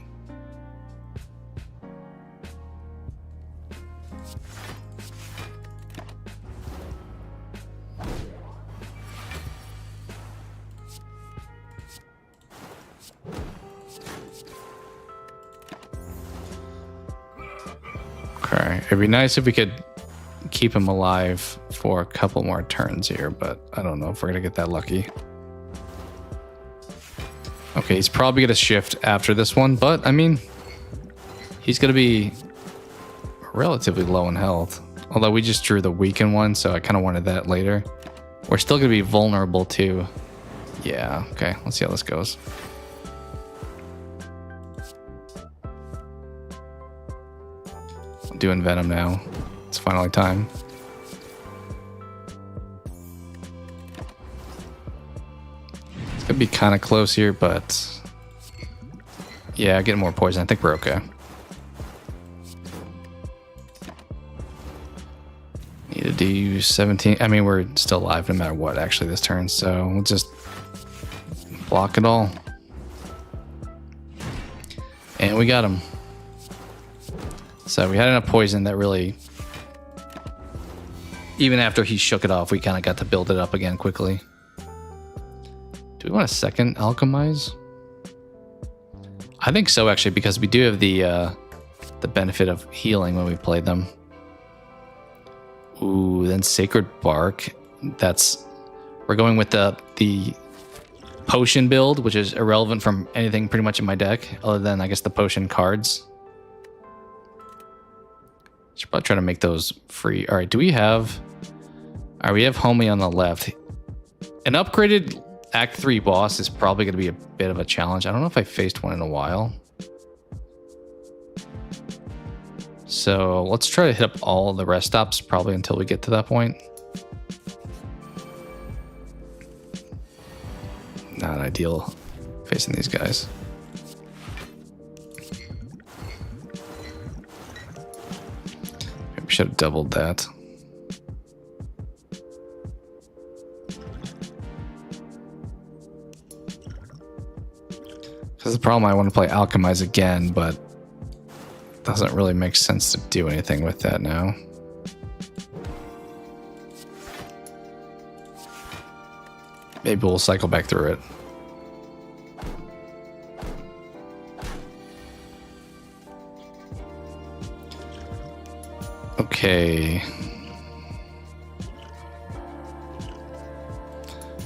Okay, it'd be nice if we could keep him alive for a couple more turns here, but I don't know if we're going to get that lucky. Okay, he's probably going to shift after this one, but I mean, he's going to be relatively low in health. Although we just drew the weakened one, so I kind of wanted that later. We're still going to be vulnerable to... Yeah, okay, let's see how this goes. I'm doing Venom now. It's finally time. Could be kind of close here, but yeah, getting more poison. I think we're okay. Need to do 17. I mean, we're still alive no matter what, actually, this turn. So we'll just block it all. And we got him. So we had enough poison that really, even after he shook it off, we kind of got to build it up again quickly. Do we want a second alchemize? I think so, actually, because we do have the benefit of healing when we play them. Ooh, then Sacred Bark. We're going with the potion build, which is irrelevant from anything pretty much in my deck, other than, I guess, the potion cards. Should probably try to make those free. All right, do we have... All right, we have Homie on the left. An upgraded Act 3 boss is probably going to be a bit of a challenge. I don't know if I faced one in a while. So let's try to hit up all the rest stops probably until we get to that point. Not ideal facing these guys. Maybe we should have doubled that. Because the problem, I want to play Alchemize again, but it doesn't really make sense to do anything with that now. Maybe we'll cycle back through it. Okay.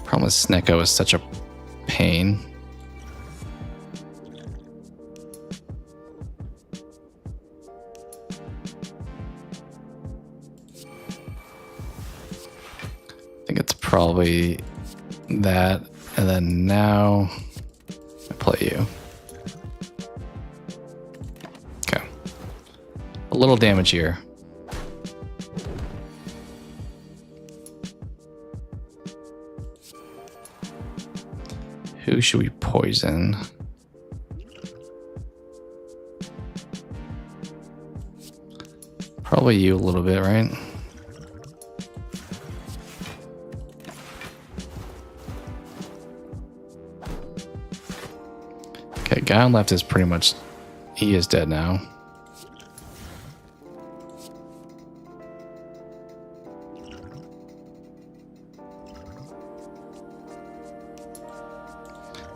Problem with Snecko is such a pain. I think it's probably that, and then now I play you. Okay. A little damage here. Who should we poison? Probably you a little bit, right? Okay, guy on left is pretty much... He is dead now.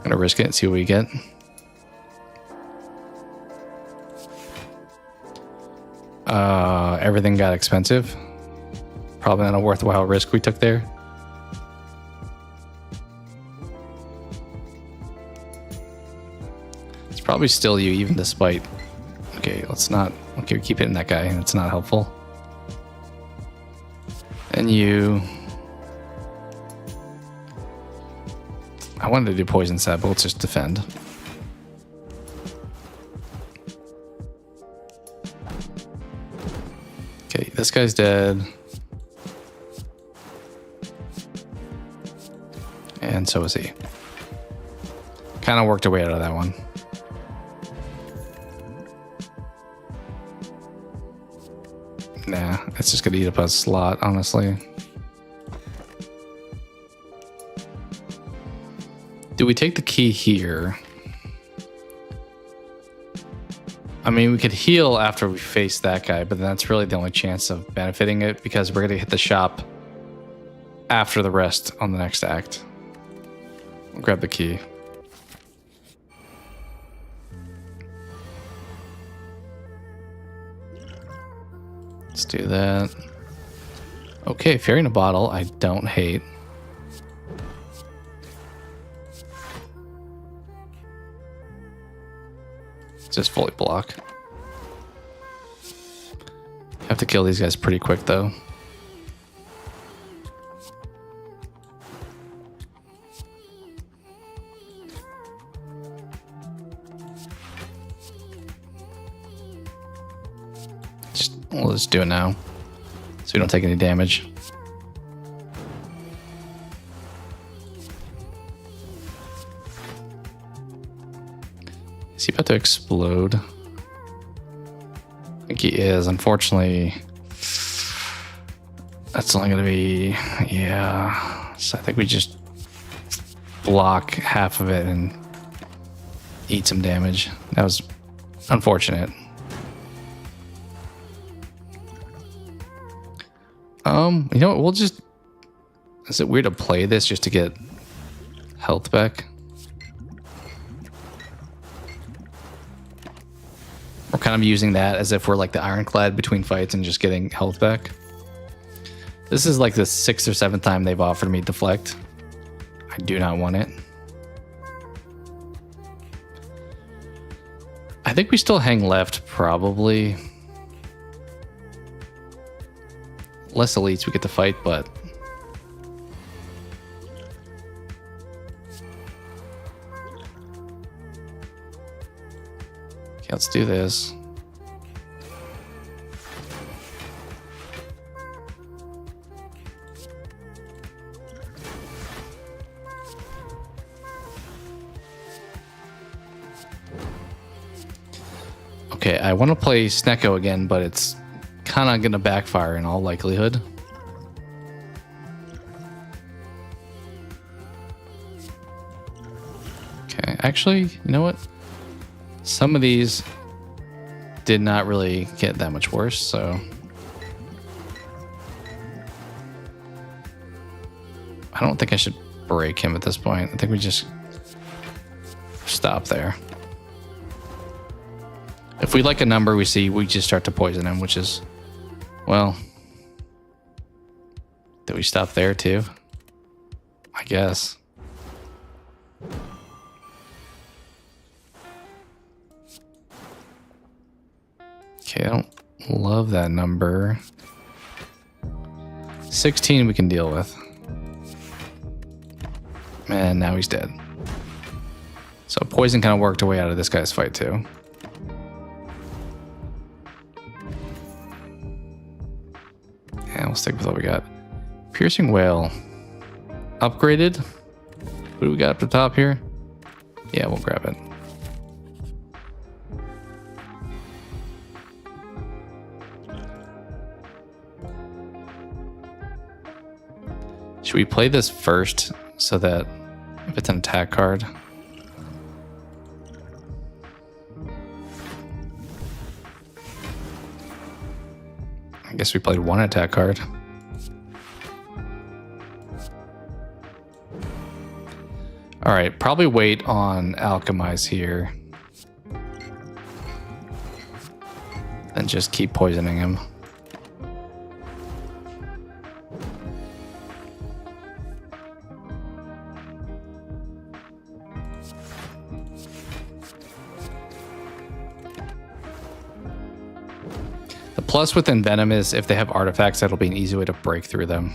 Gonna risk it and see what we get. Everything got expensive. Probably not a worthwhile risk we took there. It's probably still you, even despite... Okay, let's not... Okay, we keep hitting that guy, and it's not helpful. And you... I wanted to do poison stab, but let's just defend. Okay, this guy's dead. And so is he. Kind of worked our way out of that one. Nah, it's just gonna eat up a slot, honestly. Do we take the key here? I mean, we could heal after we face that guy, but that's really the only chance of benefiting it because we're going to hit the shop after the rest on the next act. We'll grab the key. Let's do that. Okay, Fairy in a Bottle, I don't hate. Just fully block. Have to kill these guys pretty quick though. We'll just do it now so we don't take any damage. Is he about to explode? I think he is. Unfortunately, that's only going to be... Yeah. So I think we just block half of it and eat some damage. That was unfortunate. You know what? We'll just... Is it weird to play this just to get health back? We're kind of using that as if we're like the ironclad between fights and just getting health back. This is like the 6th or 7th time they've offered me deflect. I do not want it. think we still hang left, probably. Less elites we get to fight, but... Okay, let's do this. Okay, I want to play Snecko again, but it's kind of going to backfire in all likelihood. Okay, actually, you know what? Some of these did not really get that much worse, so... I don't think I should break him at this point. I think we just stop there. If we like a number we see, we just start to poison him, which is, well, did we stop there too? I guess. Okay, I don't love that number. 16 we can deal with. And now he's dead. So poison kind of worked our way out of this guy's fight too. And we'll stick with what we got. Piercing Whale. Upgraded. What do we got up the top here? Yeah, we'll grab it. Should we play this first so that if it's an attack card? I guess we played one attack card. All right, probably wait on Alchemize here. And just keep poisoning him. The plus with Envenom is if they have artifacts, that'll be an easy way to break through them.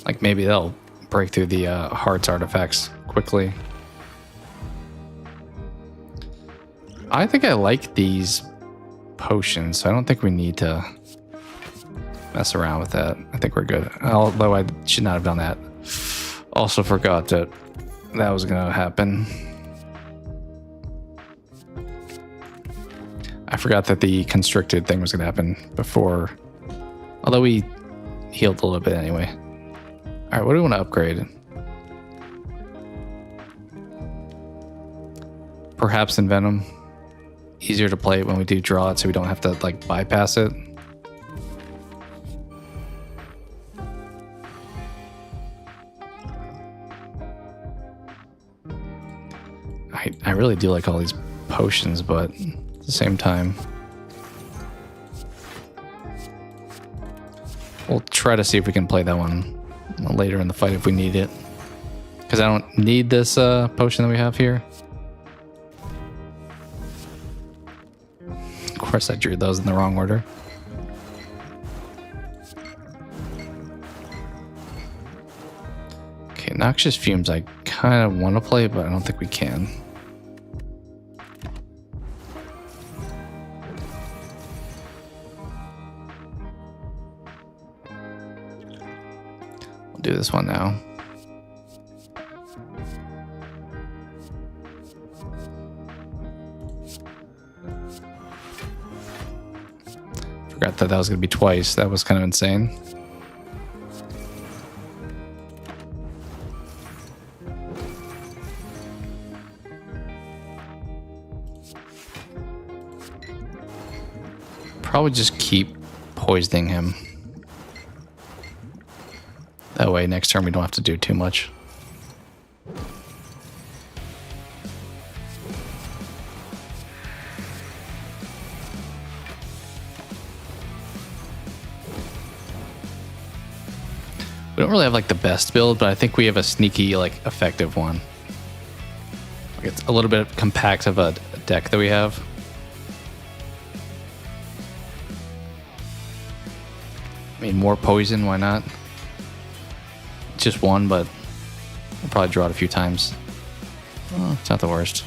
Like maybe they'll break through the Hearts artifacts quickly. I think I like these potions, so I don't think we need to mess around with that. I think we're good. Although I should not have done that. Also forgot that that was going to happen. I forgot that the constricted thing was going to happen before. Although we healed a little bit anyway. All right, what do we want to upgrade? Perhaps Envenom. Easier to play when we do draw it, so we don't have to like bypass it. I really do like all these potions, but at the same time, we'll try to see if we can play that one later in the fight if we need it. Because I don't need this potion that we have here. Of course I drew those in the wrong order. Okay, Noxious Fumes I kind of want to play, but I don't think we can. We'll do this one now. Forgot that was going to be twice. That was kind of insane. Probably just keep poisoning him. That way next turn we don't have to do too much. We don't really have like the best build, but I think we have a sneaky, like, effective one. it's a little bit compact of a deck that we have. I mean, more poison, why not? Just one, but we'll probably draw it a few times. Oh, it's not the worst.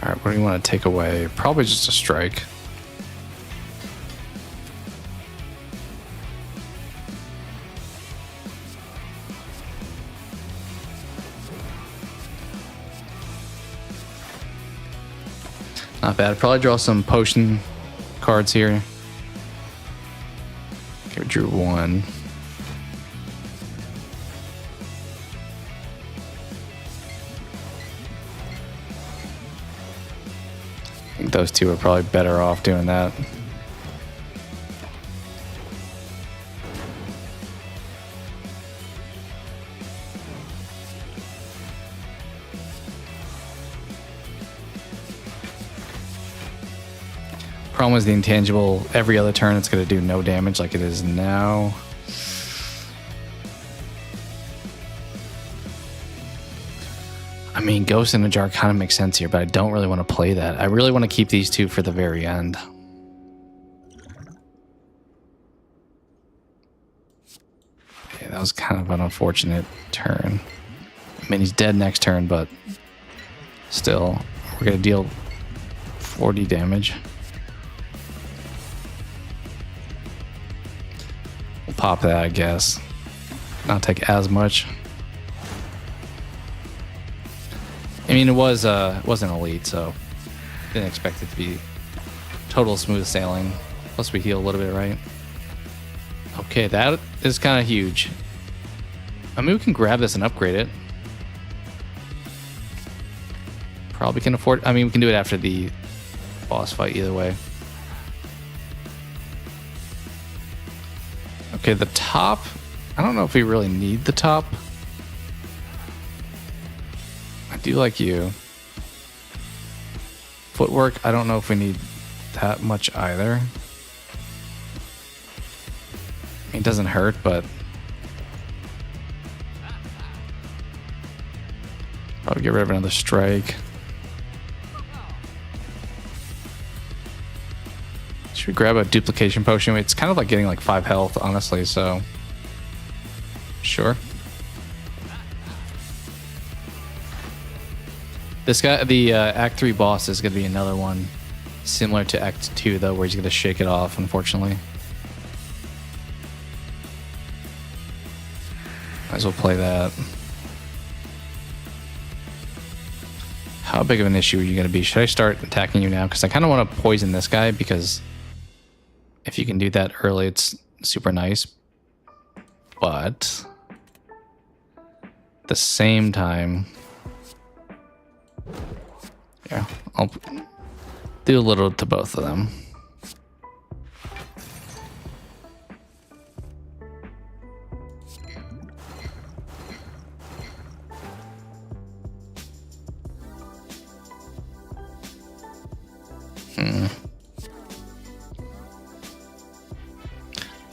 All right, what do you want to take away? Probably just a strike. Not bad. Probably draw some potion cards here. Okay, we drew one. I think those two are probably better off doing that. Problem is the intangible, every other turn it's going to do no damage like it is now. I mean, Ghost in a Jar kind of makes sense here, but I don't really want to play that. I really want to keep these two for the very end. Yeah, that was kind of an unfortunate turn. I mean, he's dead next turn, but still, we're going to deal 40 damage. We'll pop that, I guess. Not take as much. I mean, it wasn't elite, so didn't expect it to be total smooth sailing. Plus, we heal a little bit, right? Okay, that is kind of huge. I mean, we can grab this and upgrade it. Probably can afford. I mean, we can do it after the boss fight either way. Okay, the top. I don't know if we really need the top. I do like you. Footwork, I don't know if we need that much either. I mean, it doesn't hurt, but probably get rid of another strike. Should we grab a duplication potion? It's kind of like getting like 5 health, honestly, so sure. This guy, the Act 3 boss is going to be another one similar to Act 2, though, where he's going to shake it off, unfortunately. Might as well play that. How big of an issue are you going to be? Should I start attacking you now? Because I kind of want to poison this guy, because if you can do that early, it's super nice. But at the same time, yeah, I'll do a little to both of them.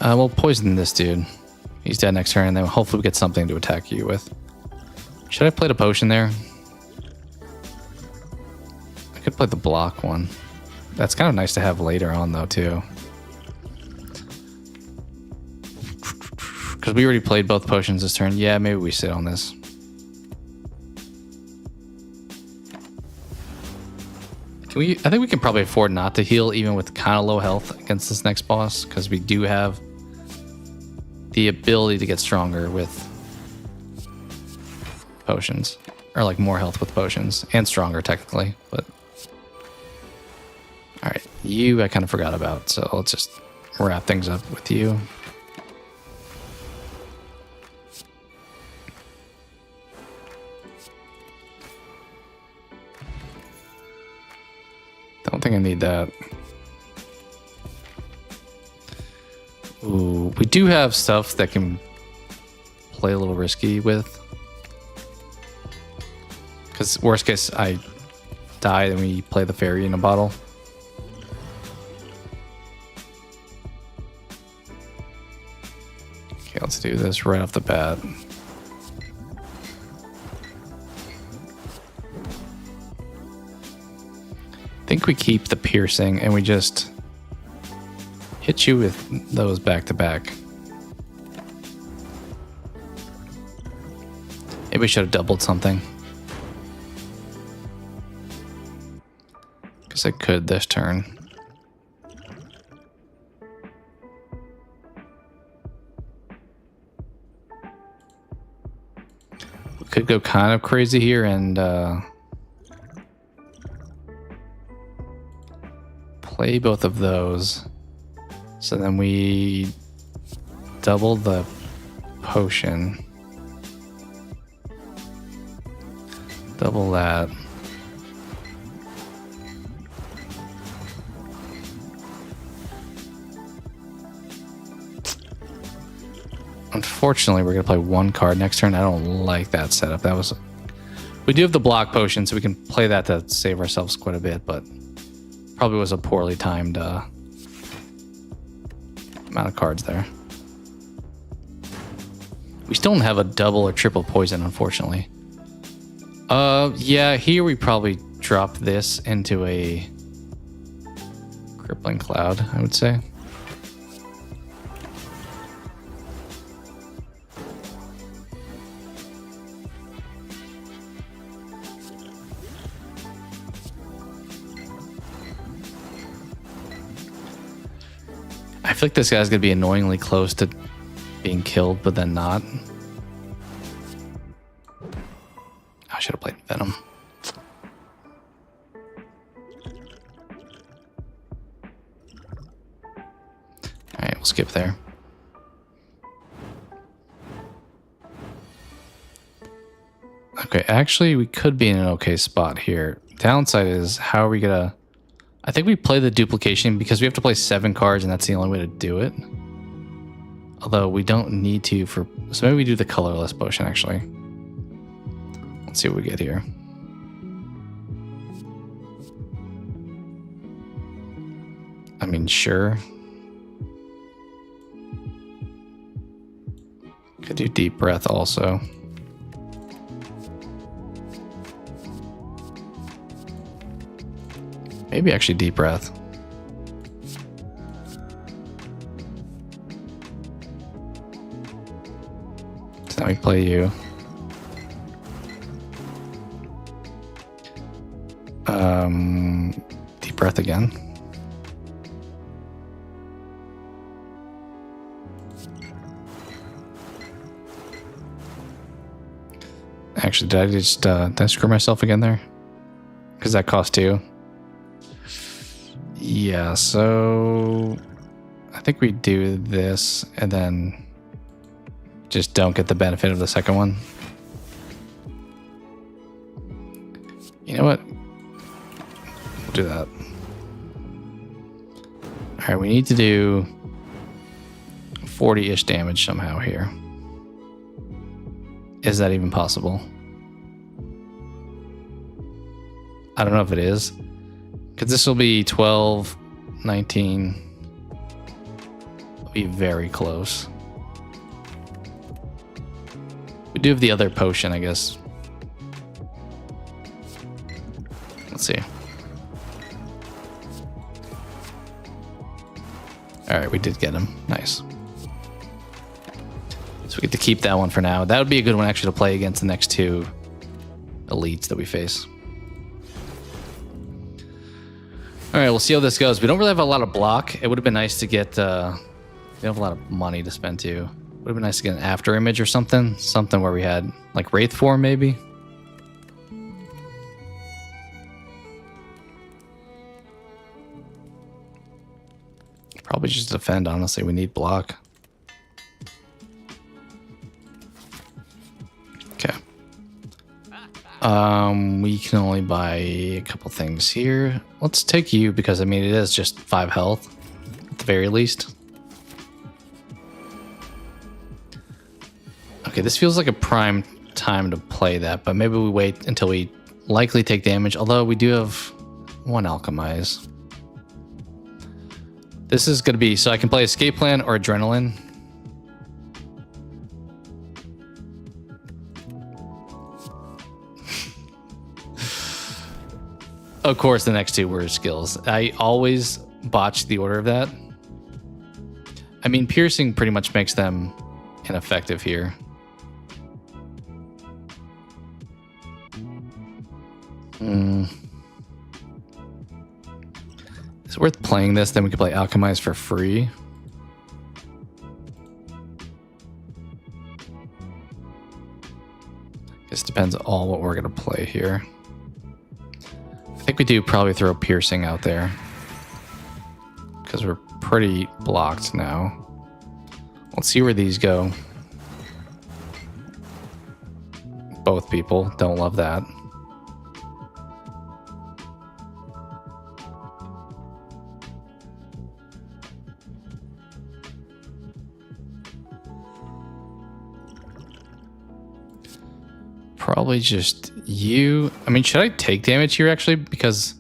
We'll poison this dude. He's dead next turn, and then hopefully we get something to attack you with. Should I play the potion there? I could play the block one. That's kind of nice to have later on, though, too. Because we already played both potions this turn. Yeah, maybe we sit on this. Can we? I think we can probably afford not to heal, even with kind of low health against this next boss, because we do have the ability to get stronger with potions, or like more health with potions, and stronger technically. But all right, you I kind of forgot about, so let's just wrap things up with you. Don't think I need that. Ooh, we do have stuff that can play a little risky with. Because worst case, I die and we play the fairy in a bottle. Okay, let's do this right off the bat. I think we keep the piercing and we just hit you with those back to back. Maybe we should have doubled something. Because I could this turn. We could go kind of crazy here and play both of those. So then we double the potion. Double that. Unfortunately, we're going to play one card next turn. I don't like that setup. That was... We do have the block potion, so we can play that to save ourselves quite a bit, but probably was a poorly timed amount of cards there. We still don't have a double or triple poison, unfortunately. Yeah, here we probably drop this into a crippling cloud, I would say. I feel like this guy's gonna be annoyingly close to being killed, but then not. I should have played Venom. Alright, we'll skip there. Okay, actually, we could be in an okay spot here. Downside is, how are we gonna... I think we play the duplication because we have to play 7 cards and that's the only way to do it. Although we don't need to for... So maybe we do the colorless potion, actually. Let's see what we get here. I mean, sure. Could do deep breath also. Maybe actually deep breath. So now we play you. Deep breath again. Actually, did I screw myself again there? Because that cost 2. Yeah, so I think we do this and then just don't get the benefit of the second one. You know what? We'll do that. All right, we need to do 40-ish damage somehow here. Is that even possible? I don't know if it is. Because this will be 12, 19. It'll be very close. We do have the other potion, I guess. Let's see. Alright, we did get him. Nice. So we get to keep that one for now. That would be a good one actually to play against the next 2 elites that we face. All right, we'll see how this goes. We don't really have a lot of block. It would have been nice to get... we don't have a lot of money to spend, too. Would have been nice to get an after image or something. Something where we had, like, Wraith form, maybe. Probably just defend, honestly. We need block. Okay. We can only buy a couple things here. Let's take you because, I mean, it is just 5 health at the very least. Okay, this feels like a prime time to play that, but maybe we wait until we likely take damage, although we do have one alchemize. This is going to be, so I can play escape plan or adrenaline. Of course, the next two were skills. I always botch the order of that. I mean, piercing pretty much makes them ineffective here. It's worth playing this, then we could play Alchemize for free. This depends on what we're going to play here. I think we do probably throw Piercing out there, because we're pretty blocked now. Let's see where these go. Both people don't love that. Probably just you. I mean, should I take damage here actually? Because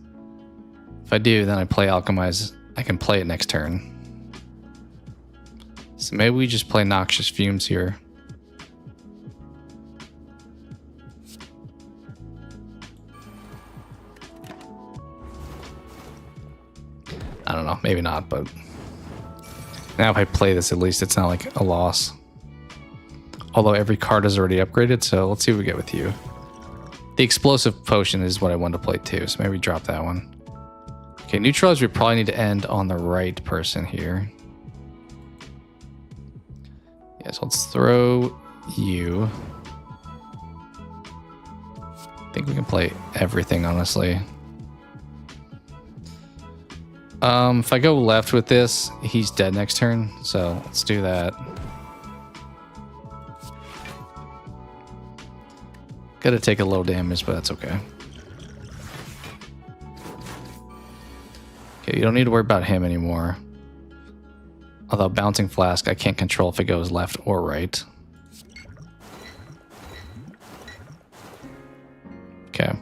if I do, then I play Alchemize. I can play it next turn. So maybe we just play Noxious Fumes here. I don't know, maybe not, but now if I play this, at least it's not like a loss. Although every card is already upgraded, so let's see what we get with you. The Explosive Potion is what I wanted to play too, so maybe drop that one. Okay, neutralize, we probably need to end on the right person here. Yes, let's throw you. I think we can play everything, honestly. If I go left with this, he's dead next turn, so let's do that. Gotta take a little damage, but that's okay. Okay, you don't need to worry about him anymore. Although Bouncing Flask, I can't control if it goes left or right. Okay.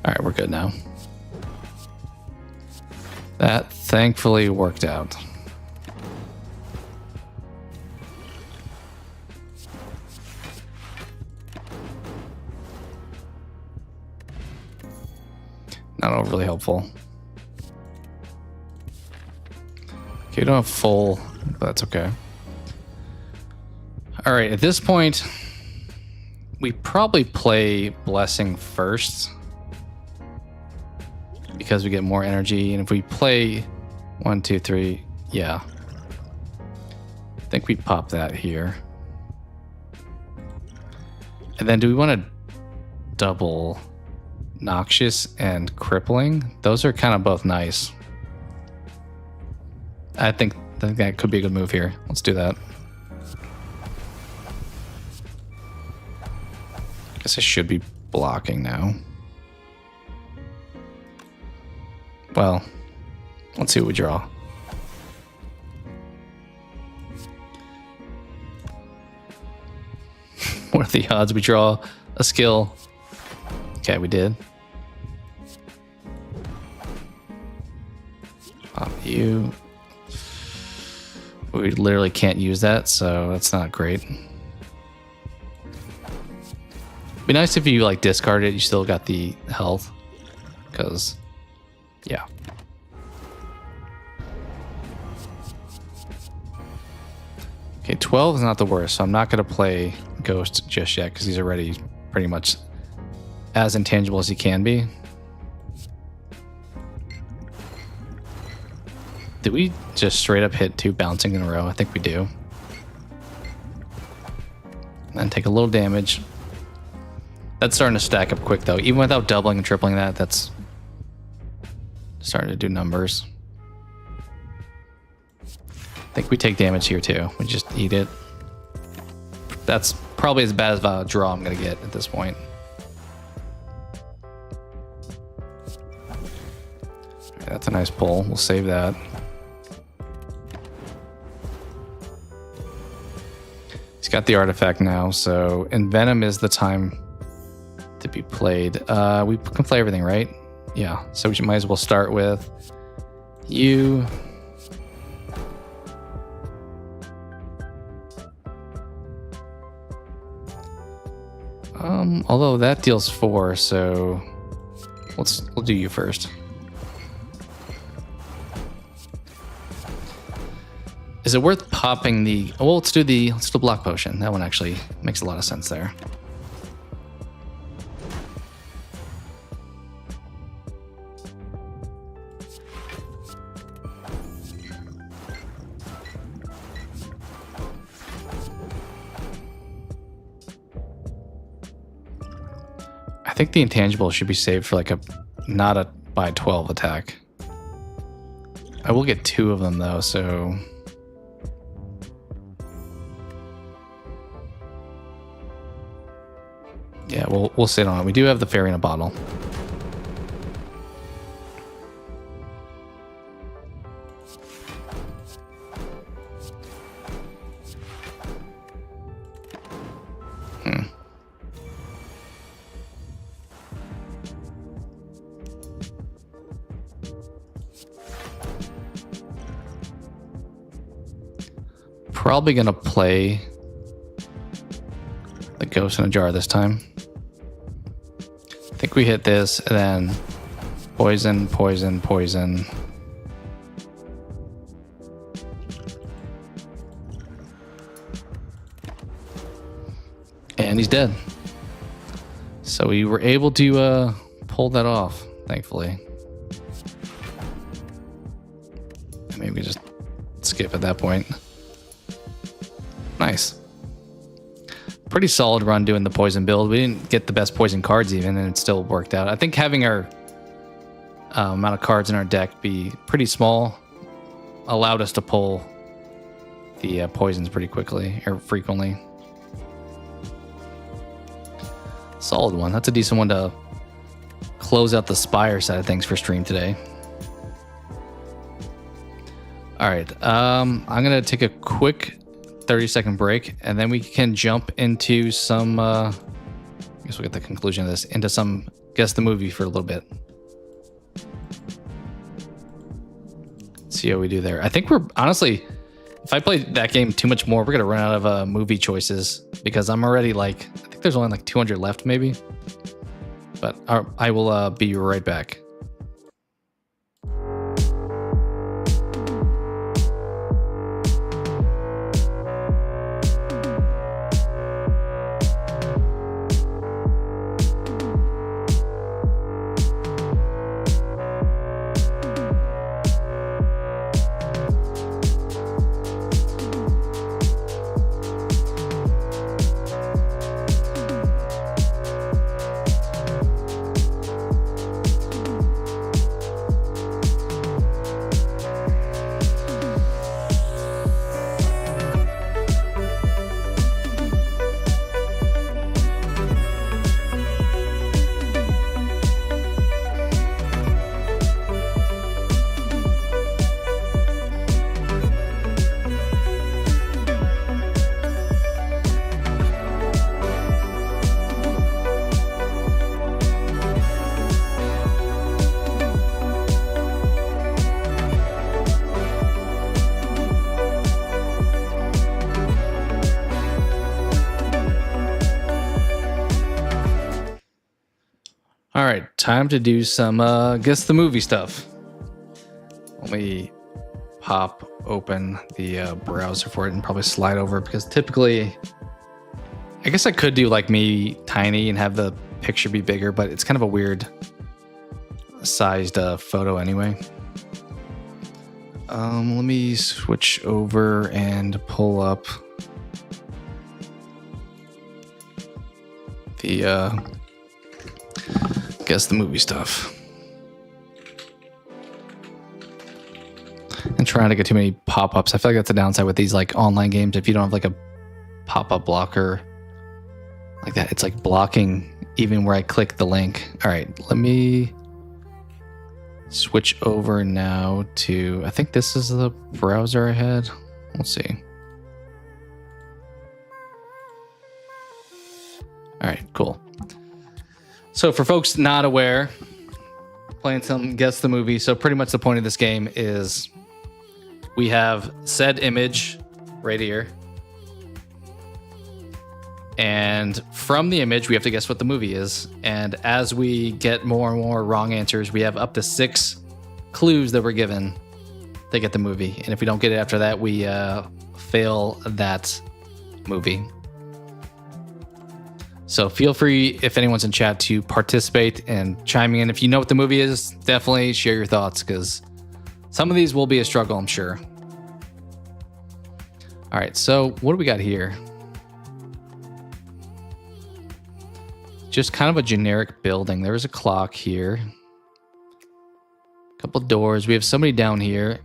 All right, we're good now. That thankfully worked out. Not overly helpful. Okay, we don't have full, but that's okay. All right, at this point, we probably play Blessing first, because we get more energy, and if we play 1, 2, 3, yeah. I think we pop that here. And then do we want to double Noxious and Crippling? Those are kind of both nice. I think that could be a good move here. Let's do that. Guess I should be blocking now. Well, let's see what we draw. What are the odds we draw a skill? Okay, we did. Pop you. We literally can't use that, so that's not great. Be nice if you like discard it, you still got the health, because yeah. Okay, 12 is not the worst, so I'm not going to play Ghost just yet, because he's already pretty much as intangible as he can be. Did we just straight up hit 2 bouncing in a row? I think we do. And take a little damage. That's starting to stack up quick, though. Even without doubling and tripling that, that's starting to do numbers. I think we take damage here too. We just eat it. That's probably as bad as a draw I'm gonna get at this point. nice pull. We'll save that. He's got the artifact now, so Envenom is the time to be played. We can play everything, right? Yeah, so we might as well start with you. Although that deals 4, so we'll do you first. Is it worth popping the? Well, let's do block potion. That one actually makes a lot of sense there. I think the intangible should be saved for like not a by 12 attack. I will get 2 of them though, so yeah, we'll sit on it. We do have the fairy in a bottle. Probably gonna play the ghost in a jar this time. I think we hit this and then poison, poison, poison. And he's dead. So we were able to pull that off, thankfully. Maybe we just skip at that point. Nice. Pretty solid run doing the poison build. We didn't get the best poison cards even, and it still worked out. I think having our amount of cards in our deck be pretty small allowed us to pull the poisons pretty quickly, or frequently. Solid one. That's a decent one to close out the Spire side of things for stream today. All right. I'm going to take a quick 30-second break, and then we can jump into some, I guess we'll get the conclusion of this, into some Guess the Movie for a little bit. See how we do there. I think we're, honestly, if I play that game too much more, we're going to run out of movie choices, because I'm already like, I think there's only like 200 left maybe. But I will be right back. All right, time to do some Guess the Movie stuff. Let me pop open the browser for it and probably slide over, because typically, I guess I could do like me tiny and have the picture be bigger, but it's kind of a weird sized photo anyway. Let me switch over and pull up the Guess the Movie stuff. And trying to get too many pop-ups. I feel like that's a downside with these like online games. If you don't have like a pop-up blocker like that, it's like blocking even where I click the link. All right, let me switch over now to, I think this is the browser I had. We'll see. All right, cool. So for folks not aware, playing some Guess the Movie. So pretty much the point of this game is we have said image right here. And from the image, we have to guess what the movie is. And as we get more and more wrong answers, we have up to 6 clues that we're given to get the movie. And if we don't get it after that, we fail that movie. So feel free, if anyone's in chat, to participate and chime in. If you know what the movie is, definitely share your thoughts, because some of these will be a struggle, I'm sure. All right, so what do we got here? Just kind of a generic building. There's a clock here. A couple doors. We have somebody down here.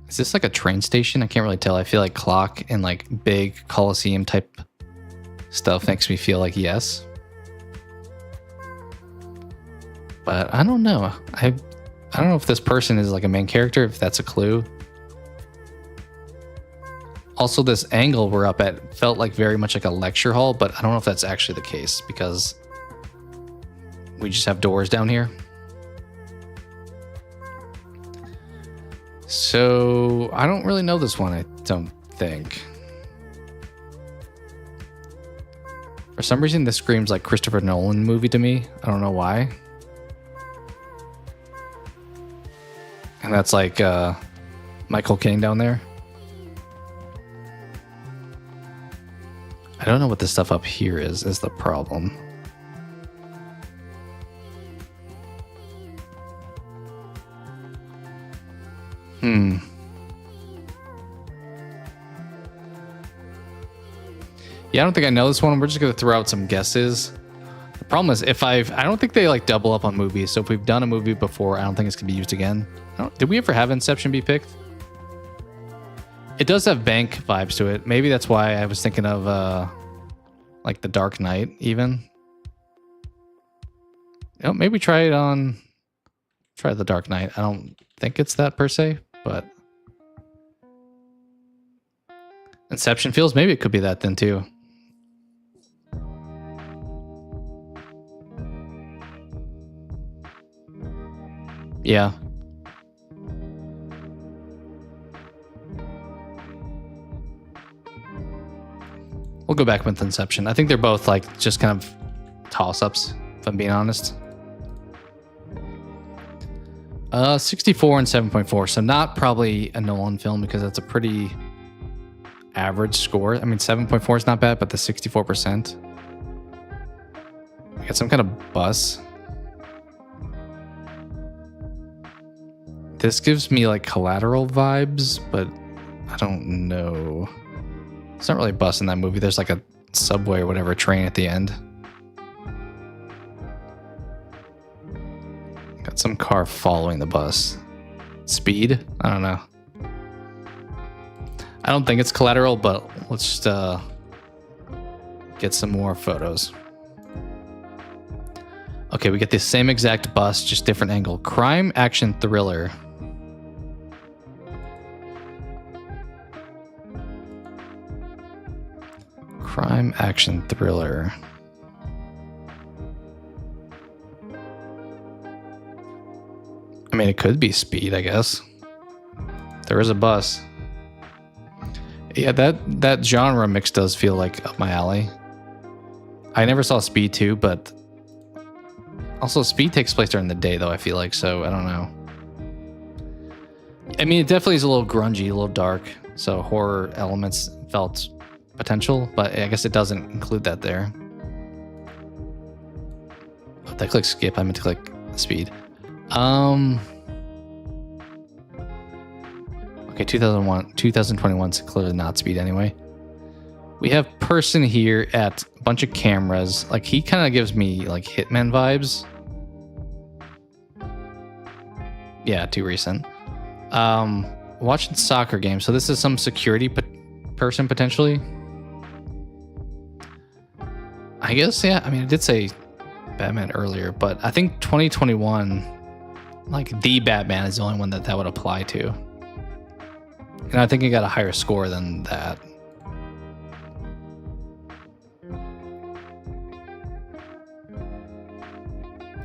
Is this like a train station? I can't really tell. I feel like clock and like big Coliseum type stuff makes me feel like yes. But I don't know. I don't know if this person is like a main character, if that's a clue. Also, this angle we're up at felt like very much like a lecture hall, but I don't know if that's actually the case because we just have doors down here. So I don't really know this one, I don't think. For some reason, this screams like Christopher Nolan movie to me. I don't know why. And that's like Michael Caine down there. I don't know what this stuff up here is the problem. Yeah, I don't think I know this one. We're just going to throw out some guesses. The problem is I don't think they like double up on movies. So if we've done a movie before, I don't think it's going to be used again. Did we ever have Inception be picked? It does have bank vibes to it. Maybe that's why I was thinking of like The Dark Knight even. You know, maybe try The Dark Knight. I don't think it's that per se, but Inception feels, maybe it could be that then too. Yeah. We'll go back with Inception. I think they're both like just kind of toss-ups, if I'm being honest. 64 and 7.4. So not probably a Nolan film because that's a pretty average score. I mean, 7.4 is not bad, but the 64%. We got some kind of bus. This gives me like Collateral vibes, but I don't know. It's not really a bus in that movie. There's like a subway or whatever, train at the end. Got some car following the bus. Speed? I don't know. I don't think it's Collateral, but let's just get some more photos. Okay, we get the same exact bus, just different angle. Crime, action, thriller. Crime, action, thriller. I mean, it could be Speed, I guess. There is a bus. Yeah, that genre mix does feel like up my alley. I never saw Speed 2, but also Speed takes place during the day, though, I feel like, so I don't know. I mean, it definitely is a little grungy, a little dark, so horror elements felt potential, but I guess it doesn't include that there. Oh, did I click skip? I meant to click Speed. Okay, 2021's clearly not Speed anyway. We have person here at a bunch of cameras. Like, he kind of gives me like Hitman vibes. Yeah, too recent. Watching soccer game. So this is some security person potentially. I guess, yeah. I mean, it did say Batman earlier, but I think 2021, like the Batman is the only one that would apply to. And I think he got a higher score than that.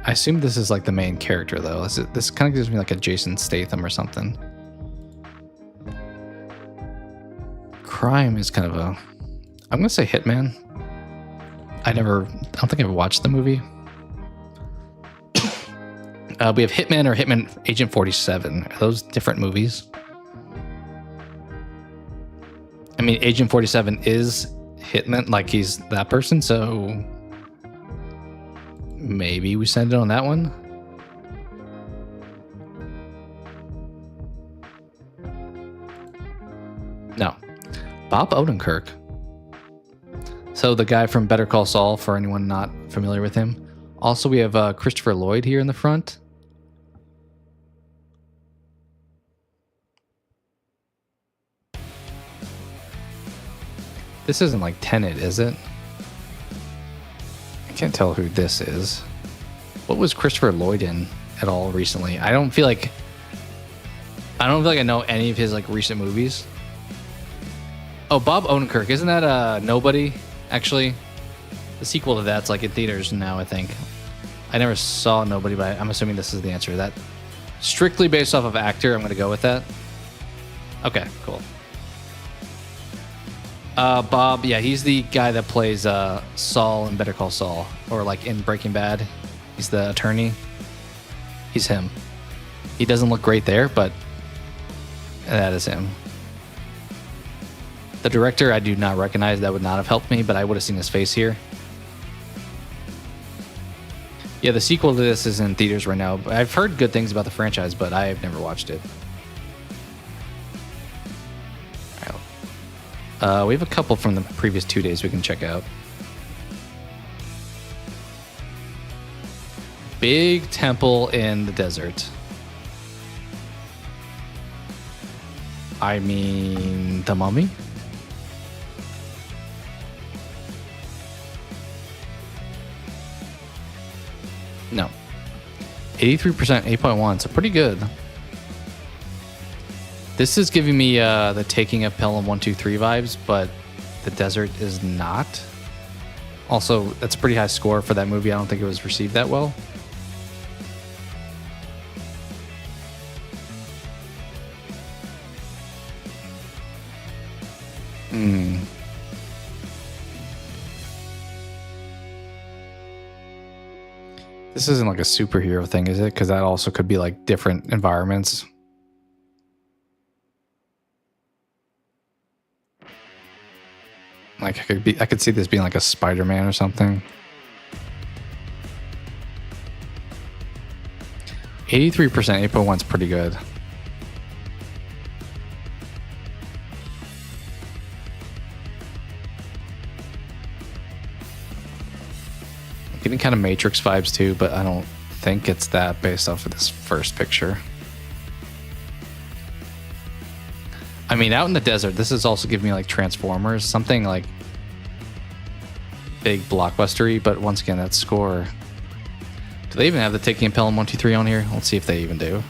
I assume this is like the main character though. This kind of gives me like a Jason Statham or something. Crime is kind of a, I'm gonna say Hitman. I don't think I ever watched the movie. We have Hitman or Hitman Agent 47. Are those different movies? I mean, Agent 47 is Hitman, like he's that person, so maybe we send it on that one. No. Bob Odenkirk. So the guy from Better Call Saul, for anyone not familiar with him. Also, we have Christopher Lloyd here in the front. This isn't like Tenet, is it? I can't tell who this is. What was Christopher Lloyd in at all recently? I don't feel like I know any of his like recent movies. Oh, Bob Odenkirk, isn't that Nobody? Actually, the sequel to that's like in theaters now, I think. I never saw Nobody, but I'm assuming this is the answer. That strictly based off of actor, I'm going to go with that. Okay, cool. Bob, yeah, he's the guy that plays Saul in Better Call Saul, or like in Breaking Bad. He's the attorney. He's him. He doesn't look great there, but that is him. The director, I do not recognize. That would not have helped me, but I would have seen his face here. Yeah, the sequel to this is in theaters right now. I've heard good things about the franchise, but I have never watched it. We have a couple from the previous 2 days we can check out. Big temple in the desert. I mean, The Mummy? No. 83%, 8.1, so pretty good. This is giving me the Taking of Pelham 123 vibes, but the desert is not. Also, that's a pretty high score for that movie. I don't think it was received that well. This isn't like a superhero thing, is it? Because that also could be like different environments. Like I could see this being like a Spider-Man or something. 83%, 8.1 is pretty good. Getting kind of Matrix vibes too, but I don't think it's that based off of this first picture. I mean, out in the desert, this is also giving me like Transformers, something like big blockbustery, but once again, that score. Do they even have the Taking of Pelham 123 on here? Let's see if they even do.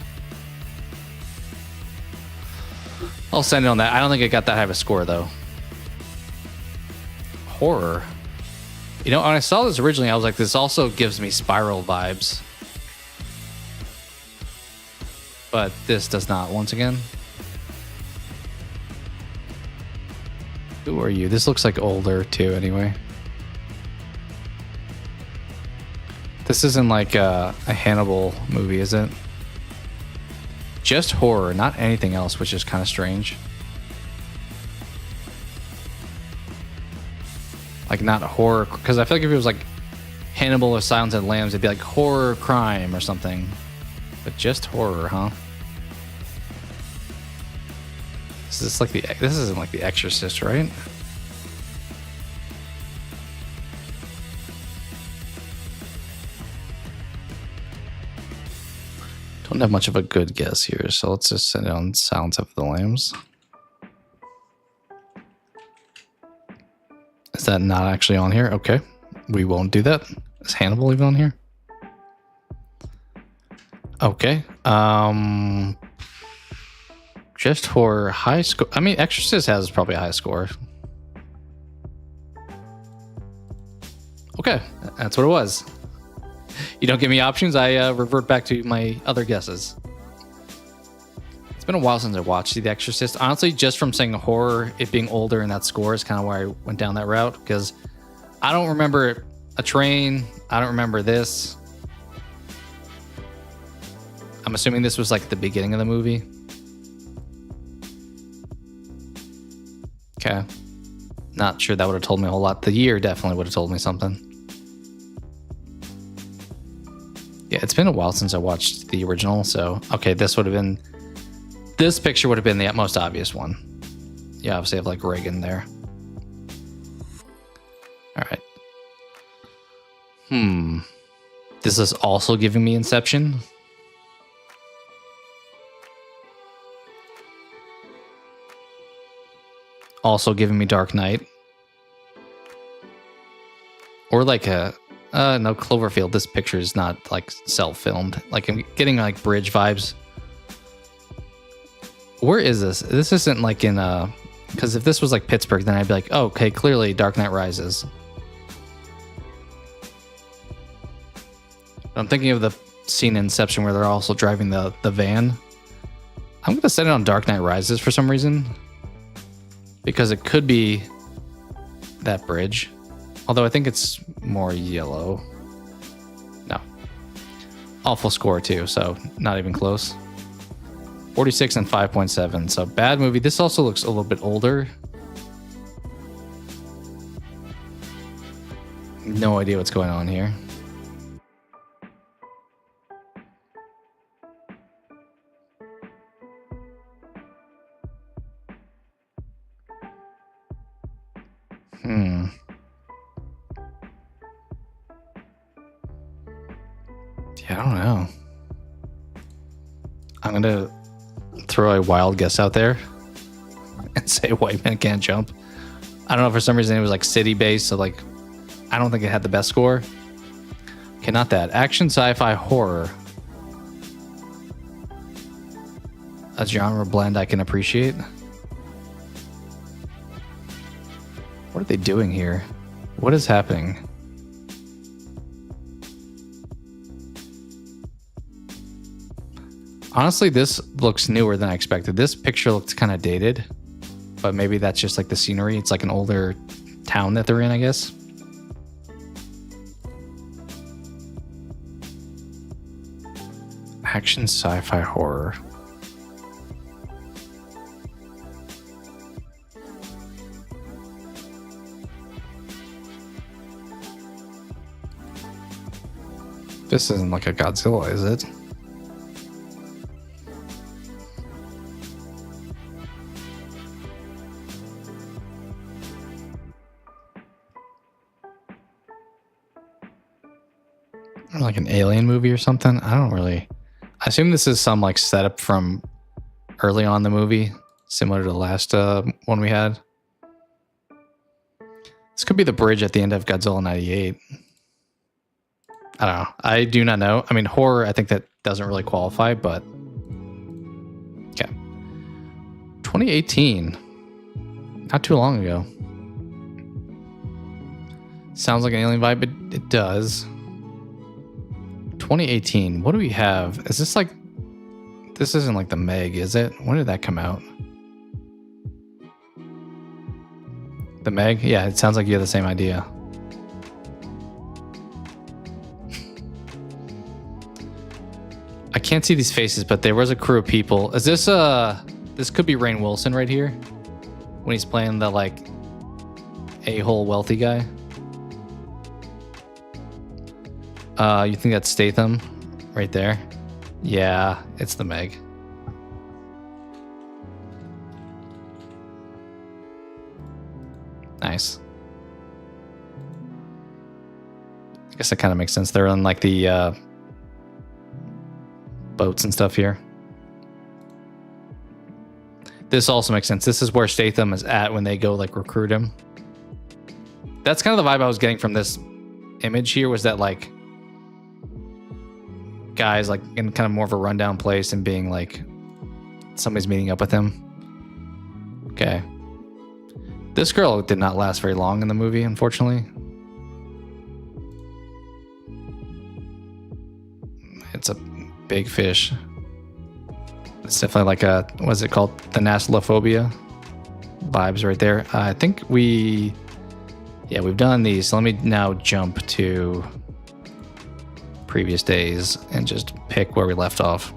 I'll send it on that. I don't think it got that high of a score though. Horror. You know, when I saw this originally, I was like, this also gives me Spiral vibes. But this does not, once again. Who are you? This looks like older too, anyway. This isn't like a Hannibal movie, is it? Just horror, not anything else, which is kind of strange. Like not horror, because I feel like if it was like Hannibal or Silence of the Lambs, it'd be like horror crime or something. But just horror, huh? This isn't like The Exorcist, right? Don't have much of a good guess here, so let's just send it on Silence of the Lambs. Is that not actually on here? Okay, we won't do that. Is Hannibal even on here? Okay. Just for high score. I mean, Exorcist has probably a high score. Okay, that's what it was. You don't give me options, I revert back to my other guesses. It's been a while since I watched The Exorcist. Honestly, just from saying horror, it being older and that score is kind of why I went down that route, because I don't remember a train. I don't remember this. I'm assuming this was like the beginning of the movie. Okay. Not sure that would have told me a whole lot. The year definitely would have told me something. Yeah, it's been a while since I watched the original, so okay, this picture would have been the most obvious one. Yeah, obviously I have like Reagan there. All right. This is also giving me Inception. Also giving me Dark Knight. Or like no, Cloverfield. This picture is not like self-filmed. Like I'm getting like bridge vibes. Where is this? This isn't like in because if this was like Pittsburgh, then I'd be like, oh, okay, clearly Dark Knight Rises. I'm thinking of the scene in Inception where they're also driving the van. I'm gonna set it on Dark Knight Rises for some reason. Because it could be that bridge. Although I think it's more yellow. No. Awful score too, so not even close. 46 and 5.7, so bad movie. This also looks a little bit older. No idea what's going on here. Yeah, I don't know. I'm gonna throw a wild guess out there and say White Man Can't Jump. I don't know, for some reason it was like city based, so like I don't think it had the best score. Okay, not that. Action, sci-fi, horror. A genre blend I can appreciate. What are they doing here? What is happening? Honestly, this looks newer than I expected. This picture looked kind of dated, but maybe that's just like the scenery. It's like an older town that they're in, I guess. Action, sci-fi, horror. This isn't like a Godzilla, is it? Or like an alien movie or something? I don't really... I assume this is some like setup from early on in the movie, similar to the last one we had. This could be the bridge at the end of Godzilla 98. I don't know. I do not know. I mean, horror, I think that doesn't really qualify, but... Okay. 2018. Not too long ago. Sounds like an alien vibe, but it does. 2018. What do we have? Is this like... This isn't like the Meg, is it? When did that come out? The Meg? Yeah, it sounds like you have the same idea. I can't see these faces, but there was a crew of people. Is this this could be Rainn Wilson right here when he's playing the like a-hole wealthy guy. You think that's Statham right there? Yeah, it's the Meg. Nice. I guess that kind of makes sense. They're on like the boats and stuff here. This also makes sense. This is where Statham is at when they go like recruit him. That's kind of the vibe I was getting from this image here was that like guys like in kind of more of a rundown place and being like somebody's meeting up with him. Okay. This girl did not last very long in the movie, unfortunately. It's a big fish. It's definitely like a, what's it called? The Nasalophobia vibes right there. I think we've done these. So let me now jump to previous days and just pick where we left off.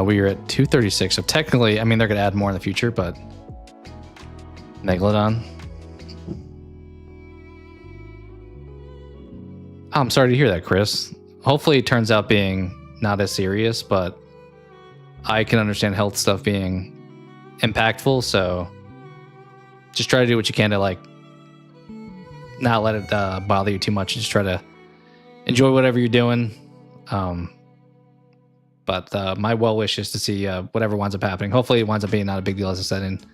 We were at 236. So technically, I mean, they're going to add more in the future, but Megalodon. I'm sorry to hear that, Chris. Hopefully it turns out being not as serious, but I can understand health stuff being impactful, so just try to do what you can to like not let it bother you too much. Just try to enjoy whatever you're doing. But my well wish is to see whatever winds up happening. Hopefully it winds up being not a big deal, as I said, and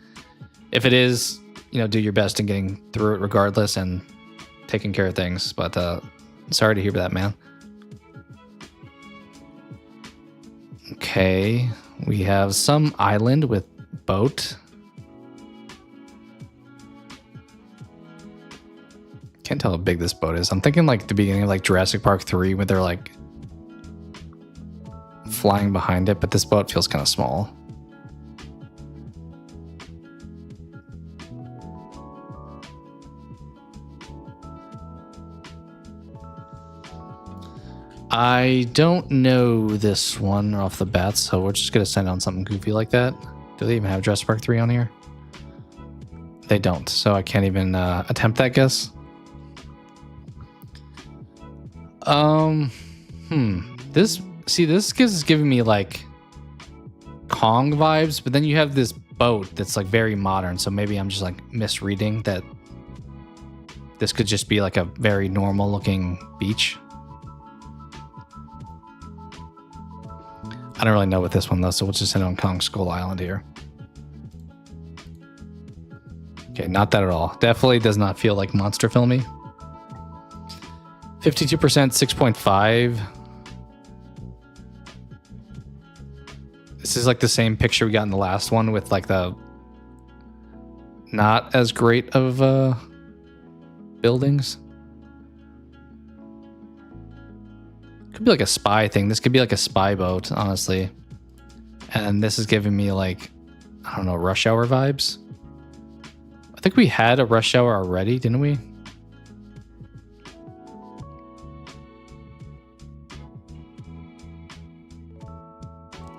if it is, do your best in getting through it regardless and taking care of things. But sorry to hear that, man. Okay, we have some island with boat. Can't tell how big this boat is. I'm thinking like the beginning of like Jurassic Park 3 where they're like flying behind it, but this boat feels kind of small. I don't know this one off the bat, so we're just going to send on something goofy like that. Do they even have Jurassic Park 3 on here? They don't, so I can't even attempt that guess. This is giving me like Kong vibes, but then you have this boat that's like very modern, so maybe I'm just like misreading that this could just be like a very normal looking beach. I don't really know with this one though, so we'll just send on Kong Skull Island here. Okay, not that at all. Definitely does not feel like monster filmy. 52%, 6.5. This is like the same picture we got in the last one with like the not as great of buildings. Could be like a spy thing. This could be like a spy boat, honestly. And this is giving me like, I don't know, Rush Hour vibes. I think we had a Rush Hour already, didn't we?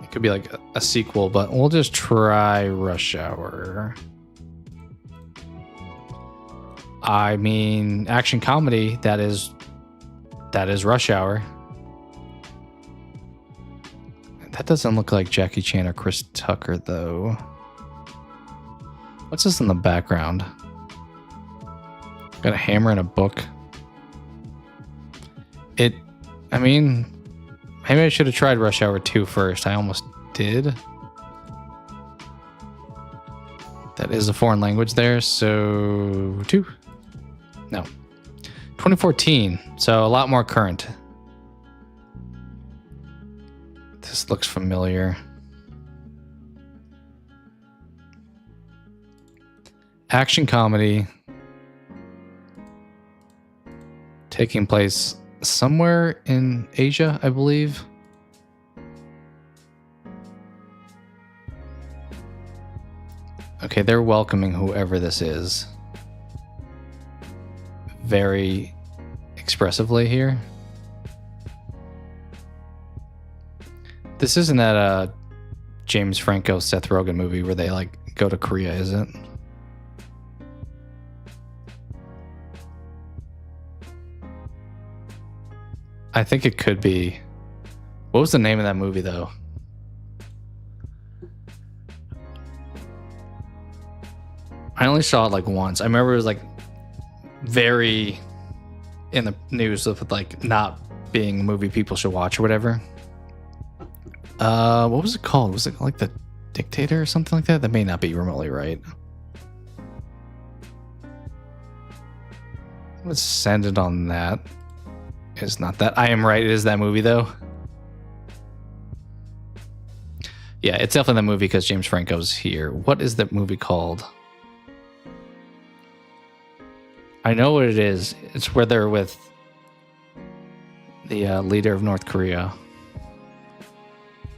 It could be like a sequel, but we'll just try Rush Hour. I mean, action comedy, that is Rush Hour. That doesn't look like Jackie Chan or Chris Tucker, though. What's this in the background? Got a hammer and a book. I mean, maybe I should have tried Rush Hour 2 first. I almost did. That is a foreign language there, so 2. No. 2014, so a lot more current. This looks familiar. Action comedy. Taking place somewhere in Asia, I believe. Okay, they're welcoming whoever this is very expressively here. This isn't that James Franco, Seth Rogen movie where they like go to Korea, is it? I think it could be. What was the name of that movie though? I only saw it like once. I remember it was like very in the news of like not being a movie people should watch or whatever. What was it called? Was it like The Dictator or something like that? That may not be remotely right. Let's send it on that. It's not that. I am right. It is that movie, though. Yeah, it's definitely that movie because James Franco's here. What is that movie called? I know what it is. It's where they're with the leader of North Korea.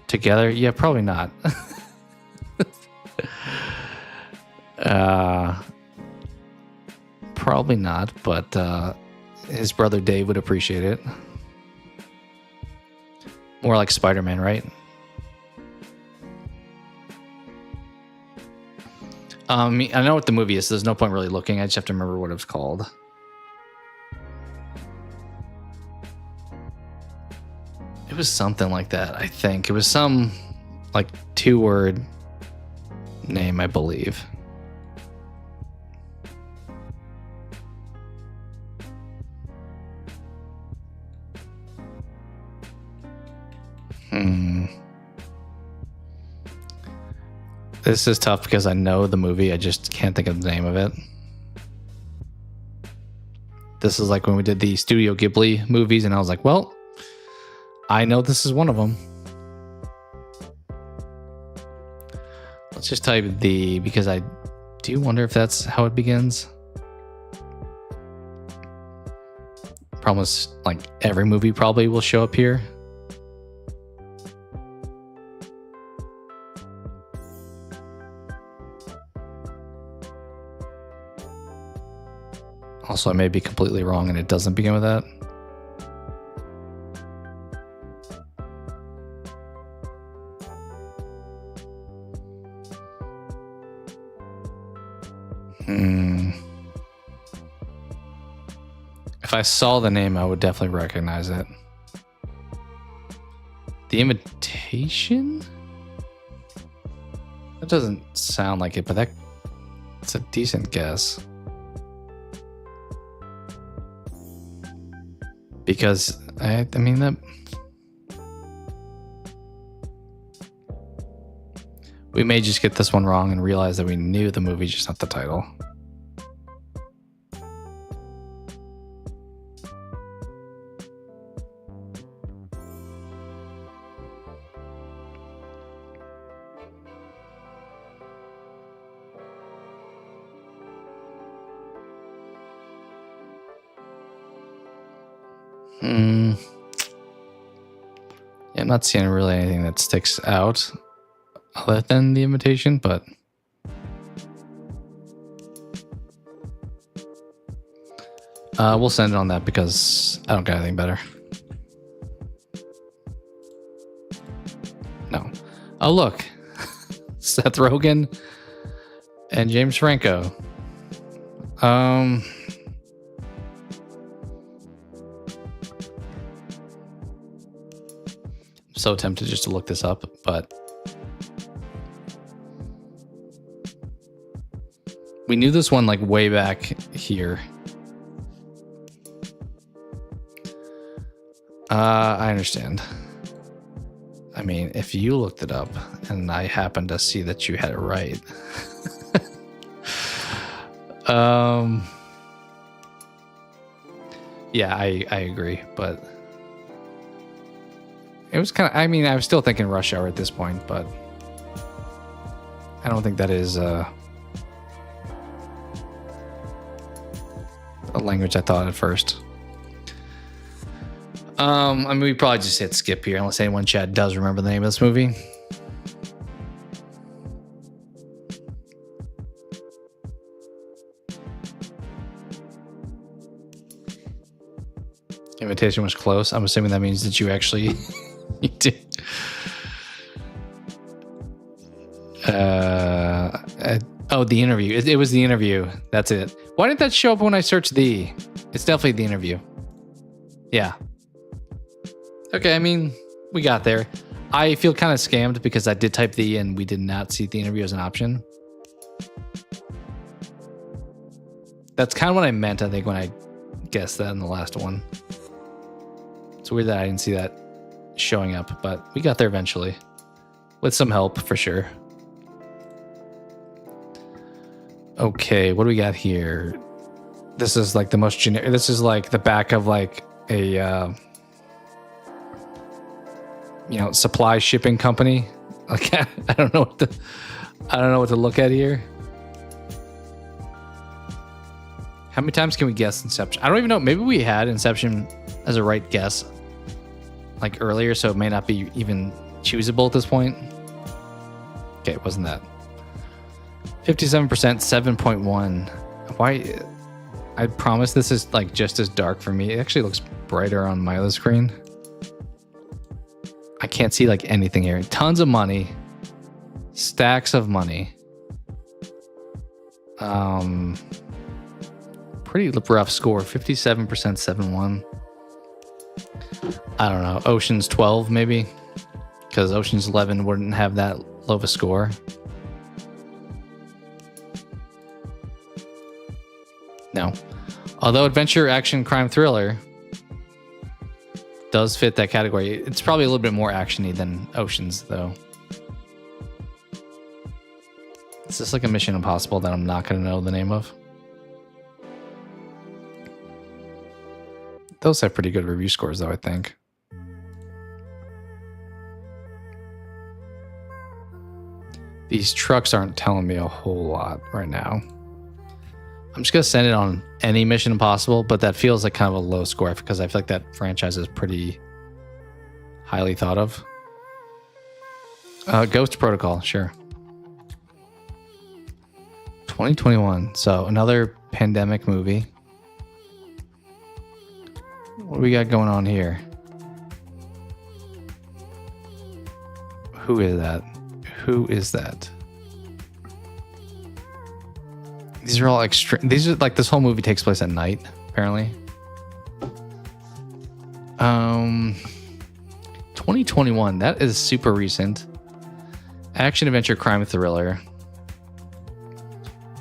Together? Yeah, probably not. Probably not, but his brother Dave would appreciate it. More like Spider-Man, right? I know what the movie is, so there's no point really looking. I just have to remember what it was called. It was something like that, I think. It was some, like, 2-word name, I believe. This is tough because I know the movie. I just can't think of the name of it. This is like when we did the Studio Ghibli movies, and I was like, well, I know this is one of them. Let's just type the, because I do wonder if that's how it begins. Problem is, like, every movie probably will show up here. Also, I may be completely wrong and it doesn't begin with that. If I saw the name, I would definitely recognize it. The Invitation? That doesn't sound like it, but that's a decent guess. Because, I mean, that... We may just get this one wrong and realize that we knew the movie, just not the title. Yeah, I'm not seeing really anything that sticks out other than The Invitation, but we'll send it on that because I don't got anything better. No. Oh, look. Seth Rogen and James Franco. So tempted just to look this up, but we knew this one like way back here. I understand. I mean, if you looked it up and I happened to see that you had it right. Yeah, I agree, but it was kind of, I mean, I was still thinking Rush Hour at this point, but I don't think that is a language I thought at first. I mean, we probably just hit skip here, unless anyone in chat does remember the name of this movie. Invitation was close. I'm assuming that means that you actually you did. Oh, The Interview. It was The Interview. That's it. Why didn't that show up when I searched the? It's definitely The Interview. Yeah. Okay, I mean, we got there. I feel kind of scammed because I did type the and we did not see The Interview as an option. That's kind of what I meant, I think, when I guessed that in the last one. It's weird that I didn't see that showing up, but we got there eventually. With some help, for sure. Okay, what do we got here? This is like the most generic. This is like the back of like a supply shipping company. Like I don't know what to look at here. How many times can we guess Inception? I don't even know. Maybe we had Inception as a right guess like earlier, so it may not be even choosable at this point. Okay, it wasn't that. 57%, 7.1. Why? I promise this is like just as dark for me. It actually looks brighter on my other screen. I can't see like anything here. Tons of money. Stacks of money. Pretty rough score. 57%, 7.1. I don't know. Ocean's 12 maybe, because Ocean's 11 wouldn't have that low of a score. No. Although adventure, action, crime, thriller does fit that category. It's probably a little bit more actiony than Ocean's, though. Is this like a Mission Impossible that I'm not going to know the name of? Those have pretty good review scores, though, I think. These trucks aren't telling me a whole lot right now. I'm just going to send it on any Mission Impossible, but that feels like kind of a low score because I feel like that franchise is pretty highly thought of. Ghost Protocol, sure. 2021, so another pandemic movie. What do we got going on here? Who is that? Who is that? These are all extreme. These are like, this whole movie takes place at night, apparently. 2021, that is super recent. Action, adventure, crime, thriller.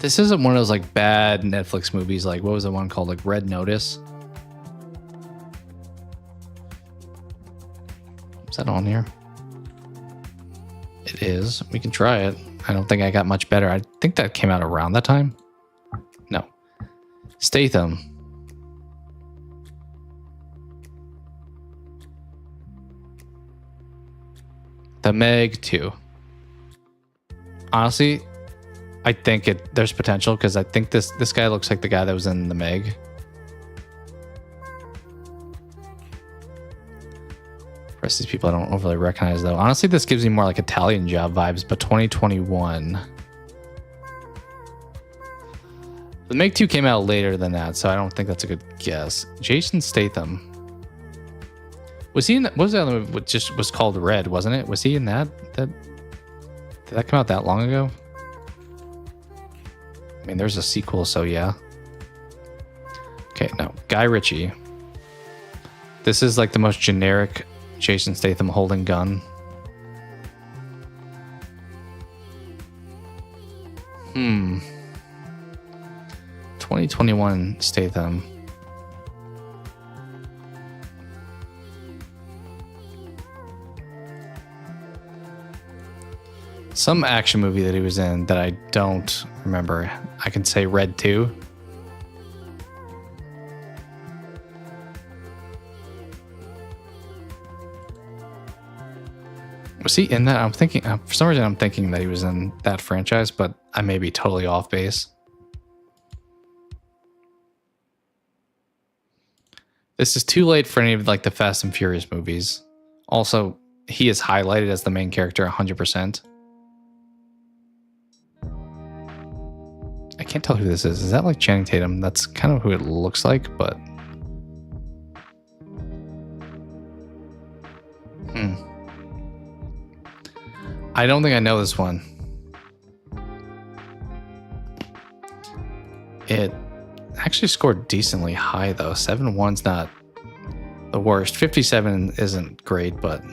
This isn't one of those like bad Netflix movies. Like, what was the one called? Like Red Notice. Is that on here? It is. We can try it. I don't think I got much better. I think that came out around that time. No. Statham. The Meg 2. Honestly, I think there's potential because I think this guy looks like the guy that was in The Meg. The rest of these people I don't overly recognize, though. Honestly, this gives me more like Italian Job vibes, but 2021. The Meg 2 came out later than that, so I don't think that's a good guess. Jason Statham. Was he in that? What was the other movie? Just was called Red, wasn't it? Was he in that? Did that come out that long ago? I mean, there's a sequel, so yeah. Okay, no. Guy Ritchie. This is like the most generic Jason Statham holding gun. 2021 Statham. Some action movie that he was in that I don't remember. I can say Red 2. Was he in that? I'm thinking, for some reason I'm thinking that he was in that franchise, but I may be totally off base. This is too late for any of like the Fast and Furious movies. Also, he is highlighted as the main character 100%. I can't tell who this is. Is that like Channing Tatum? That's kind of who it looks like, but... I don't think I know this one. It actually scored decently high, though. 7.1's not the worst. 57 isn't great, but... I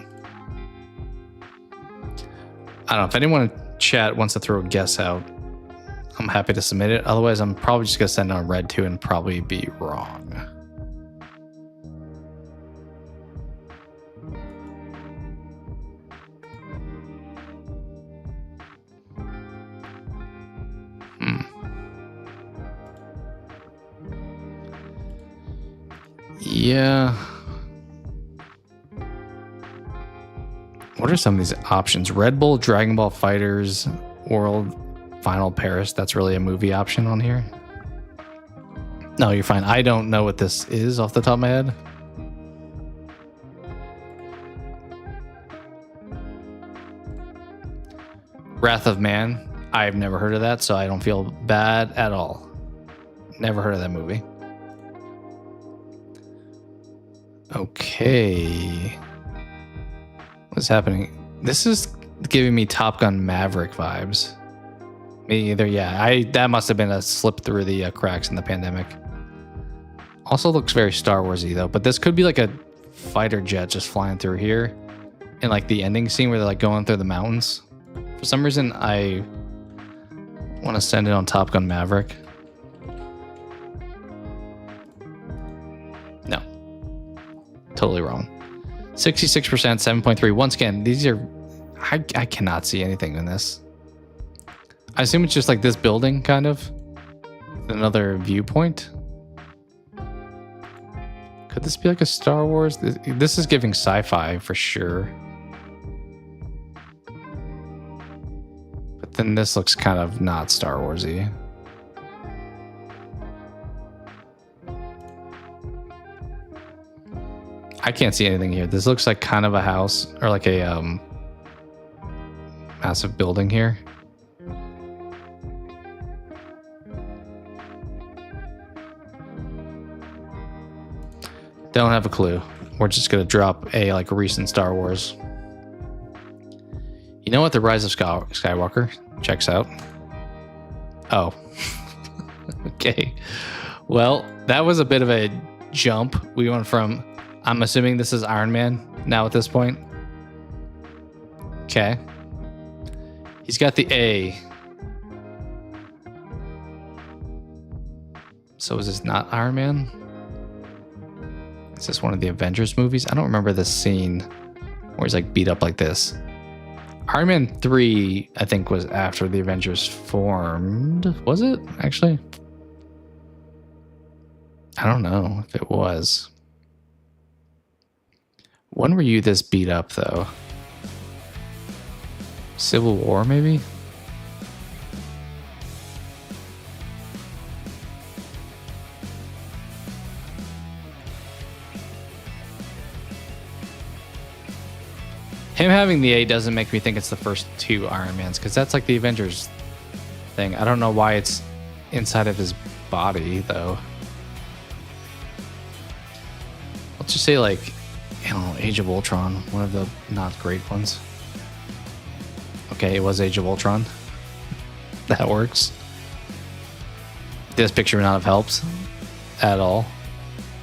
don't know. If anyone in chat wants to throw a guess out, I'm happy to submit it. Otherwise, I'm probably just going to send on Red 2 and probably be wrong. Yeah. What are some of these options? Red Bull, Dragon Ball Fighters, World Final Paris. That's really a movie option on here. No, you're fine. I don't know what this is off the top of my head. Wrath of Man. I've never heard of that, so I don't feel bad at all. Never heard of that movie. Okay. What's happening? This is giving me Top Gun Maverick vibes. Me either. Yeah, that must have been a slip through the cracks in the pandemic. Also looks very Star Warsy though, but this could be like a fighter jet just flying through here, and like the ending scene where they're like going through the mountains. For some reason, I want to send it on Top Gun Maverick. No, totally wrong. 66%, 7.3. Once again, these are I cannot see anything in this. I assume it's just like this building, kind of. Another viewpoint. Could this be like a Star Wars? This is giving sci-fi for sure. But then this looks kind of not Star Warsy. I can't see anything here. This looks like kind of a house or like a massive building here. Don't have a clue. We're just gonna drop a like recent Star Wars. You know what? The Rise of Skywalker checks out. Oh, okay. Well, that was a bit of a jump. We went from, I'm assuming this is Iron Man now at this point. Okay. He's got the A. So is this not Iron Man? Is this one of the Avengers movies? I don't remember this scene where he's like beat up like this. Iron Man 3, I think, was after the Avengers formed. Was it, actually? I don't know if it was. When were you this beat up, though? Civil War, maybe? Him having the A doesn't make me think it's the first two Iron Mans, because that's like the Avengers thing. I don't know why it's inside of his body, though. Let's just say, like, I don't know, Age of Ultron, one of the not great ones. Okay, it was Age of Ultron. That works. This picture would not have helped at all.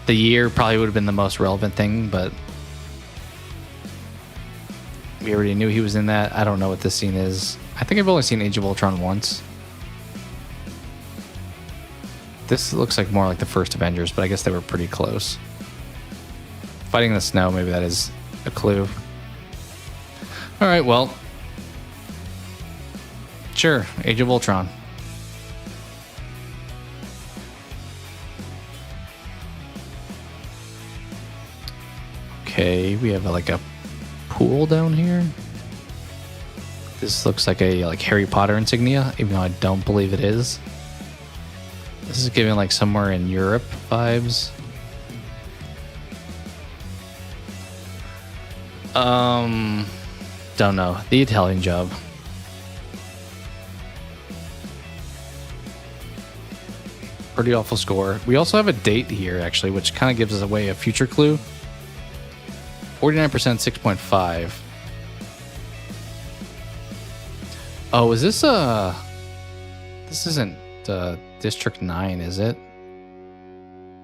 The year probably would have been the most relevant thing, but we already knew he was in that. I don't know what this scene is. I think I've only seen Age of Ultron once. This looks like more like the first Avengers, but I guess they were pretty close. Fighting the snow, maybe that is a clue. All right, well, sure, Age of Ultron. Okay, we have like a pool down here. This looks like a Harry Potter insignia, even though I don't believe it is. This is giving like somewhere in Europe vibes. Don't know. The Italian Job. Pretty awful score. We also have a date here, actually, which kind of gives us away a future clue. 49%, 6.5. Oh, is this this isn't District 9, is it?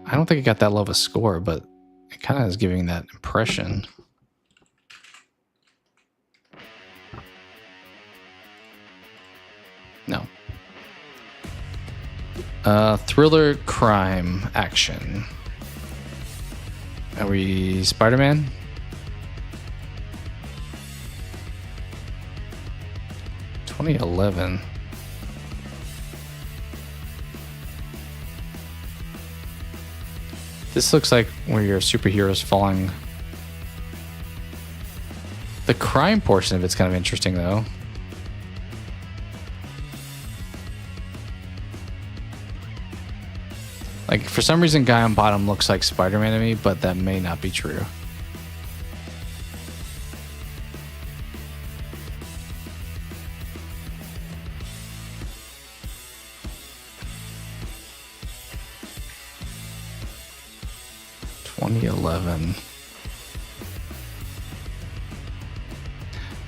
I don't think it got that low of a score, but it kind of is giving that impression. No. Thriller, crime, action. Are we Spider-Man? (2011). This looks like where your superheroes falling. The crime portion of it's kind of interesting, though. Like, for some reason, guy on bottom looks like Spider-Man to me, but that may not be true.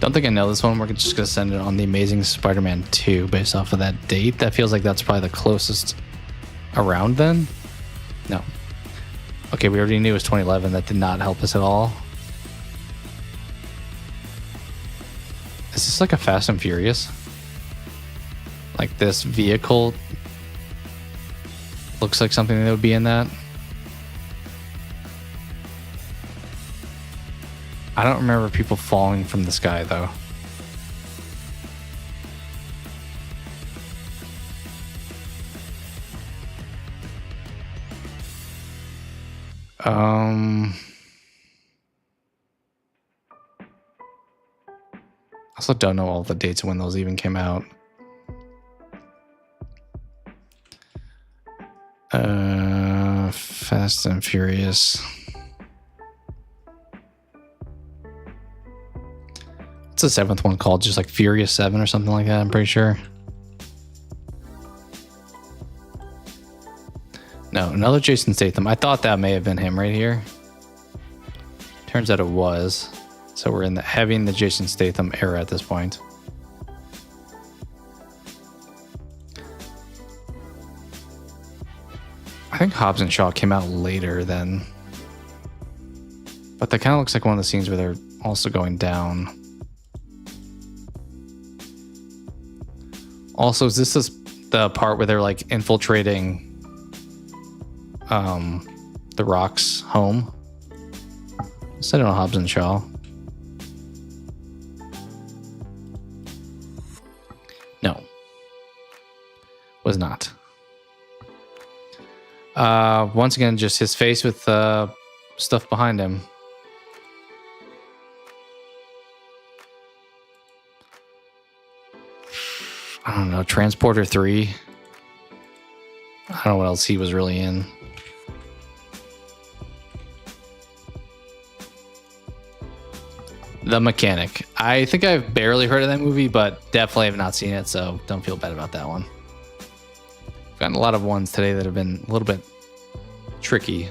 Don't think I know this one. We're just going to send it on The Amazing Spider-Man 2 based off of that date. That feels like that's probably the closest around then. No. Okay, we already knew it was 2011. That did not help us at all. Is this like a Fast and Furious? Like this vehicle looks like something that would be in that. I don't remember people falling from the sky, though. I also don't know all the dates when those even came out. Fast and Furious. What's the seventh one called? Just like Furious 7 or something like that, I'm pretty sure. No, another Jason Statham. I thought that may have been him right here. Turns out it was. So we're in the having the Jason Statham era at this point. I think Hobbs and Shaw came out later then. But that kind of looks like one of the scenes where they're also going down. Also, is this the part where they're like infiltrating the Rock's home? Set it on Hobbs and Shaw. No. Was not. Once again, just his face with stuff behind him. I don't know, Transporter 3. I don't know what else he was really in. The Mechanic. I think I've barely heard of that movie, but definitely have not seen it, so don't feel bad about that one. I've gotten a lot of ones today that have been a little bit tricky.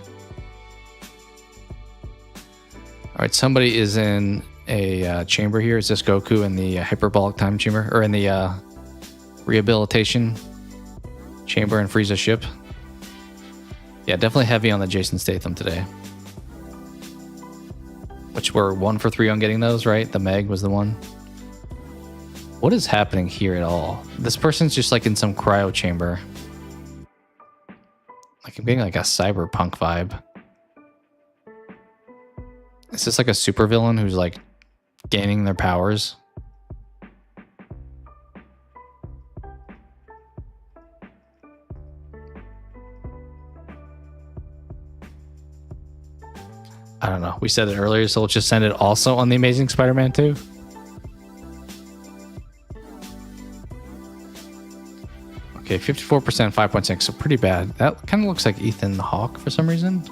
All right, somebody is in a chamber here. Is this Goku in the hyperbolic time chamber? Or in the rehabilitation chamber and Frieza ship? Yeah, definitely heavy on the Jason Statham today. Which we're 1 for 3 on getting those, right? The Meg was the one. What is happening here at all? This person's just like in some cryo chamber. Like I'm getting like a cyberpunk vibe. Is this like a supervillain who's like gaining their powers? I don't know. We said it earlier, so we'll just send it also on The Amazing Spider-Man 2. Okay, 54%, 5.6, so pretty bad. That kind of looks like Ethan Hawke for some reason.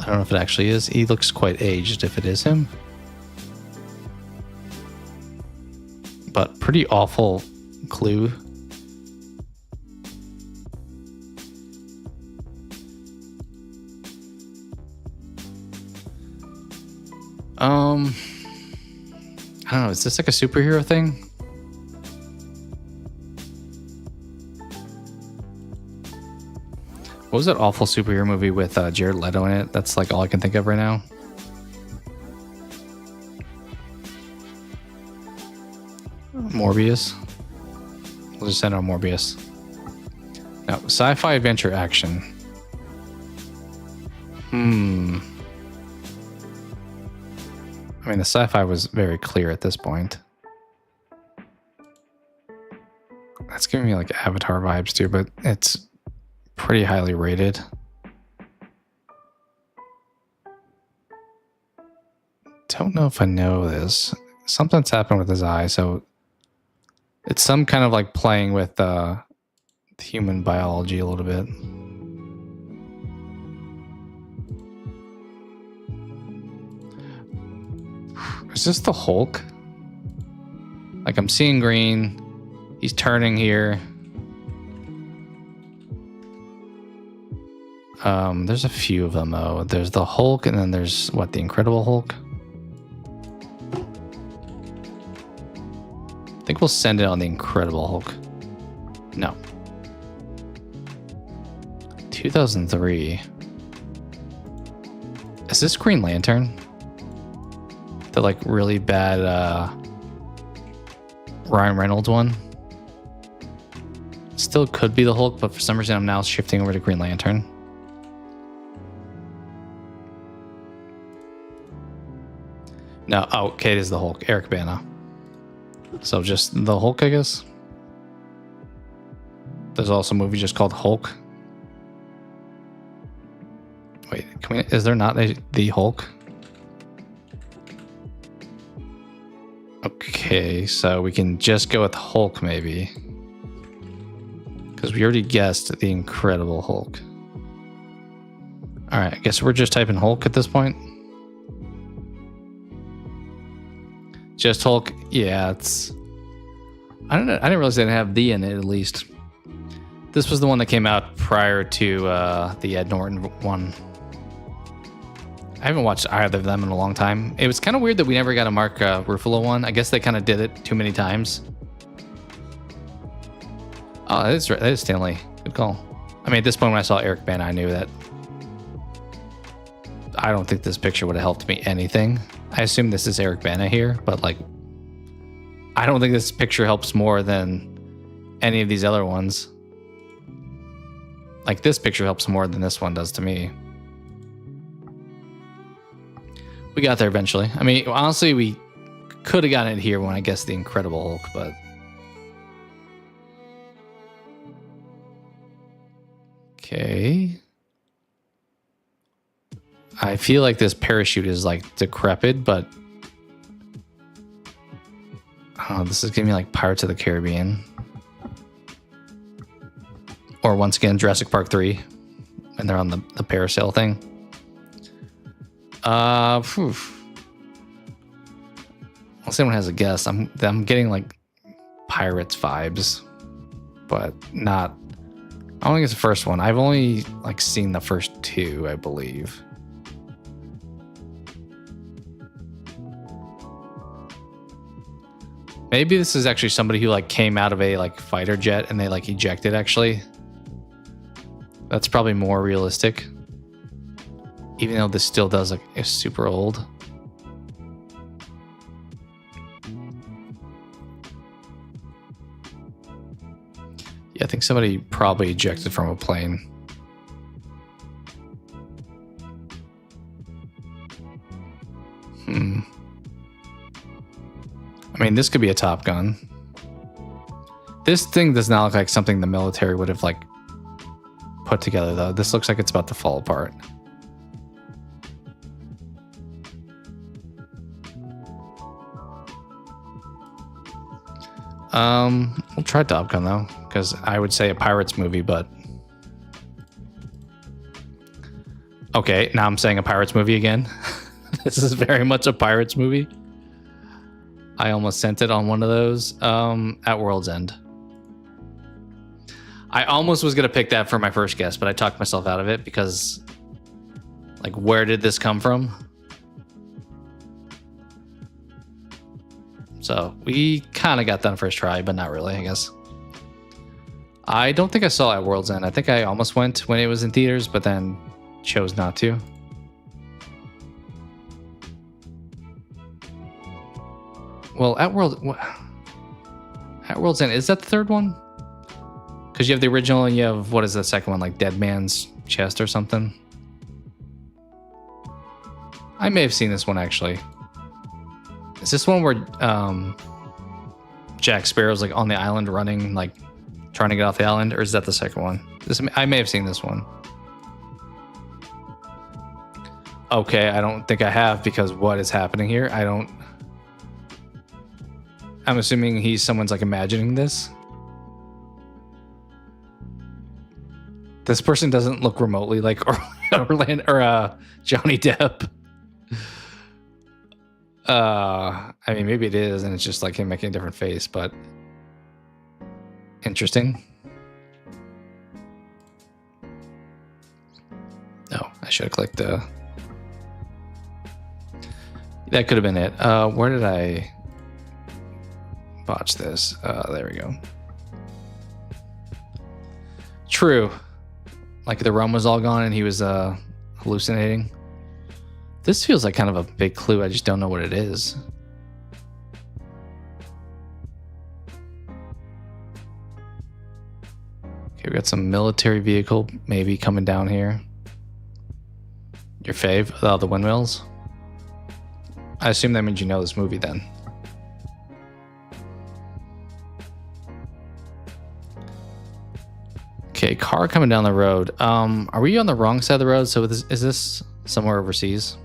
I don't know if it actually is. He looks quite aged if it is him. But pretty awful clue. I don't know. Is this like a superhero thing? What was that awful superhero movie with Jared Leto in it? That's like all I can think of right now. Morbius. We'll just send on Morbius. Now, sci-fi adventure action. I mean, the sci-fi was very clear at this point. That's giving me like Avatar vibes too, but it's pretty highly rated. Don't know if I know this. Something's happened with his eye, so it's some kind of like playing with human biology a little bit. Is this the Hulk? Like, I'm seeing green. He's turning here. There's a few of them though. There's the Hulk, and then there's what, the Incredible Hulk? I think we'll send it on the Incredible Hulk. No. 2003. Is this Green Lantern? The like really bad Ryan Reynolds one? Still could be the Hulk, but for some reason I'm now shifting over to Green Lantern. No, oh, okay, it is the Hulk. Eric Bana. So just the Hulk, I guess. There's also a movie just called Hulk. Wait, is there not the Hulk? Okay, so we can just go with Hulk maybe. Because we already guessed the Incredible Hulk. Alright, I guess we're just typing Hulk at this point. Just Hulk, yeah, it's... I don't know, I didn't realize they didn't have the in it, at least. This was the one that came out prior to the Ed Norton one. I haven't watched either of them in a long time. It was kind of weird that we never got a Mark Ruffalo one. I guess they kind of did it too many times. Oh, that is Stanley. Good call. I mean, at this point when I saw Eric Bana, I knew that. I don't think this picture would have helped me anything. I assume this is Eric Bana here, but like, I don't think this picture helps more than any of these other ones. Like, this picture helps more than this one does to me. We got there eventually. I mean, honestly, we could have gotten it here when I guessed the Incredible Hulk, but... Okay. I feel like this parachute is like decrepit, but... Oh, this is giving me like Pirates of the Caribbean. Or once again, Jurassic Park 3. And they're on the parasail thing. Phew. Unless anyone has a guess, I'm getting like Pirates vibes, but not. I don't think it's the first one. I've only like seen the first two, I believe. Maybe this is actually somebody who like came out of a like fighter jet and they like ejected. Actually, that's probably more realistic. Even though this still does look super old. Yeah, I think somebody probably ejected from a plane. I mean, this could be a Top Gun. This thing does not look like something the military would have like put together though. This looks like it's about to fall apart. We'll try Top Gun though, because I would say a Pirates movie, but okay, now I'm saying a Pirates movie again. This is very much a Pirates movie. I almost sent it on one of those at World's End. I almost was gonna pick that for my first guess, but I talked myself out of it because, like, where did this come from? So we kind of got that on first try, but not really, I guess. I don't think I saw it at World's End. I think I almost went when it was in theaters, but then chose not to. Well, at World's End, is that the third one? Because you have the original and you have, what is the second one, like Dead Man's Chest or something? I may have seen this one actually. Is this one where Jack Sparrow's like on the island running, like trying to get off the island, or is that the second one? I may have seen this one. Okay, I don't think I have, because what is happening here? I'm assuming someone's like imagining this. This person doesn't look remotely like Orlando or Johnny Depp. I mean, maybe it is, and it's just like him making a different face, but interesting. Oh, I should have clicked that could have been it. Where did I botch this? There we go. True. Like the rum was all gone and he was hallucinating. This feels like kind of a big clue. I just don't know what it is. Okay, we got some military vehicle maybe coming down here. Your fave? Oh, the windmills? I assume that means you know this movie then. Okay, car coming down the road. Are we on the wrong side of the road? So is this somewhere overseas?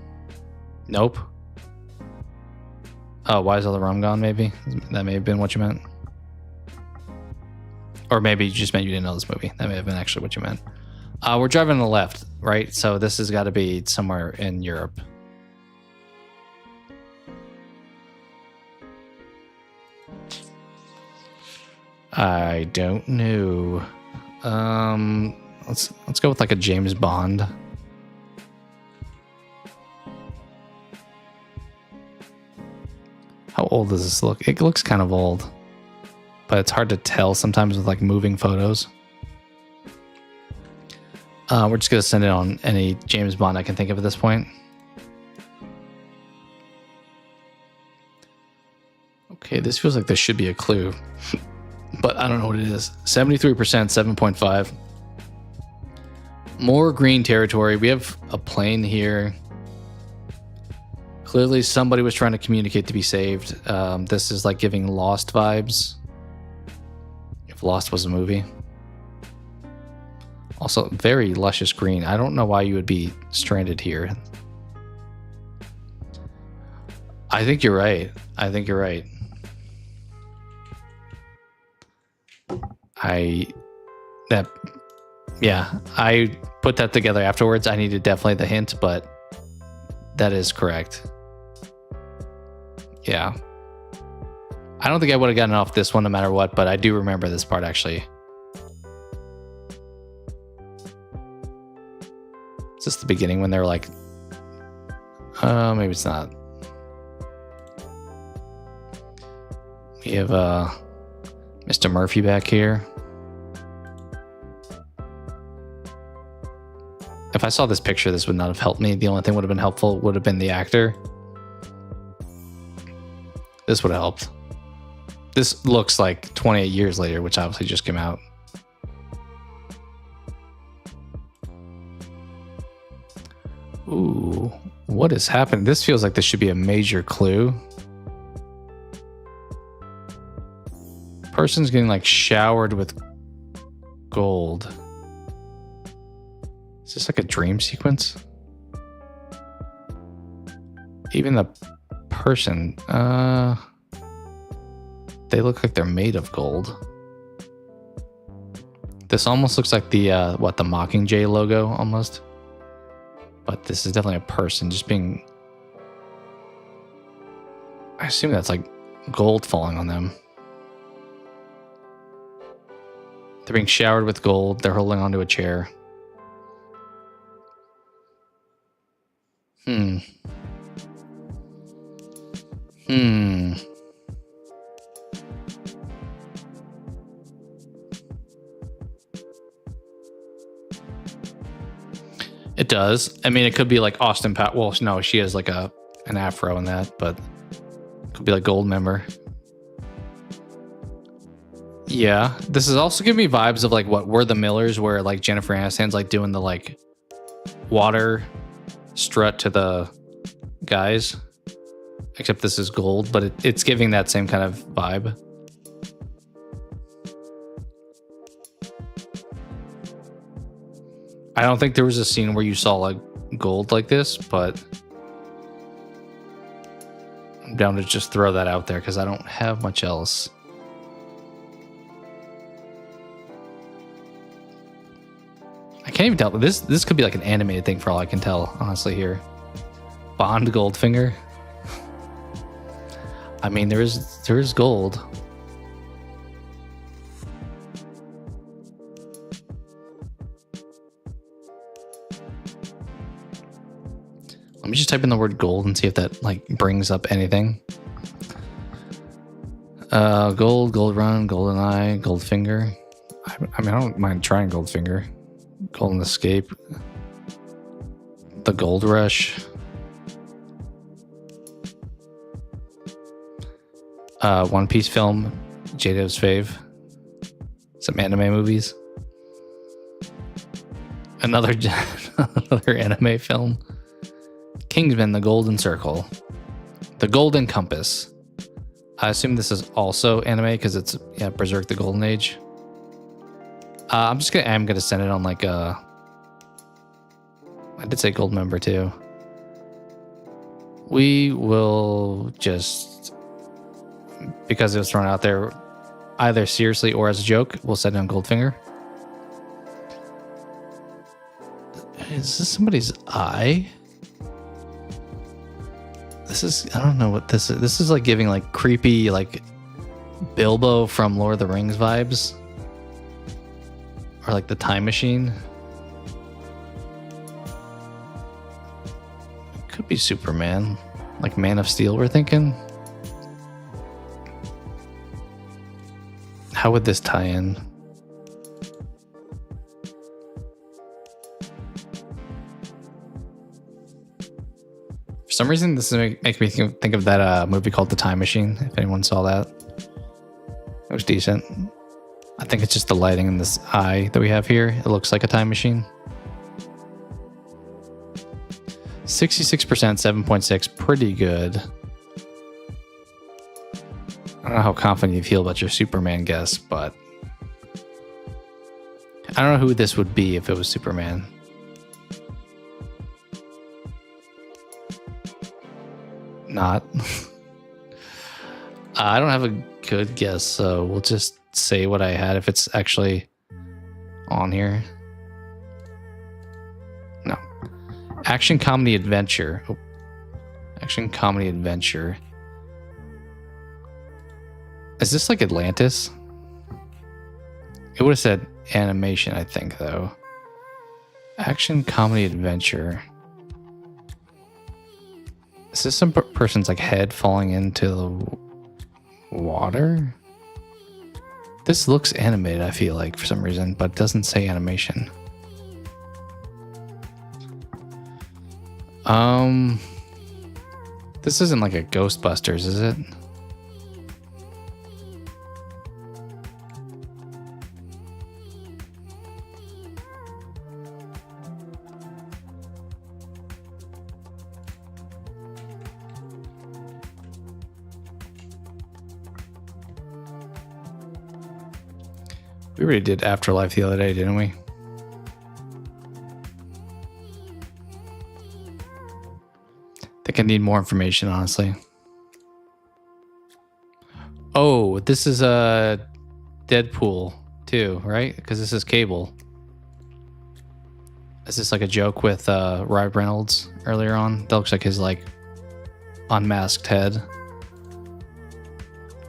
Nope. Oh, why is all the rum gone? Maybe that may have been what you meant. Or maybe you just meant you didn't know this movie. That may have been actually what you meant. We're driving on the left, right? So this has got to be somewhere in Europe. I don't know. Let's go with like a James Bond. How old does this look? It looks kind of old, but it's hard to tell sometimes with like moving photos. We're just gonna send it on any James Bond I can think of at this point. Okay, this feels like there should be a clue, but I don't know what it is. 73%, 7.5. More green territory. We have a plane here. Clearly somebody was trying to communicate to be saved. This is like giving Lost vibes. If Lost was a movie. Also, very luscious green. I don't know why you would be stranded here. I think you're right. I put that together afterwards. I needed definitely the hint, but that is correct. Yeah. I don't think I would have gotten off this one no matter what, but I do remember this part actually. Is this the beginning when they're like, maybe it's not. We have Mr. Murphy back here. If I saw this picture, this would not have helped me. The only thing would have been helpful would have been the actor. This would have helped. This looks like 28 years later, which obviously just came out. Ooh, what is happening? This feels like this should be a major clue. Person's getting like showered with gold. Is this like a dream sequence? Even the person, they look like they're made of gold. This almost looks like the the Mockingjay logo almost. But this is definitely a person just being, I assume that's like gold falling on them. They're being showered with gold. They're holding onto a chair. It does. I mean, it could be like Austin Powers. Well, no, she has like an afro in that, but it could be like Gold Member. Yeah, this is also giving me vibes of like what were the Millers, where like Jennifer Aniston's like doing the like water strut to the guys, except this is gold, but it's giving that same kind of vibe. I don't think there was a scene where you saw like gold like this, but I'm down to just throw that out there because I don't have much else. I can't even tell. This could be like an animated thing for all I can tell, honestly, here. Bond Goldfinger. I mean, there is gold. Let me just type in the word gold and see if that like brings up anything. Gold Run, Golden Eye, Goldfinger. I mean, I don't mind trying Goldfinger. Golden Escape. The Gold Rush. One Piece film. Jado's fave. Some anime movies. Another anime film. Kingsman, The Golden Circle. The Golden Compass. I assume this is also anime because it's Berserk the Golden Age. I'm gonna send it on like I did say gold member too. We will just, because it was thrown out there either seriously or as a joke, we'll send it on Goldfinger. Is this somebody's eye? I don't know what this is. This is like giving like creepy, like Bilbo from Lord of the Rings vibes. Or like the Time Machine. It could be Superman. Like Man of Steel, we're thinking. How would this tie in? For some reason, this is make me think of that movie called The Time Machine, if anyone saw that. It was decent. I think it's just the lighting in this eye that we have here. It looks like a time machine. 66%, 7.6, pretty good. I don't know how confident you feel about your Superman guess, but I don't know who this would be if it was Superman. Not. I don't have a good guess, so we'll just say what I had if it's actually on here. No. Action comedy adventure. Oh. Action comedy adventure. Is this like Atlantis? It would have said animation, I think, though. Action comedy adventure. Is this some person's like head falling into the water? This looks animated, I feel like, for some reason, but it doesn't say animation. This isn't like a Ghostbusters, is it? We already did Afterlife the other day, didn't we? I think I need more information, honestly. Oh, this is a Deadpool too, right? Because this is Cable. Is this like a joke with Ryan Reynolds earlier on? That looks like his like unmasked head.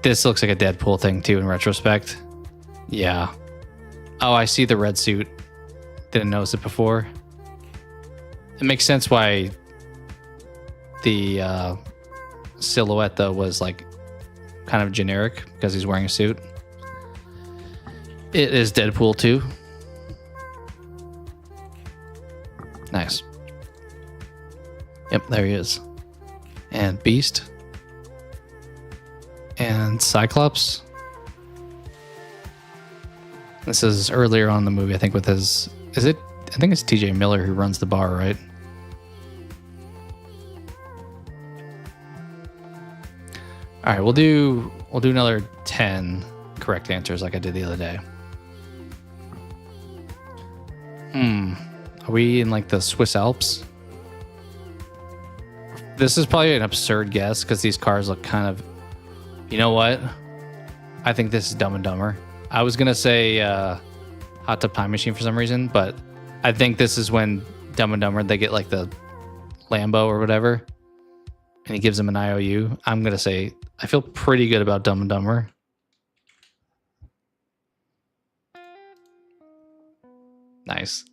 This looks like a Deadpool thing too in retrospect. Yeah. Oh, I see the red suit. Didn't notice it before. It makes sense why the silhouette though was like kind of generic because he's wearing a suit. It is Deadpool 2. Nice. Yep, there he is. And Beast. And Cyclops. This is earlier on in the movie, I think, with his... Is it... I think it's TJ Miller who runs the bar, right? Alright, we'll do another 10 correct answers like I did the other day. Are we in like the Swiss Alps? This is probably an absurd guess because these cars look kind of... You know what? I think this is Dumb and Dumber. I was going to say Hot Tub Time Machine for some reason, but I think this is when Dumb and Dumber, they get like the Lambo or whatever, and he gives them an IOU. I'm going to say I feel pretty good about Dumb and Dumber. Nice.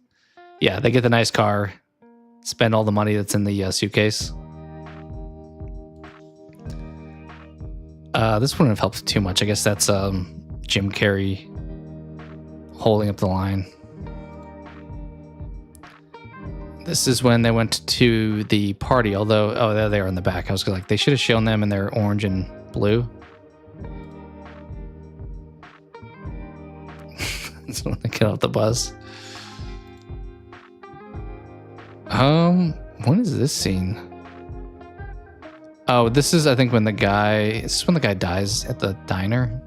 Yeah, they get the nice car, spend all the money that's in the suitcase. This wouldn't have helped too much. I guess that's Jim Carrey holding up the line. This is when they went to the party, although... Oh, there they are in the back. I was like, they should have shown them in their orange and blue. That's when they get off the bus. When is this scene? Oh, this is, I think, when the guy... This is when the guy dies at the diner.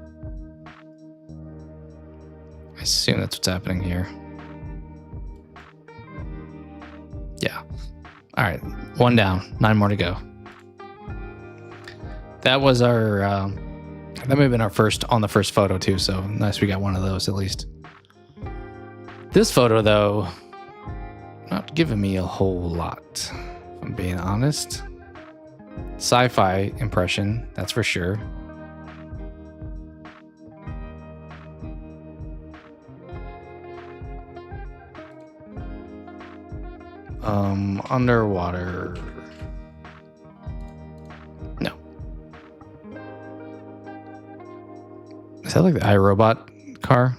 I assume that's what's happening here. Yeah. All right. 1 down. 9 more to go. That was our... that may have been our first on the first photo, too, so nice we got one of those at least. This photo, though, not giving me a whole lot, if I'm being honest. Sci-fi impression, that's for sure. Underwater. No. Is that like the iRobot car?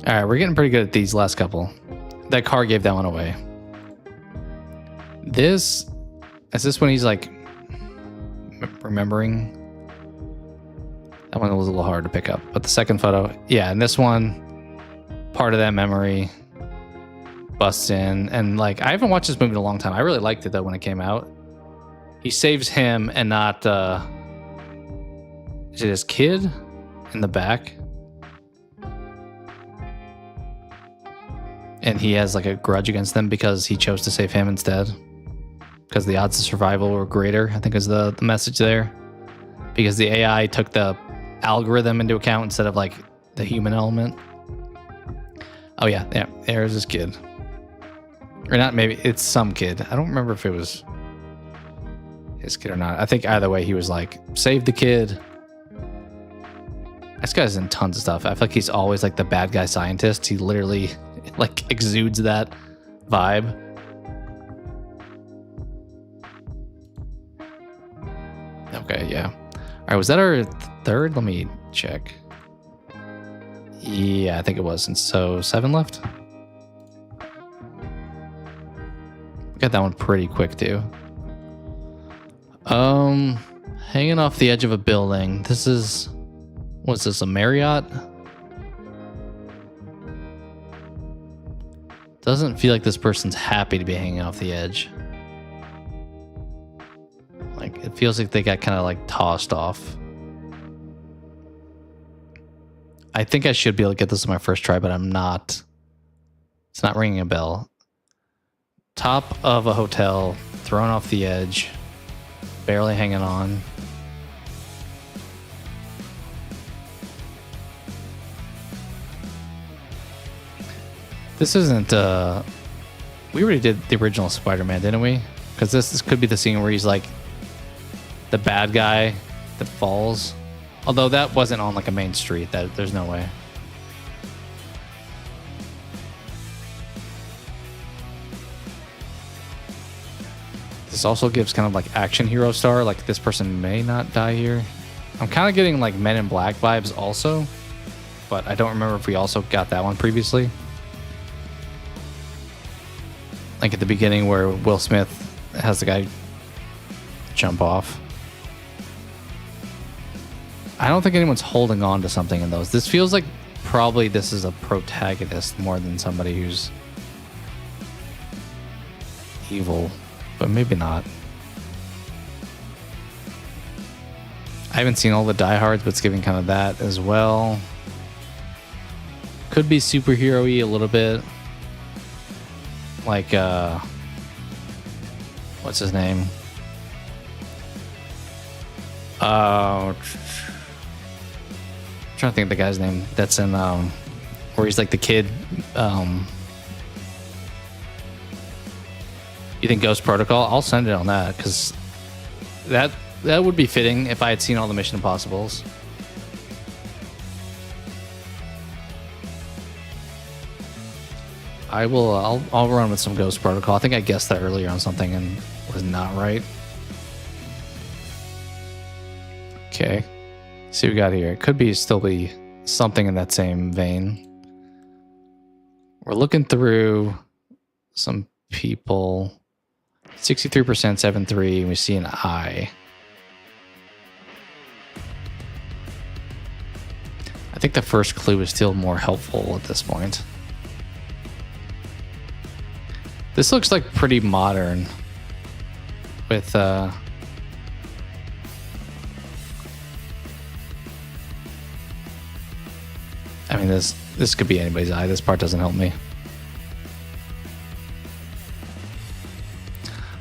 All right, we're getting pretty good at these last couple. That car gave that one away. Is this when he's like remembering? That one was a little hard to pick up. But the second photo, yeah, and this one, part of that memory busts in. And like, I haven't watched this movie in a long time. I really liked it though when it came out. He saves him and not, is it his kid in the back? And he has like a grudge against them because he chose to save him instead. Because the odds of survival were greater, I think is the message there. Because the AI took the algorithm into account instead of like the human element. Oh yeah, there's this kid. Or not, maybe it's some kid. I don't remember if it was his kid or not. I think either way he was like, save the kid. This guy's in tons of stuff. I feel like he's always like the bad guy scientist. He literally like exudes that vibe. Okay, yeah. All right, was that our third? Let me check. Yeah, I think it was. And so 7 left. Got that one pretty quick too. Hanging off the edge of a building. This is, what's this, a Marriott? Doesn't feel like this person's happy to be hanging off the edge. Like, it feels like they got kind of like tossed off. I think I should be able to get this on my first try, but I'm not. It's not ringing a bell. Top of a hotel, thrown off the edge, barely hanging on. This isn't, we already did the original Spider-Man, didn't we? Because this could be the scene where he's like the bad guy that falls. Although that wasn't on like a main street. There's no way. This also gives kind of like action hero star. Like this person may not die here. I'm kind of getting like Men in Black vibes also. But I don't remember if we also got that one previously. Like at the beginning where Will Smith has the guy jump off. I don't think anyone's holding on to something in those. This feels like probably this is a protagonist more than somebody who's evil. but maybe not. I haven't seen all the diehards, but it's giving kind of that as well. Could be superhero-y a little bit. Like, what's his name? I'm trying to think of the guy's name that's in, where he's like the kid. You think Ghost Protocol? I'll send it on that, because that would be fitting if I had seen all the Mission Impossibles. I'll run with some Ghost Protocol. I think I guessed that earlier on something and was not right. Okay. See what we got here. It could still be something in that same vein. We're looking through some people. 63%, 7.3, and we see an eye. I think the first clue is still more helpful at this point. This looks like pretty modern with I mean, this could be anybody's eye. This part doesn't help me.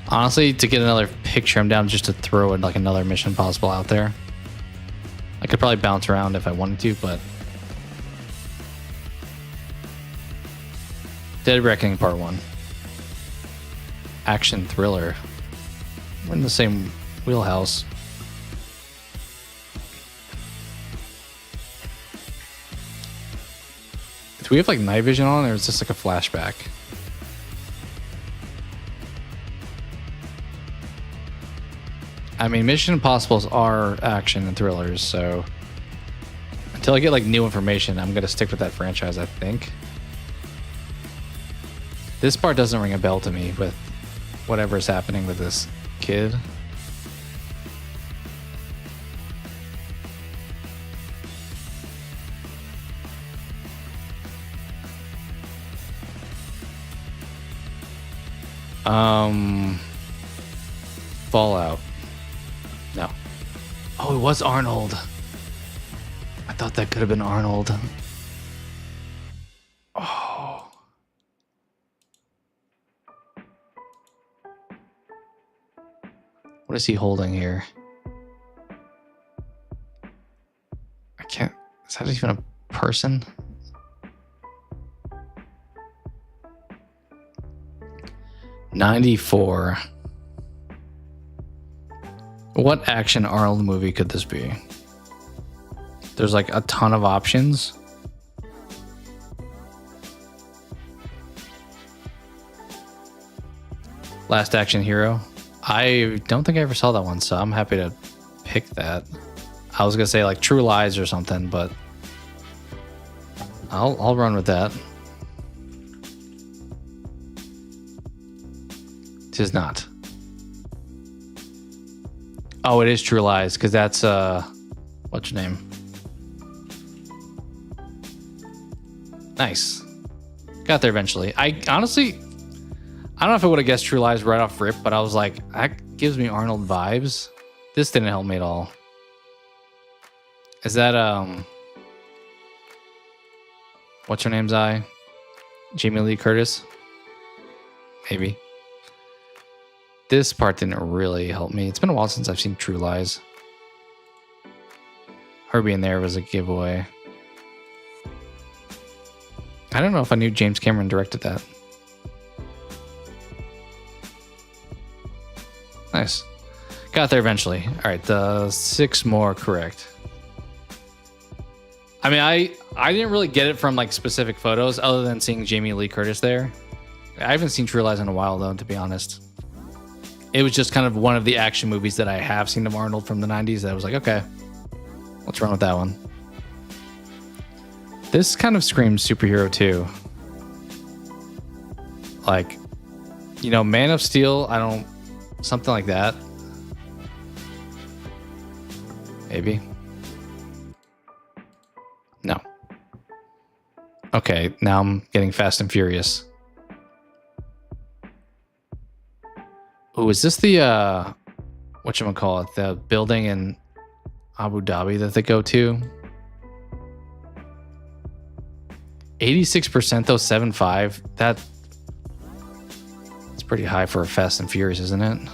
Honestly, to get another picture, I'm down just to throw in like another Mission Impossible out there. I could probably bounce around if I wanted to, but Dead Reckoning Part 1. Action thriller. We're in the same wheelhouse. Do we have like night vision on, or is this like a flashback? I mean, Mission Impossibles are action and thrillers, so until I get like new information, I'm gonna stick with that franchise, I think. This part doesn't ring a bell to me with whatever's happening with this kid. Fallout. No. Oh, it was Arnold. I thought that could have been Arnold. Oh. What is he holding here? I can't. Is that even a person? '94. What action Arnold movie could this be? There's like a ton of options. Last Action Hero. I don't think I ever saw that one, so I'm happy to pick that. I was gonna say like True Lies or something, but I'll run with that. Tis not. Oh, it is True Lies, because that's what's your name? Nice. Got there eventually. I honestly, I don't know if I would have guessed True Lies right off rip, but I was like, that gives me Arnold vibes. This didn't help me at all. Is that what's her name's eye? Jamie Lee Curtis? Maybe. This part didn't really help me. It's been a while since I've seen True Lies. Her being there was a giveaway. I don't know if I knew James Cameron directed that. Nice. Got there eventually. All right, 6 more correct. I mean, I didn't really get it from like specific photos other than seeing Jamie Lee Curtis there. I haven't seen True Lies in a while though, to be honest. It was just kind of one of the action movies that I have seen of Arnold from the 90s that I was like, okay, let's run with that one. This kind of screams superhero too. Like, you know, Man of Steel, something like that. Maybe. No. Okay, now I'm getting Fast and Furious. Ooh, Oh, is this the whatchamacallit, the building in Abu Dhabi that they go to? 86% though, 7.5. That's pretty high for a Fast and Furious, isn't it?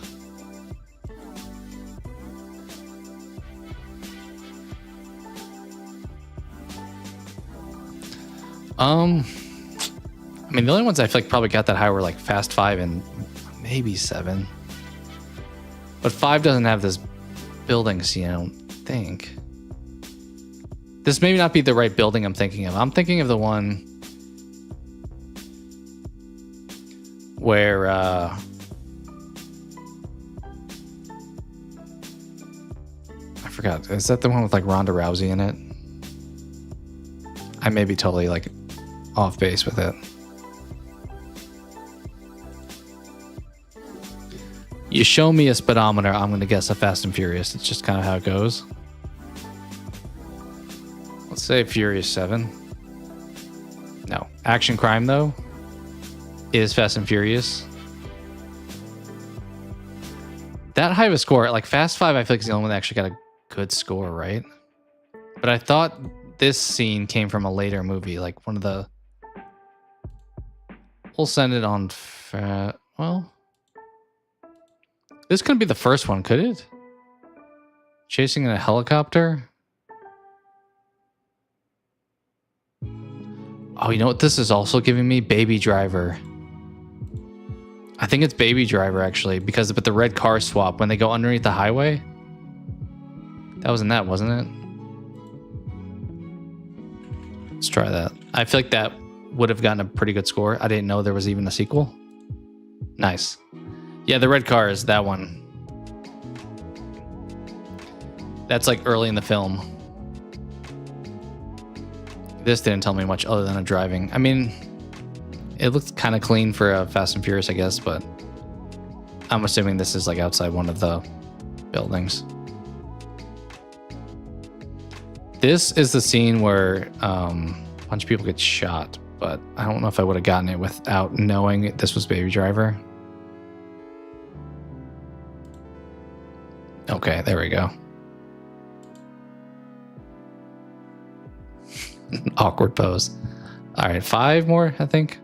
I mean, the only ones I feel like probably got that high were like Fast 5 and maybe 7. But 5 doesn't have this building scene, I don't think. This may not be the right building I'm thinking of. I'm thinking of the one where I forgot. Is that the one with like Ronda Rousey in it? I may be totally like off base with it. You show me a speedometer, I'm going to guess a Fast and Furious. It's just kind of how it goes. Let's say Furious 7. No. Action Crime, though, is Fast and Furious. That high of a score, like Fast 5, I feel like is the only one that actually got a good score, right? But I thought this scene came from a later movie, like one of the... We'll send it on... Well... This couldn't be the first one, could it? Chasing in a helicopter? Oh, you know what this is also giving me? Baby Driver. I think it's Baby Driver, actually, because with the red car swap, when they go underneath the highway. That was in that, wasn't it? Let's try that. I feel like that would have gotten a pretty good score. I didn't know there was even a sequel. Nice. Yeah, the red car is that one. That's like early in the film. This didn't tell me much other than a driving. I mean, it looks kind of clean for a Fast and Furious, I guess, but I'm assuming this is like outside one of the buildings. This is the scene where a bunch of people get shot, but I don't know if I would have gotten it without knowing this was Baby Driver. Okay, there we go. Awkward pose. All right, 5 more, I think.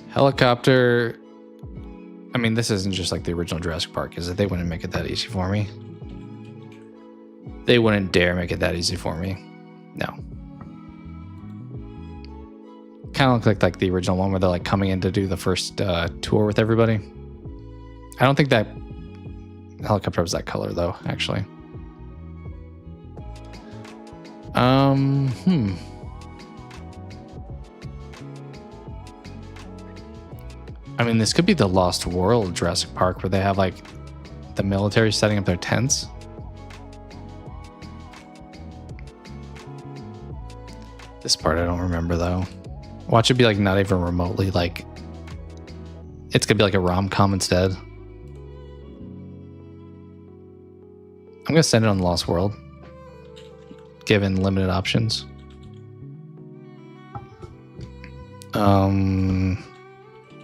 Helicopter. I mean, this isn't just like the original Jurassic Park, is it? They wouldn't make it that easy for me. They wouldn't dare make it that easy for me. No. Kind of look like the original one where they're like coming in to do the first tour with everybody. I don't think that helicopter was that color though, actually. I mean, this could be the Lost World Jurassic Park where they have like the military setting up their tents. This part I don't remember though. Watch it be like not even remotely like... It's gonna be like a rom-com instead. I'm gonna send it on the Lost World, given limited options.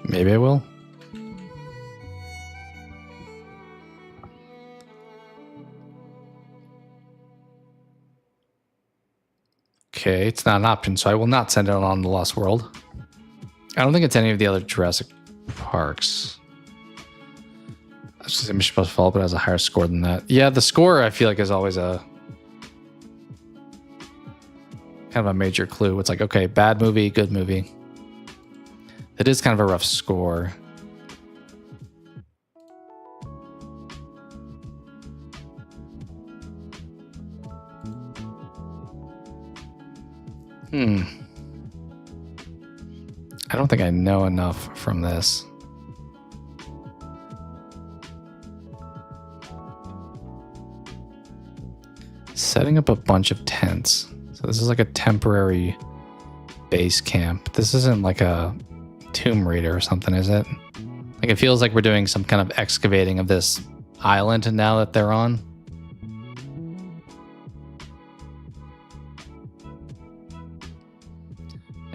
Maybe I will. Okay, it's not an option, so I will not send it on the Lost World. I don't think it's any of the other Jurassic Parks. I was supposed to follow up, but it has a higher score than that. Yeah, the score I feel like is always a kind of a major clue. It's like, okay, bad movie, good movie. It is kind of a rough score. I don't think I know enough from this. Setting up a bunch of tents. So this is like a temporary base camp. This isn't like a Tomb Raider or something, is it? Like, it feels like we're doing some kind of excavating of this island now that they're on.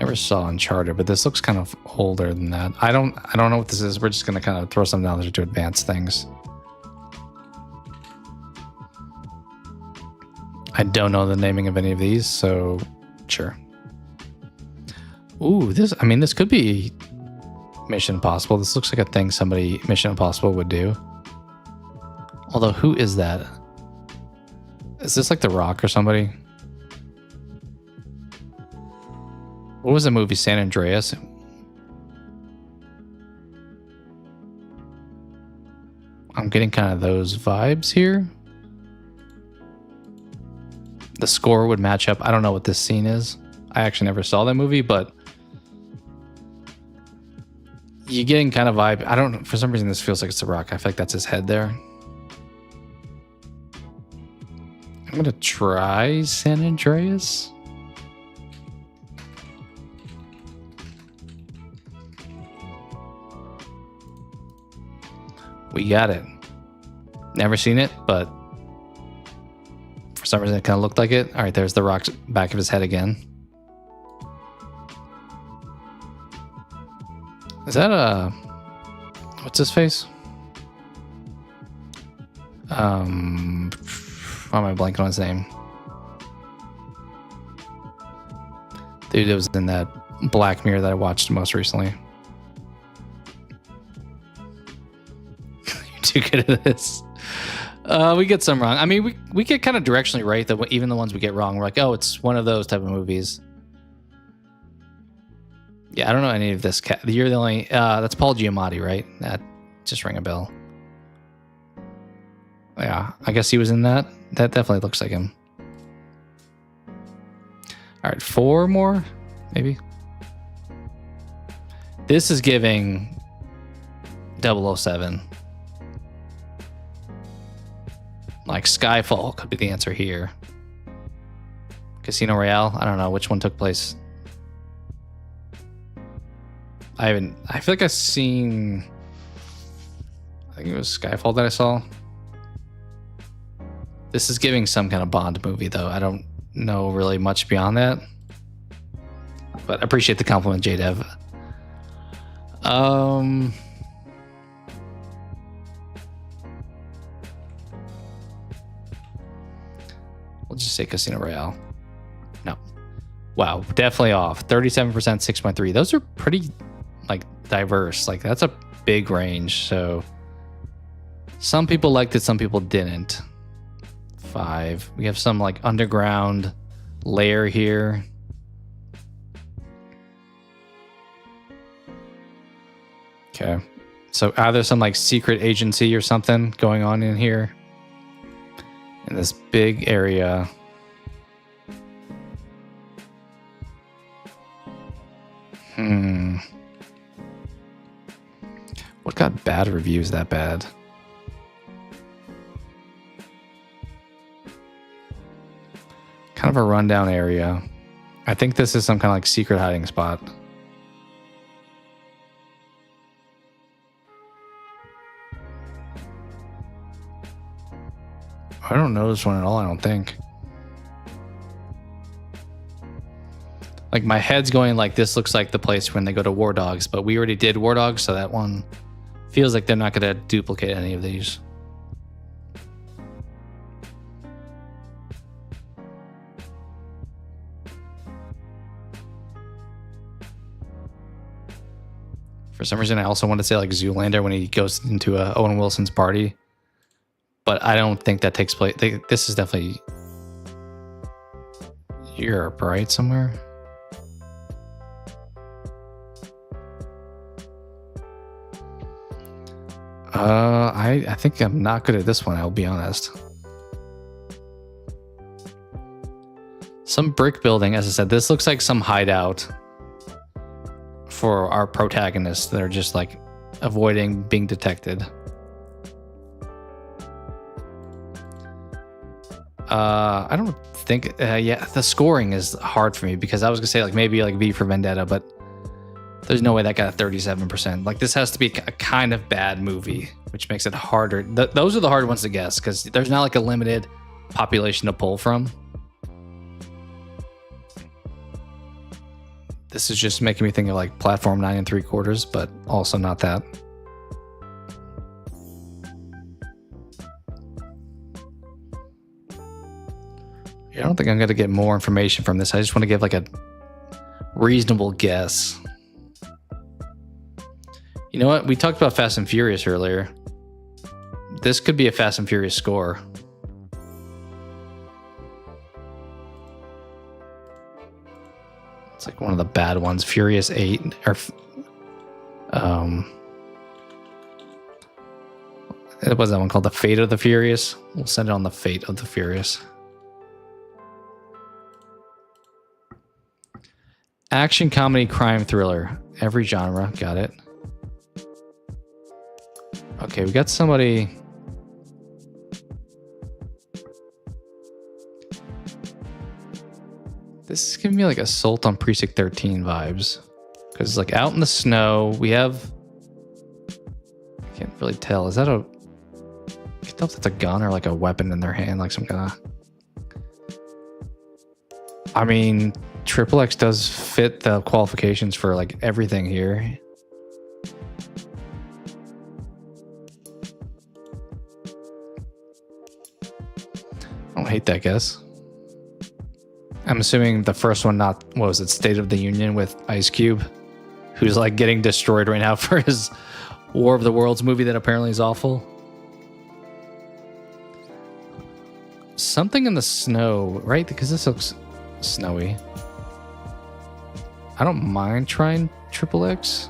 Never saw Uncharted, but this looks kind of older than that. I don't know what this is. We're just gonna kind of throw some down there to advance things. I don't know the naming of any of these, so sure. Ooh, this could be Mission Impossible. This looks like a thing somebody Mission Impossible would do. Although, who is that? Is this like The Rock or somebody? What was the movie, San Andreas? I'm getting kind of those vibes here. The score would match up. I don't know what this scene is. I actually never saw that movie, but you're getting kind of vibe. I don't know. For some reason, this feels like it's The Rock. I feel like that's his head there. I'm going to try San Andreas. We got it. Never seen it, but for some reason it kind of looked like it. All right, there's The Rock's back of his head again. Is that a... what's his face? Why am I blanking on his name? Dude, it was in that Black Mirror that I watched most recently. You're too good at this. We get some wrong. I mean, we get kind of directionally right, that even the ones we get wrong, we're like, oh, it's one of those type of movies. Yeah, I don't know any of this. You're the only... that's Paul Giamatti, right? That just rang a bell. Yeah, I guess he was in that. That definitely looks like him. All right, 4 more, maybe. This is giving 007. Like Skyfall could be the answer here. Casino Royale, I don't know which one took place. I feel like I've seen... I think it was Skyfall that I saw. This is giving some kind of Bond movie, though. I don't know really much beyond that. But I appreciate the compliment, JDev. We'll just say Casino Royale. No. Wow, definitely off. 37%, 6.3. Those are pretty, like, diverse. Like, that's a big range. So some people liked it, some people didn't. 5. We have some, like, underground layer here. Okay. So either some, like, secret agency or something going on in here. In this big area. What got bad reviews that bad? Kind of a rundown area. I think this is some kind of like secret hiding spot. I don't know this one at all, I don't think. Like, my head's going like, this looks like the place when they go to War Dogs, but we already did War Dogs, so that one feels like they're not going to duplicate any of these. For some reason, I also want to say like Zoolander when he goes into Owen Wilson's party. But I don't think that takes place. This is definitely Europe, right? Somewhere. I think I'm not good at this one, I'll be honest. Some brick building, as I said, this looks like some hideout for our protagonists that are just like avoiding being detected. I don't think, yeah, the scoring is hard for me because I was gonna say like maybe like V for Vendetta, but there's no way that got a 37%. Like, this has to be a kind of bad movie, which makes it harder. Those are the hard ones to guess because there's not like a limited population to pull from. This is just making me think of like platform 9 3/4, but also not that. I don't think I'm going to get more information from this. I just want to give like a reasonable guess. You know what? We talked about Fast and Furious earlier. This could be a Fast and Furious score. It's like one of the bad ones. Furious 8 or what was that one called? The Fate of the Furious? We'll send it on the Fate of the Furious. Action, comedy, crime, thriller. Every genre. Got it. Okay, we got somebody. This is giving me like Assault on Precinct 13 vibes. Because it's like out in the snow. We have... I can't really tell. Is that a... I can't tell if that's a gun or like a weapon in their hand. Like some kind of... I mean... XXX does fit the qualifications for like everything here. I don't hate that guess. I'm assuming the first one, not, what was it, State of the Union with Ice Cube, who's like getting destroyed right now for his War of the Worlds movie that apparently is awful. Something in the snow, right? Because this looks snowy. I don't mind trying XXX.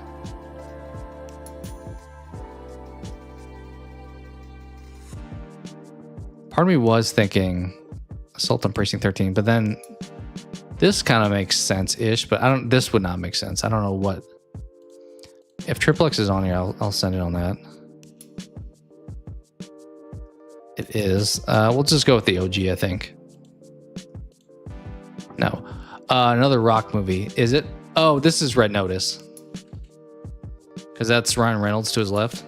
Part of me was thinking Assault on Precinct 13, but then this kind of makes sense-ish, but this would not make sense. I don't know what. If XXX is on here, I'll send it on that. It is. We'll just go with the OG, I think. No. Another rock movie. Is it? Oh, this is Red Notice. Because that's Ryan Reynolds to his left.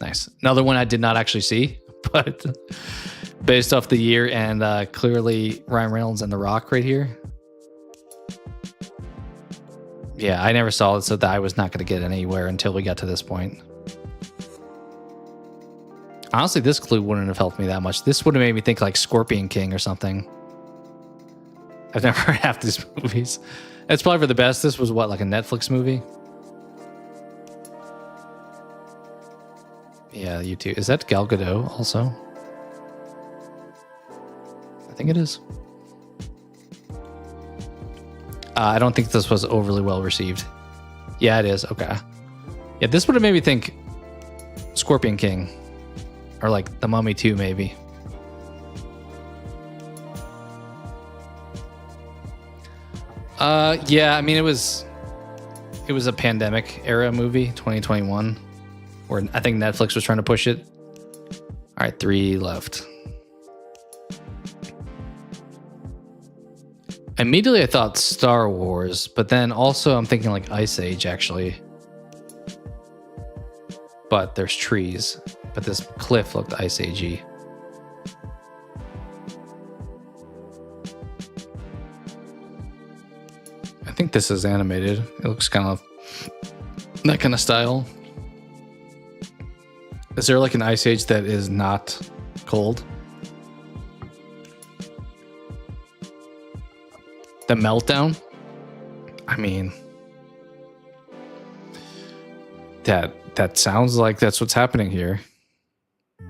Nice. Another one I did not actually see, but based off the year and clearly Ryan Reynolds and The Rock right here. Yeah, I never saw it, so that I was not going to get anywhere until we got to this point. Honestly, this clue wouldn't have helped me that much. This would have made me think like Scorpion King or something. I've never heard half these movies. It's probably for the best. This was what, like a Netflix movie? Yeah, you too. Is that Gal Gadot also? I think it is. I don't think this was overly well received. Yeah, it is. Okay. Yeah, this would have made me think Scorpion King. Or like The Mummy 2, maybe. Yeah, I mean, it was a pandemic era movie, 2021, where I think Netflix was trying to push it. All right, 3 left. Immediately I thought Star Wars, but then also I'm thinking like Ice Age, actually. But there's trees, but this cliff looked Ice Age-y. I think this is animated. It looks kind of that kind of style. Is there like an Ice Age that is not cold? The Meltdown? I mean, that sounds like that's what's happening here. I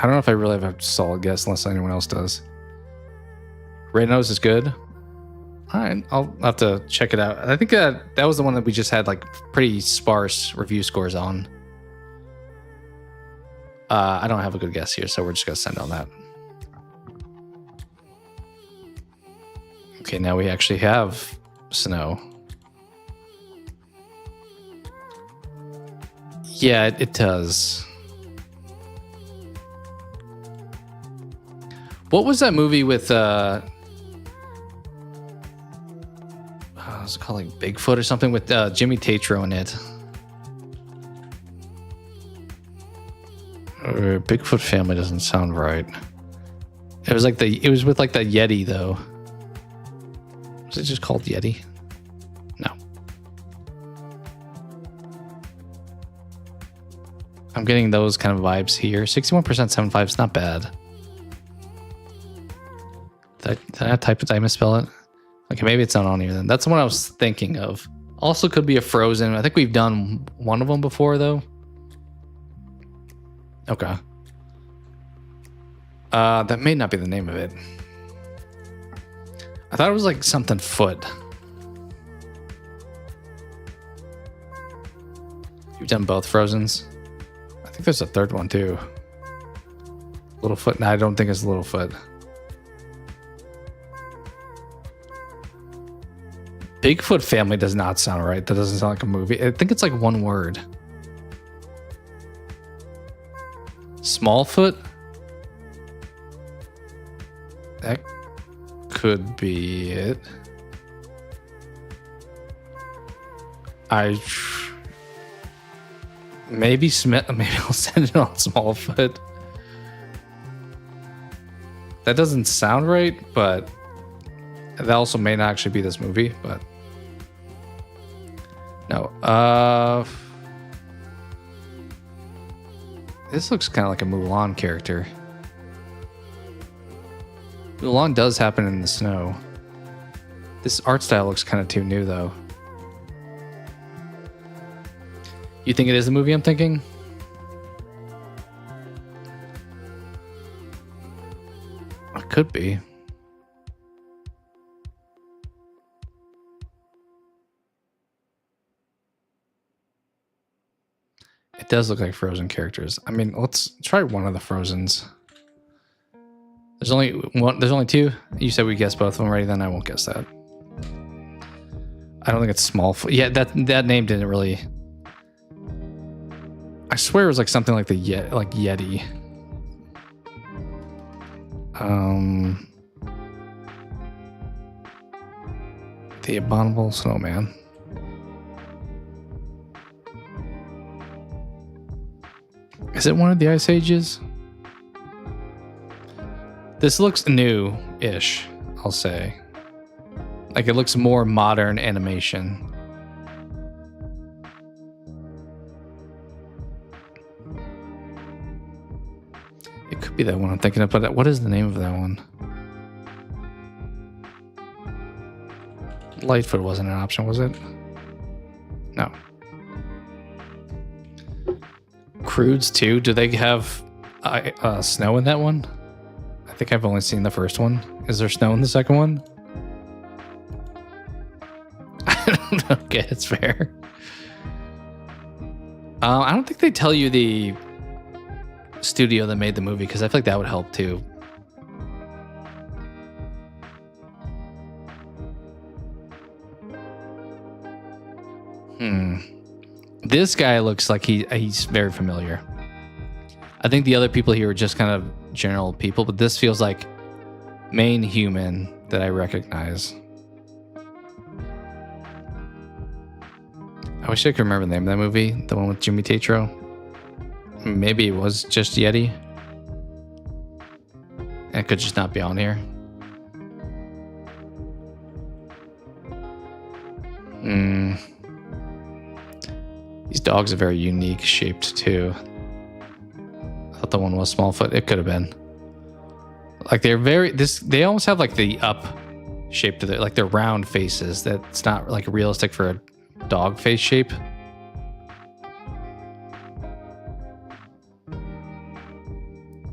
don't know if I really have a solid guess unless anyone else does. Red Nose is good. All right, I'll have to check it out. I think that was the one that we just had like pretty sparse review scores on. I don't have a good guess here, so we're just gonna send on that. Okay, now we actually have snow. Yeah, it does. What was that movie with was it called like Bigfoot or something with Jimmy Tatro in it? Bigfoot family doesn't sound right. It was like it was with like the Yeti though. Was it just called Yeti? No. I'm getting those kind of vibes here. 61% 7.5 is not bad. Did I misspell it? Okay, maybe it's not on here then. That's the one I was thinking of. Also could be a Frozen. I think we've done one of them before though. Okay. That may not be the name of it. I thought it was like something foot. You've done both Frozens. I think there's a third one too. Littlefoot. No, I don't think it's Littlefoot. Bigfoot family does not sound right. That doesn't sound like a movie. I think it's like one word. Smallfoot? That could be it. Maybe Smith. Maybe I'll send it on Smallfoot. That doesn't sound right, but that also may not actually be this movie. But no. This looks kind of like a Mulan character. Mulan does happen in the snow. This art style looks kind of too new, though. You think it is the movie I'm thinking? It could be. It does look like Frozen characters. I mean, let's try one of the Frozens. There's only one. There's only two. You said we guessed both of them already. Then I won't guess that. I don't think it's Smallfoot. Yeah, that name didn't really. I swear it was like something like Yeti. The Abominable Snowman. Is it one of the Ice Ages? This looks new-ish, I'll say. Like it looks more modern animation. It could be that one I'm thinking of, but what is the name of that one? Lightfoot wasn't an option, was it? No. Crudes too? Do they have snow in that one? I think I've only seen the first one. Is there snow in the second one? I don't know. Okay, it's fair. I don't think they tell you the studio that made the movie because I feel like that would help too. This guy looks like he's very familiar. I think the other people here are just kind of general people, but this feels like main human that I recognize. I wish I could remember the name of that movie, the one with Jimmy Tatro. Maybe it was just Yeti. And it could just not be on here. These dogs are very unique shaped too. I thought the one was Smallfoot. It could have been. Like they're they almost have like the up shape to like they're round faces. That's not like realistic for a dog face shape.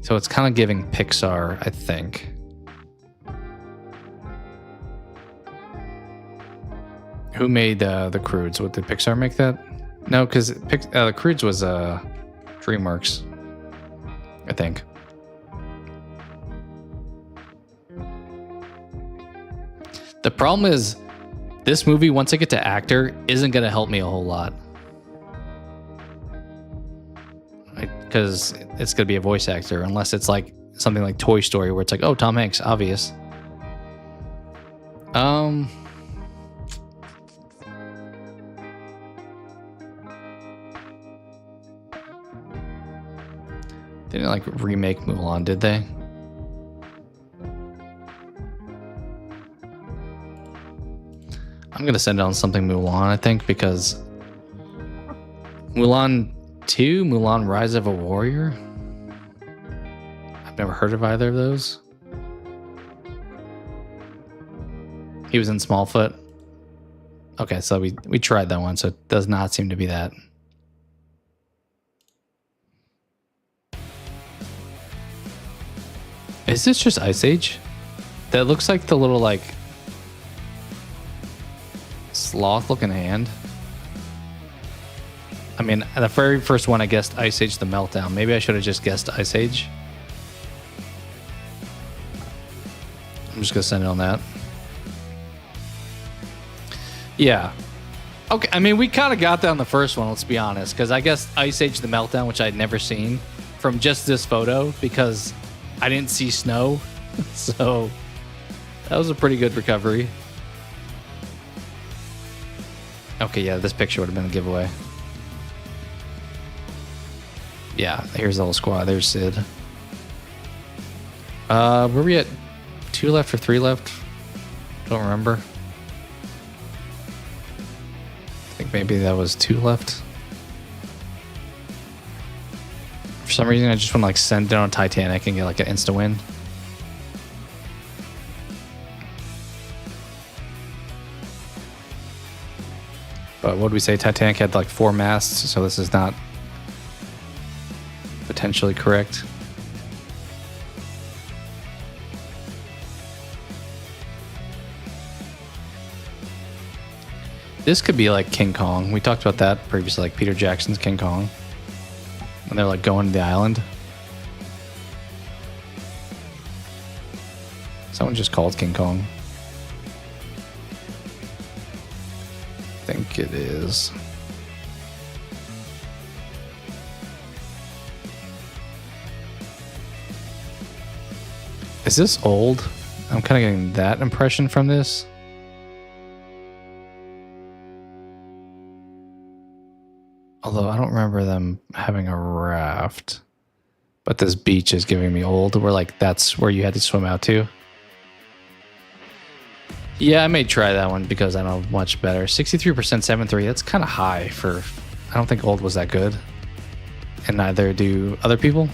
So it's kind of giving Pixar, I think. Who made the Crudes? What, did Pixar make that? No, because the Crudes was DreamWorks, I think. The problem is, this movie, once I get to actor, isn't going to help me a whole lot. Because it's going to be a voice actor, unless it's like something like Toy Story, where it's like, oh, Tom Hanks, obvious. They didn't like remake Mulan, did they? I'm gonna send it on something Mulan, I think, because Mulan 2, Mulan Rise of a Warrior. I've never heard of either of those. He was in Smallfoot. Okay, so we tried that one, so it does not seem to be that. Is this just Ice Age? That looks like the little, like, sloth-looking hand. I mean, the very first one I guessed Ice Age the Meltdown. Maybe I should have just guessed Ice Age. I'm just gonna send it on that. Yeah. Okay, I mean, we kind of got that on the first one, let's be honest, because I guess Ice Age the Meltdown, which I'd never seen, from just this photo, because I didn't see snow. So that was a pretty good recovery. Okay, yeah, this picture would have been a giveaway. Yeah, here's the whole squad. There's Sid. Were we at 2 left or 3 left? Don't remember. I think maybe that was 2 left. For some reason, I just want to like send down Titanic and get like an insta win. But what did we say? Titanic had like 4 masts, so this is not potentially correct. This could be like King Kong. We talked about that previously, like Peter Jackson's King Kong. When they're like going to the island. Someone just called King Kong. I think it is. Is this old? I'm kind of getting that impression from this. Although I don't remember them having a raft. But this beach is giving me old. Where like that's where you had to swim out to. Yeah, I may try that one because I know much better. 63% 7-3. That's kind of high for... I don't think old was that good. And neither do other people.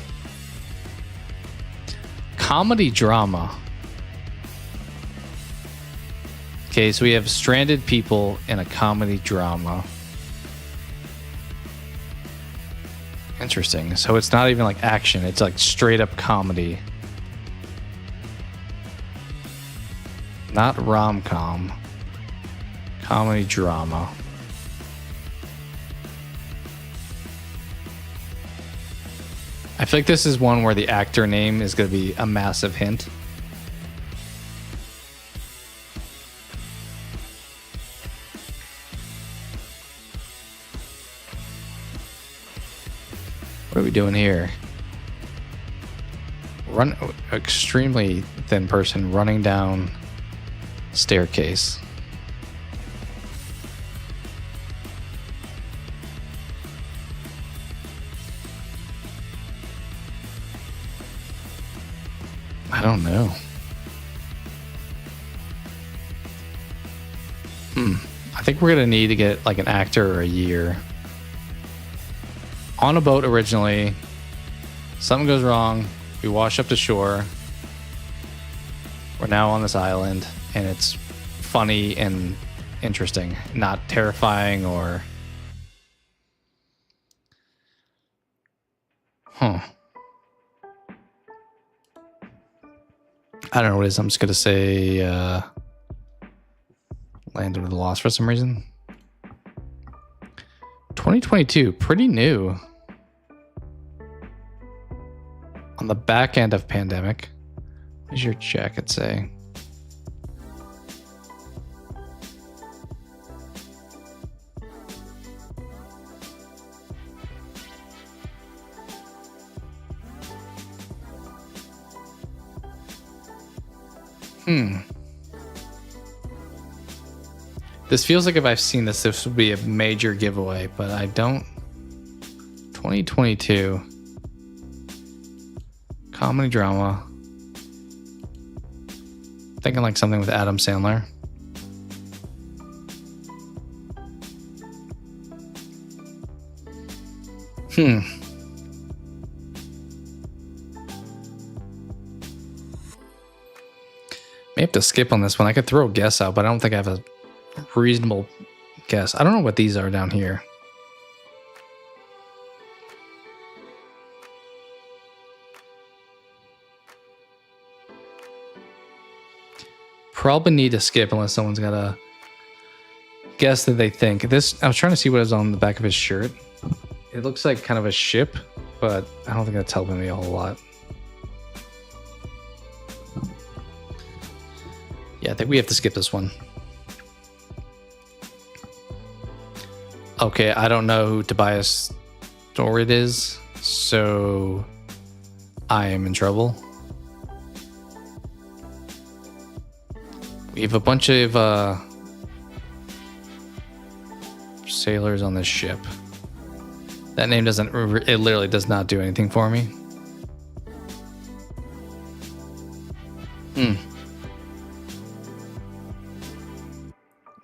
Comedy drama. Okay, so we have stranded people in a comedy drama. Interesting. So it's not even like action. It's like straight up comedy. Not rom-com. Comedy drama. I feel like this is one where the actor name is going to be a massive hint. What are we doing here? Extremely thin person running down staircase. I don't know. I think we're gonna need to get like an actor or a year. On a boat originally, something goes wrong, we wash up to shore. We're now on this island, and it's funny and interesting, not terrifying or... I don't know what it is. I'm just going to say Land of the Lost for some reason. 2022, pretty new. On the back end of pandemic. What does your jacket say? This feels like if I've seen this, this would be a major giveaway, but I don't. 2022. Comedy drama. Thinking like something with Adam Sandler. May have to skip on this one. I could throw a guess out, but I don't think I have a reasonable guess. I don't know what these are down here. Probably need to skip unless someone's got a guess that they think. This, I was trying to see what was on the back of his shirt. It looks like kind of a ship, but I don't think that's helping me a whole lot. Yeah, I think we have to skip this one. Okay, I don't know who Tobias Dorid is, so I am in trouble. We have a bunch of sailors on this ship. That name doesn't, it literally does not do anything for me.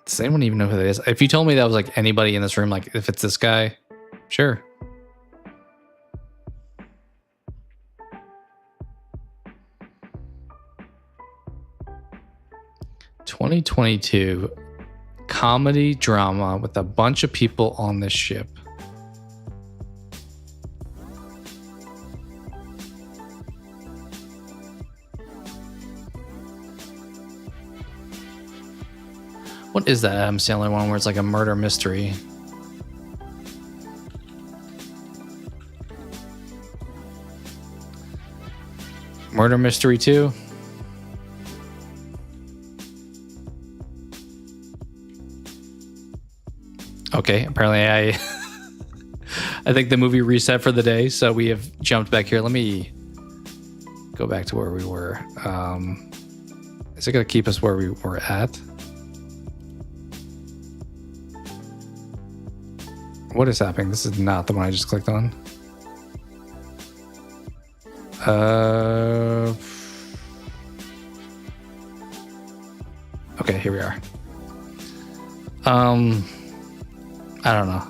Does anyone even know who that is? If you told me that was like anybody in this room, like if it's this guy, sure. (2022) comedy drama with a bunch of people on this ship. What is that Adam Sandler one where it's like a murder mystery? Murder Mystery 2? Okay, apparently I think the movie reset for the day, so we have jumped back here. Let me go back to where we were. Is it going to keep us where we were at? What is happening? This is not the one I just clicked on. Okay, here we are. I don't know.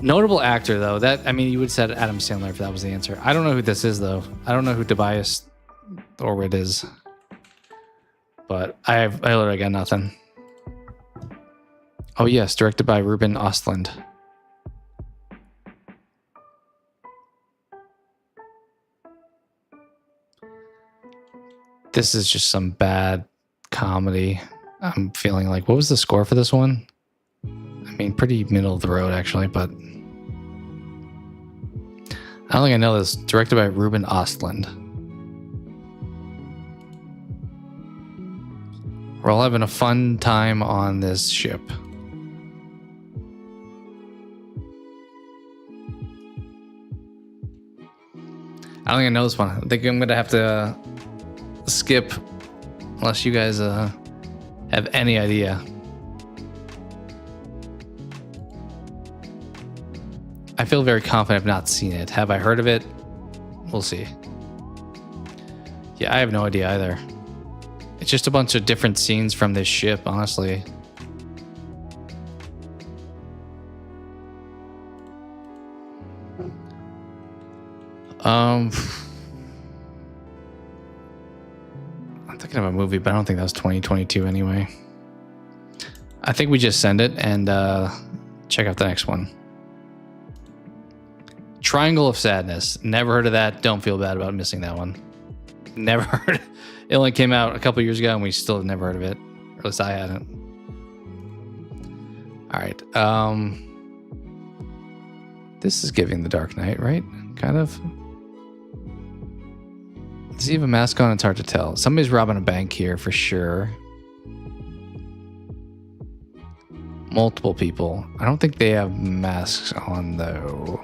Notable actor though. That, I mean, you would have said Adam Sandler if that was the answer. I don't know who this is though. I don't know who Tobias Orwid is. But I literally got nothing. Oh yes, directed by Ruben Östlund. This is just some bad comedy. I'm feeling like, what was the score for this one? I mean, pretty middle of the road actually, but I don't think I know this. Directed by Ruben Östlund. We're all having a fun time on this ship. I don't think I know this one. I think I'm going to have to skip unless you guys have any idea. I feel very confident I've not seen it. Have I heard of it? We'll see. Yeah, I have no idea either. It's just a bunch of different scenes from this ship, honestly. I'm thinking of a movie, but I don't think that was 2022 anyway. I think we just send it and check out the next one. Triangle of Sadness. Never heard of that. Don't feel bad about missing that one. Never heard. It only came out a couple years ago and we still have never heard of it. Or at least I hadn't. All right. This is giving The Dark Knight, right? Kind of. Does he have a mask on? It's hard to tell. Somebody's robbing a bank here for sure. Multiple people. I don't think they have masks on though.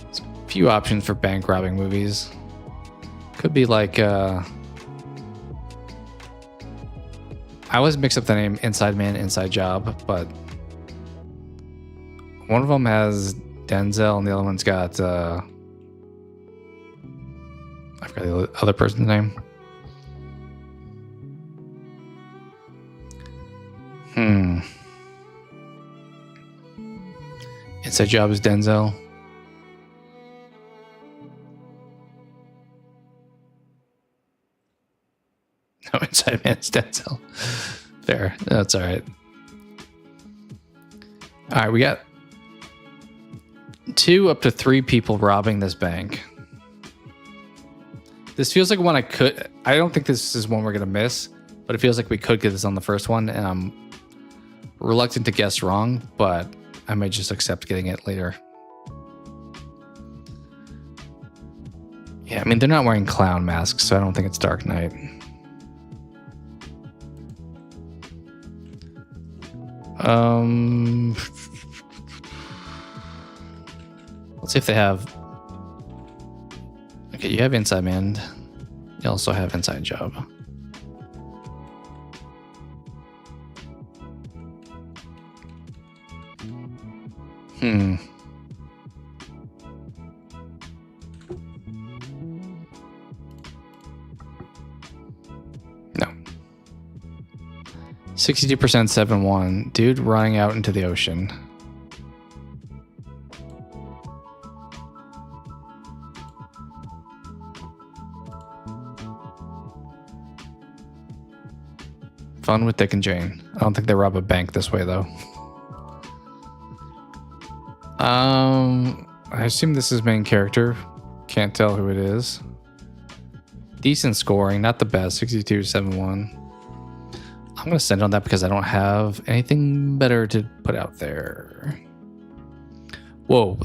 There's a few options for bank robbing movies. Could be like I always mix up the name Inside Man, Inside Job, but one of them has Denzel and the other one's got I forgot the other person's name. Inside job is Denzel. No, inside man is Denzel. Fair. That's all right. All right, we got 2 up to 3 people robbing this bank. This feels like one I don't think this is one we're going to miss, but it feels like we could get this on the first one, and I'm reluctant to guess wrong, but I may just accept getting it later. Yeah, I mean, they're not wearing clown masks, so I don't think it's Dark Knight. Let's see if they have... Okay, you have Inside Man. You also have Inside Job. No. 62% 7-1. Dude running out into the ocean. Fun with Dick and Jane. I don't think they rob a bank this way, though. I assume this is main character. Can't tell who it is. Decent scoring, not the best. 62-7-1. I'm going to send on that because I don't have anything better to put out there. Whoa,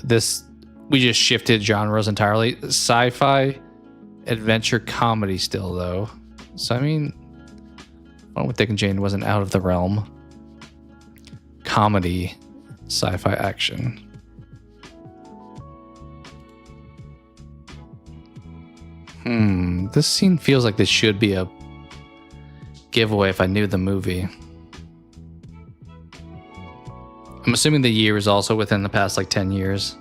we just shifted genres entirely. Sci-fi, adventure, comedy still, though. So, I mean, Fun with Dick and Jane wasn't out of the realm. Comedy, sci-fi action. This scene feels like this should be a giveaway if I knew the movie. I'm assuming the year is also within the past like 10 years.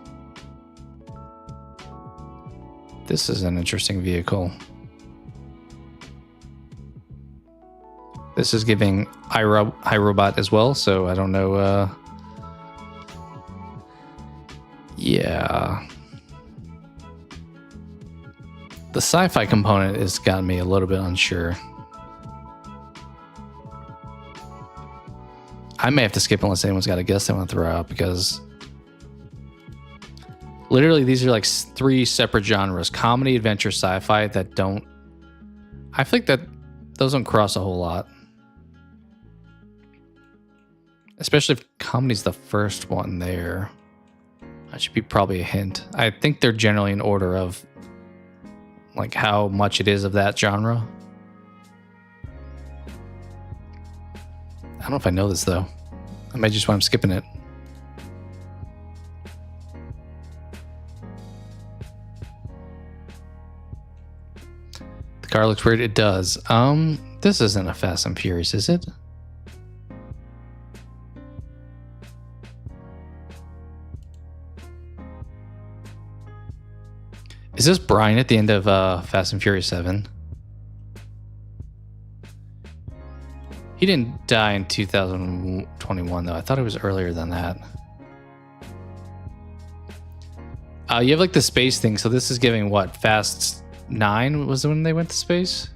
This is an interesting vehicle. This is giving iRobot as well, so I don't know. Yeah. The sci-fi component has gotten me a little bit unsure. I may have to skip unless anyone's got a guess they want to throw out, because literally these are like 3 separate genres: comedy, adventure, sci-fi, that don't... I feel like that those don't cross a whole lot. Especially if comedy's the first one there. That should be probably a hint. I think they're generally in order of like how much it is of that genre. I don't know if I know this though. I may just want to skipping it. The car looks weird. It does. This isn't a Fast and Furious, is it? Is this Brian at the end of Fast and Furious 7? He didn't die in 2021, though. I thought it was earlier than that. You have like the space thing, so this is giving what? Fast 9 was when they went to space?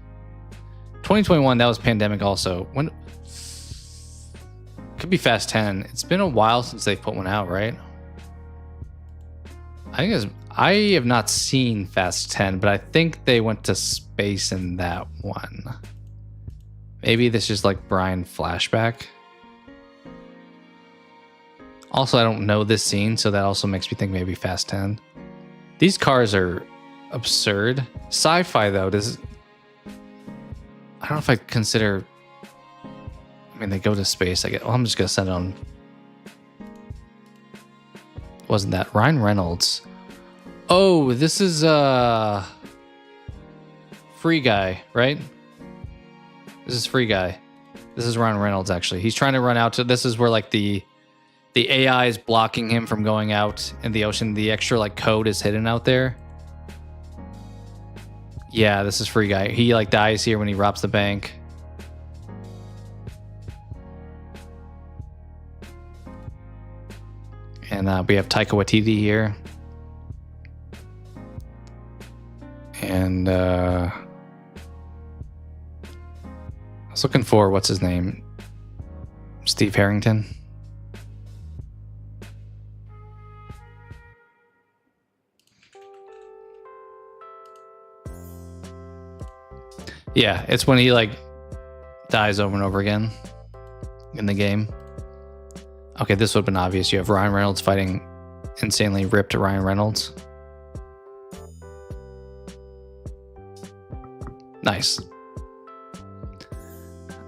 2021, that was pandemic also. When? Could be Fast 10. It's been a while since they've put one out, right? I have not seen Fast 10, but I think they went to space in that one. Maybe this is like Brian flashback. Also, I don't know this scene, so that also makes me think maybe Fast 10. These cars are absurd. Sci-fi, though, does... I don't know if I consider... I mean, they go to space. Well, I'm just going to send it on... Wasn't that Ryan Reynolds? Oh, this is Free Guy, right? This is Free Guy. This is Ryan Reynolds, actually. He's trying to run out to... This is where like the AI is blocking him from going out in the ocean. The extra like code is hidden out there. Yeah, this is Free Guy. He like dies here when he robs the bank. then we have Taika Waititi here. And I was looking for, what's his name? Steve Harrington. Yeah, it's when he like dies over and over again in the game. Okay, this would have been obvious. You have Ryan Reynolds fighting insanely ripped Ryan Reynolds. Nice.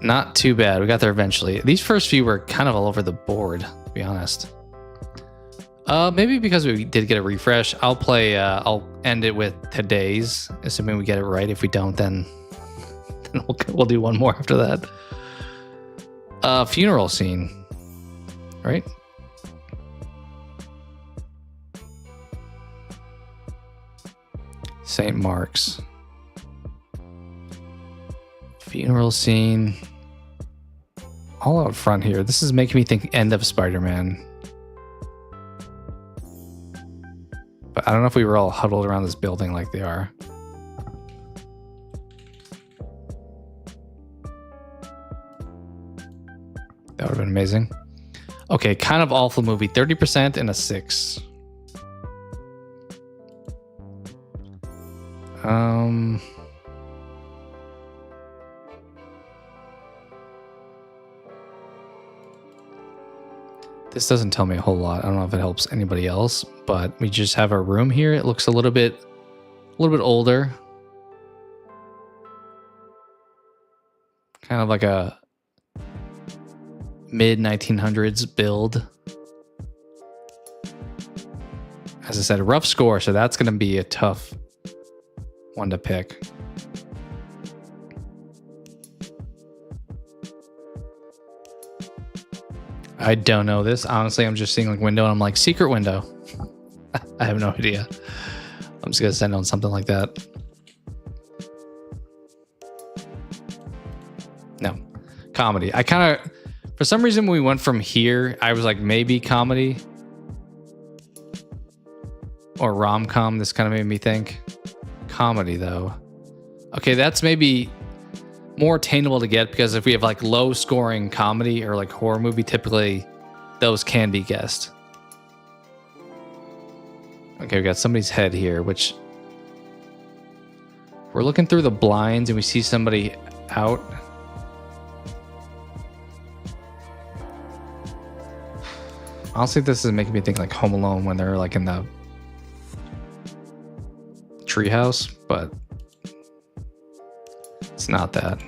Not too bad. We got there eventually. These first few were kind of all over the board, to be honest. Maybe because we did get a refresh. I'll end it with today's, assuming we get it right. If we don't, then we'll do one more after that. Funeral scene, right? St. Mark's. Funeral scene. All out front here. This is making me think end of Spider-Man. But I don't know if we were all huddled around this building like they are. That would have been amazing. Okay, kind of awful movie. 30% and a 6. This doesn't tell me a whole lot. I don't know if it helps anybody else, but we just have our room here. It looks a little bit older. Kind of like a mid 1900s build. As I said, a rough score, so that's going to be a tough one to pick. I don't know this. Honestly, I'm just seeing like window and I'm like, secret window. I have no idea. I'm just going to send on something like that. No. Comedy. I kind of, for some reason, when we went from here, I was like, maybe comedy or rom-com. This kind of made me think. Comedy, though. Okay, that's maybe more attainable to get, because if we have like low scoring comedy or like horror movie, typically those can be guessed. Okay, we got somebody's head here, which we're looking through the blinds and we see somebody out. Honestly, this is making me think like Home Alone when they're like in the treehouse, but it's not that.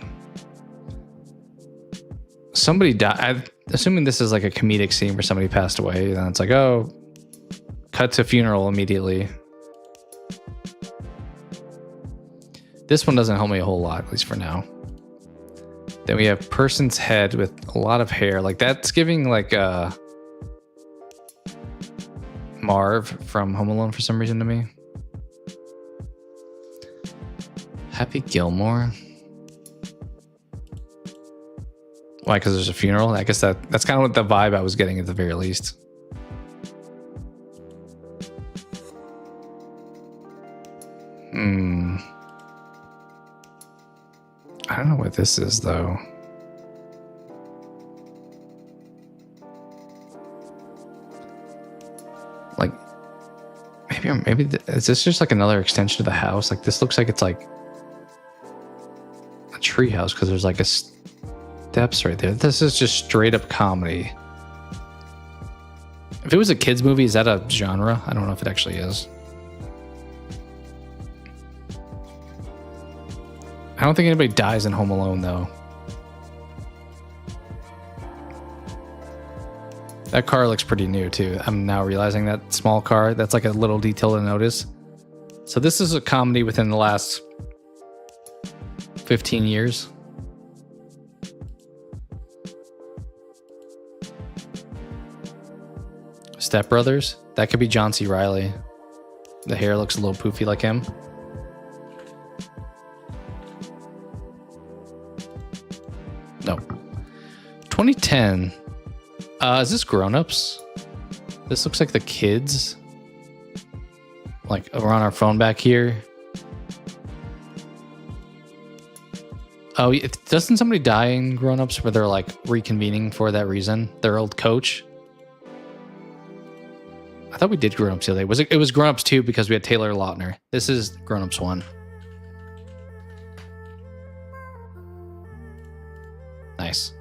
Somebody died. I'm assuming this is like a comedic scene where somebody passed away. And then it's like, oh, cut to funeral immediately. This one doesn't help me a whole lot, at least for now. Then we have person's head with a lot of hair. Like that's giving like Marv from Home Alone for some reason to me. Happy Gilmore. Why? Because there's a funeral? I guess that's kind of what the vibe I was getting at the very least. I don't know what this is, though. Like, maybe is this just like another extension of the house? Like, this looks like it's like a tree house because there's like a steps right there. This is just straight up comedy. If it was a kids movie, is that a genre? I don't know if it actually is. I don't think anybody dies in Home Alone, though. That car looks pretty new, too. I'm now realizing that small car, that's like a little detail to notice. So this is a comedy within the last 15 years. Step Brothers? That could be John C. Reilly. The hair looks a little poofy like him. No. 2010. Is this Grown Ups? This looks like the kids. Like we're on our phone back here. Oh, doesn't somebody die in Grown Ups where they're like reconvening for that reason? Their old coach. I thought we did Grown Ups the other day. It was Grown Ups 2 because we had Taylor Lautner. This is Grown Ups 1. Nice.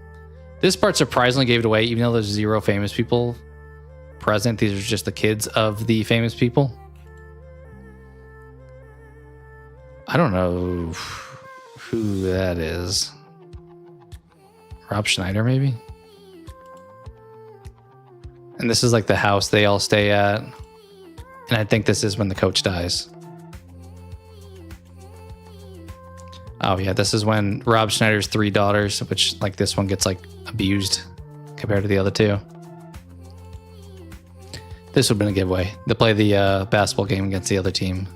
This part surprisingly gave it away, even though there's 0 famous people present. These are just the kids of the famous people. I don't know who that is. Rob Schneider, maybe? And this is like the house they all stay at. And I think this is when the coach dies. Oh yeah, this is when Rob Schneider's 3 daughters, which like this one gets like abused compared to the other 2. This would have been a giveaway. They play the basketball game against the other team.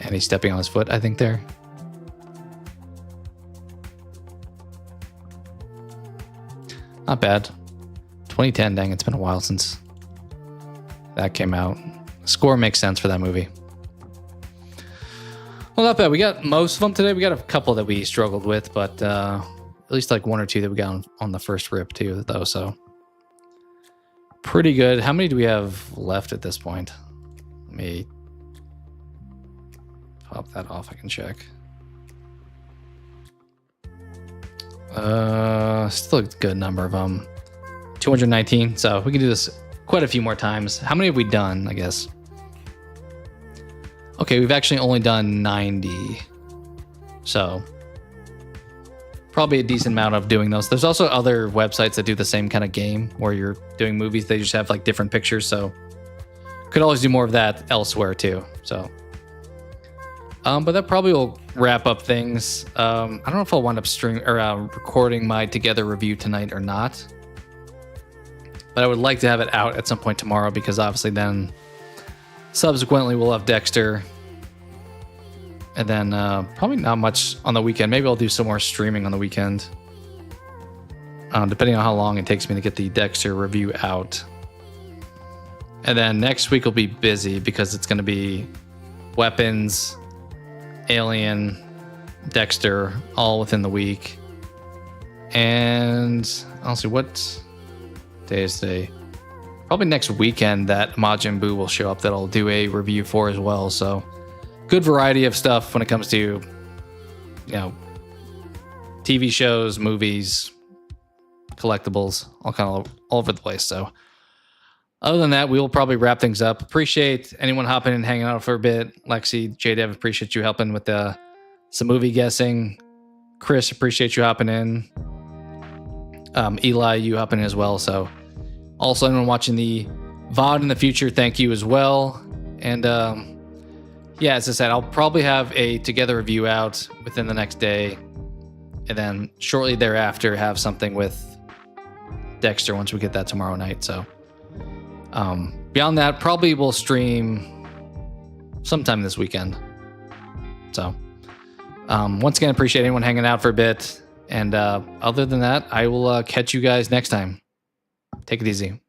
And he's stepping on his foot, I think, there. Not bad. 2010, dang, it's been a while since that came out. Score makes sense for that movie. Well, not bad. We got most of them today. We got a couple that we struggled with, but at least like 1 or 2 that we got on the first rip too, though. So pretty good. How many do we have left at this point? Let me pop that off. I can check. Still a good number of them. 219. So we can do this quite a few more times. How many have we done, I guess? Okay, we've actually only done 90. So probably a decent amount of doing those. There's also other websites that do the same kind of game where you're doing movies. They just have like different pictures. So could always do more of that elsewhere too. So, but that probably will wrap up things. I don't know if I'll wind up recording my Together review tonight or not. But I would like to have it out at some point tomorrow because obviously then subsequently we'll have Dexter. And then probably not much on the weekend. Maybe I'll do some more streaming on the weekend. Depending on how long it takes me to get the Dexter review out. And then next week will be busy because it's going to be Weapons, Alien, Dexter, all within the week. And I'll see what day is today. Probably next weekend that Majin Buu will show up that I'll do a review for as well. So good variety of stuff when it comes to, you know, TV shows, movies, collectibles, all kind of all over the place. So other than that, we will probably wrap things up. Appreciate anyone hopping in and hanging out for a bit. Lexi, JDev, appreciate you helping with some movie guessing. Chris, appreciate you hopping in. Eli, you hopping in as well. So also anyone watching the VOD in the future, thank you as well. And yeah, as I said, I'll probably have a Together review out within the next day. And then shortly thereafter have something with Dexter once we get that tomorrow night. So beyond that, probably we'll stream sometime this weekend. So once again, appreciate anyone hanging out for a bit. And other than that, I will catch you guys next time. Take it easy.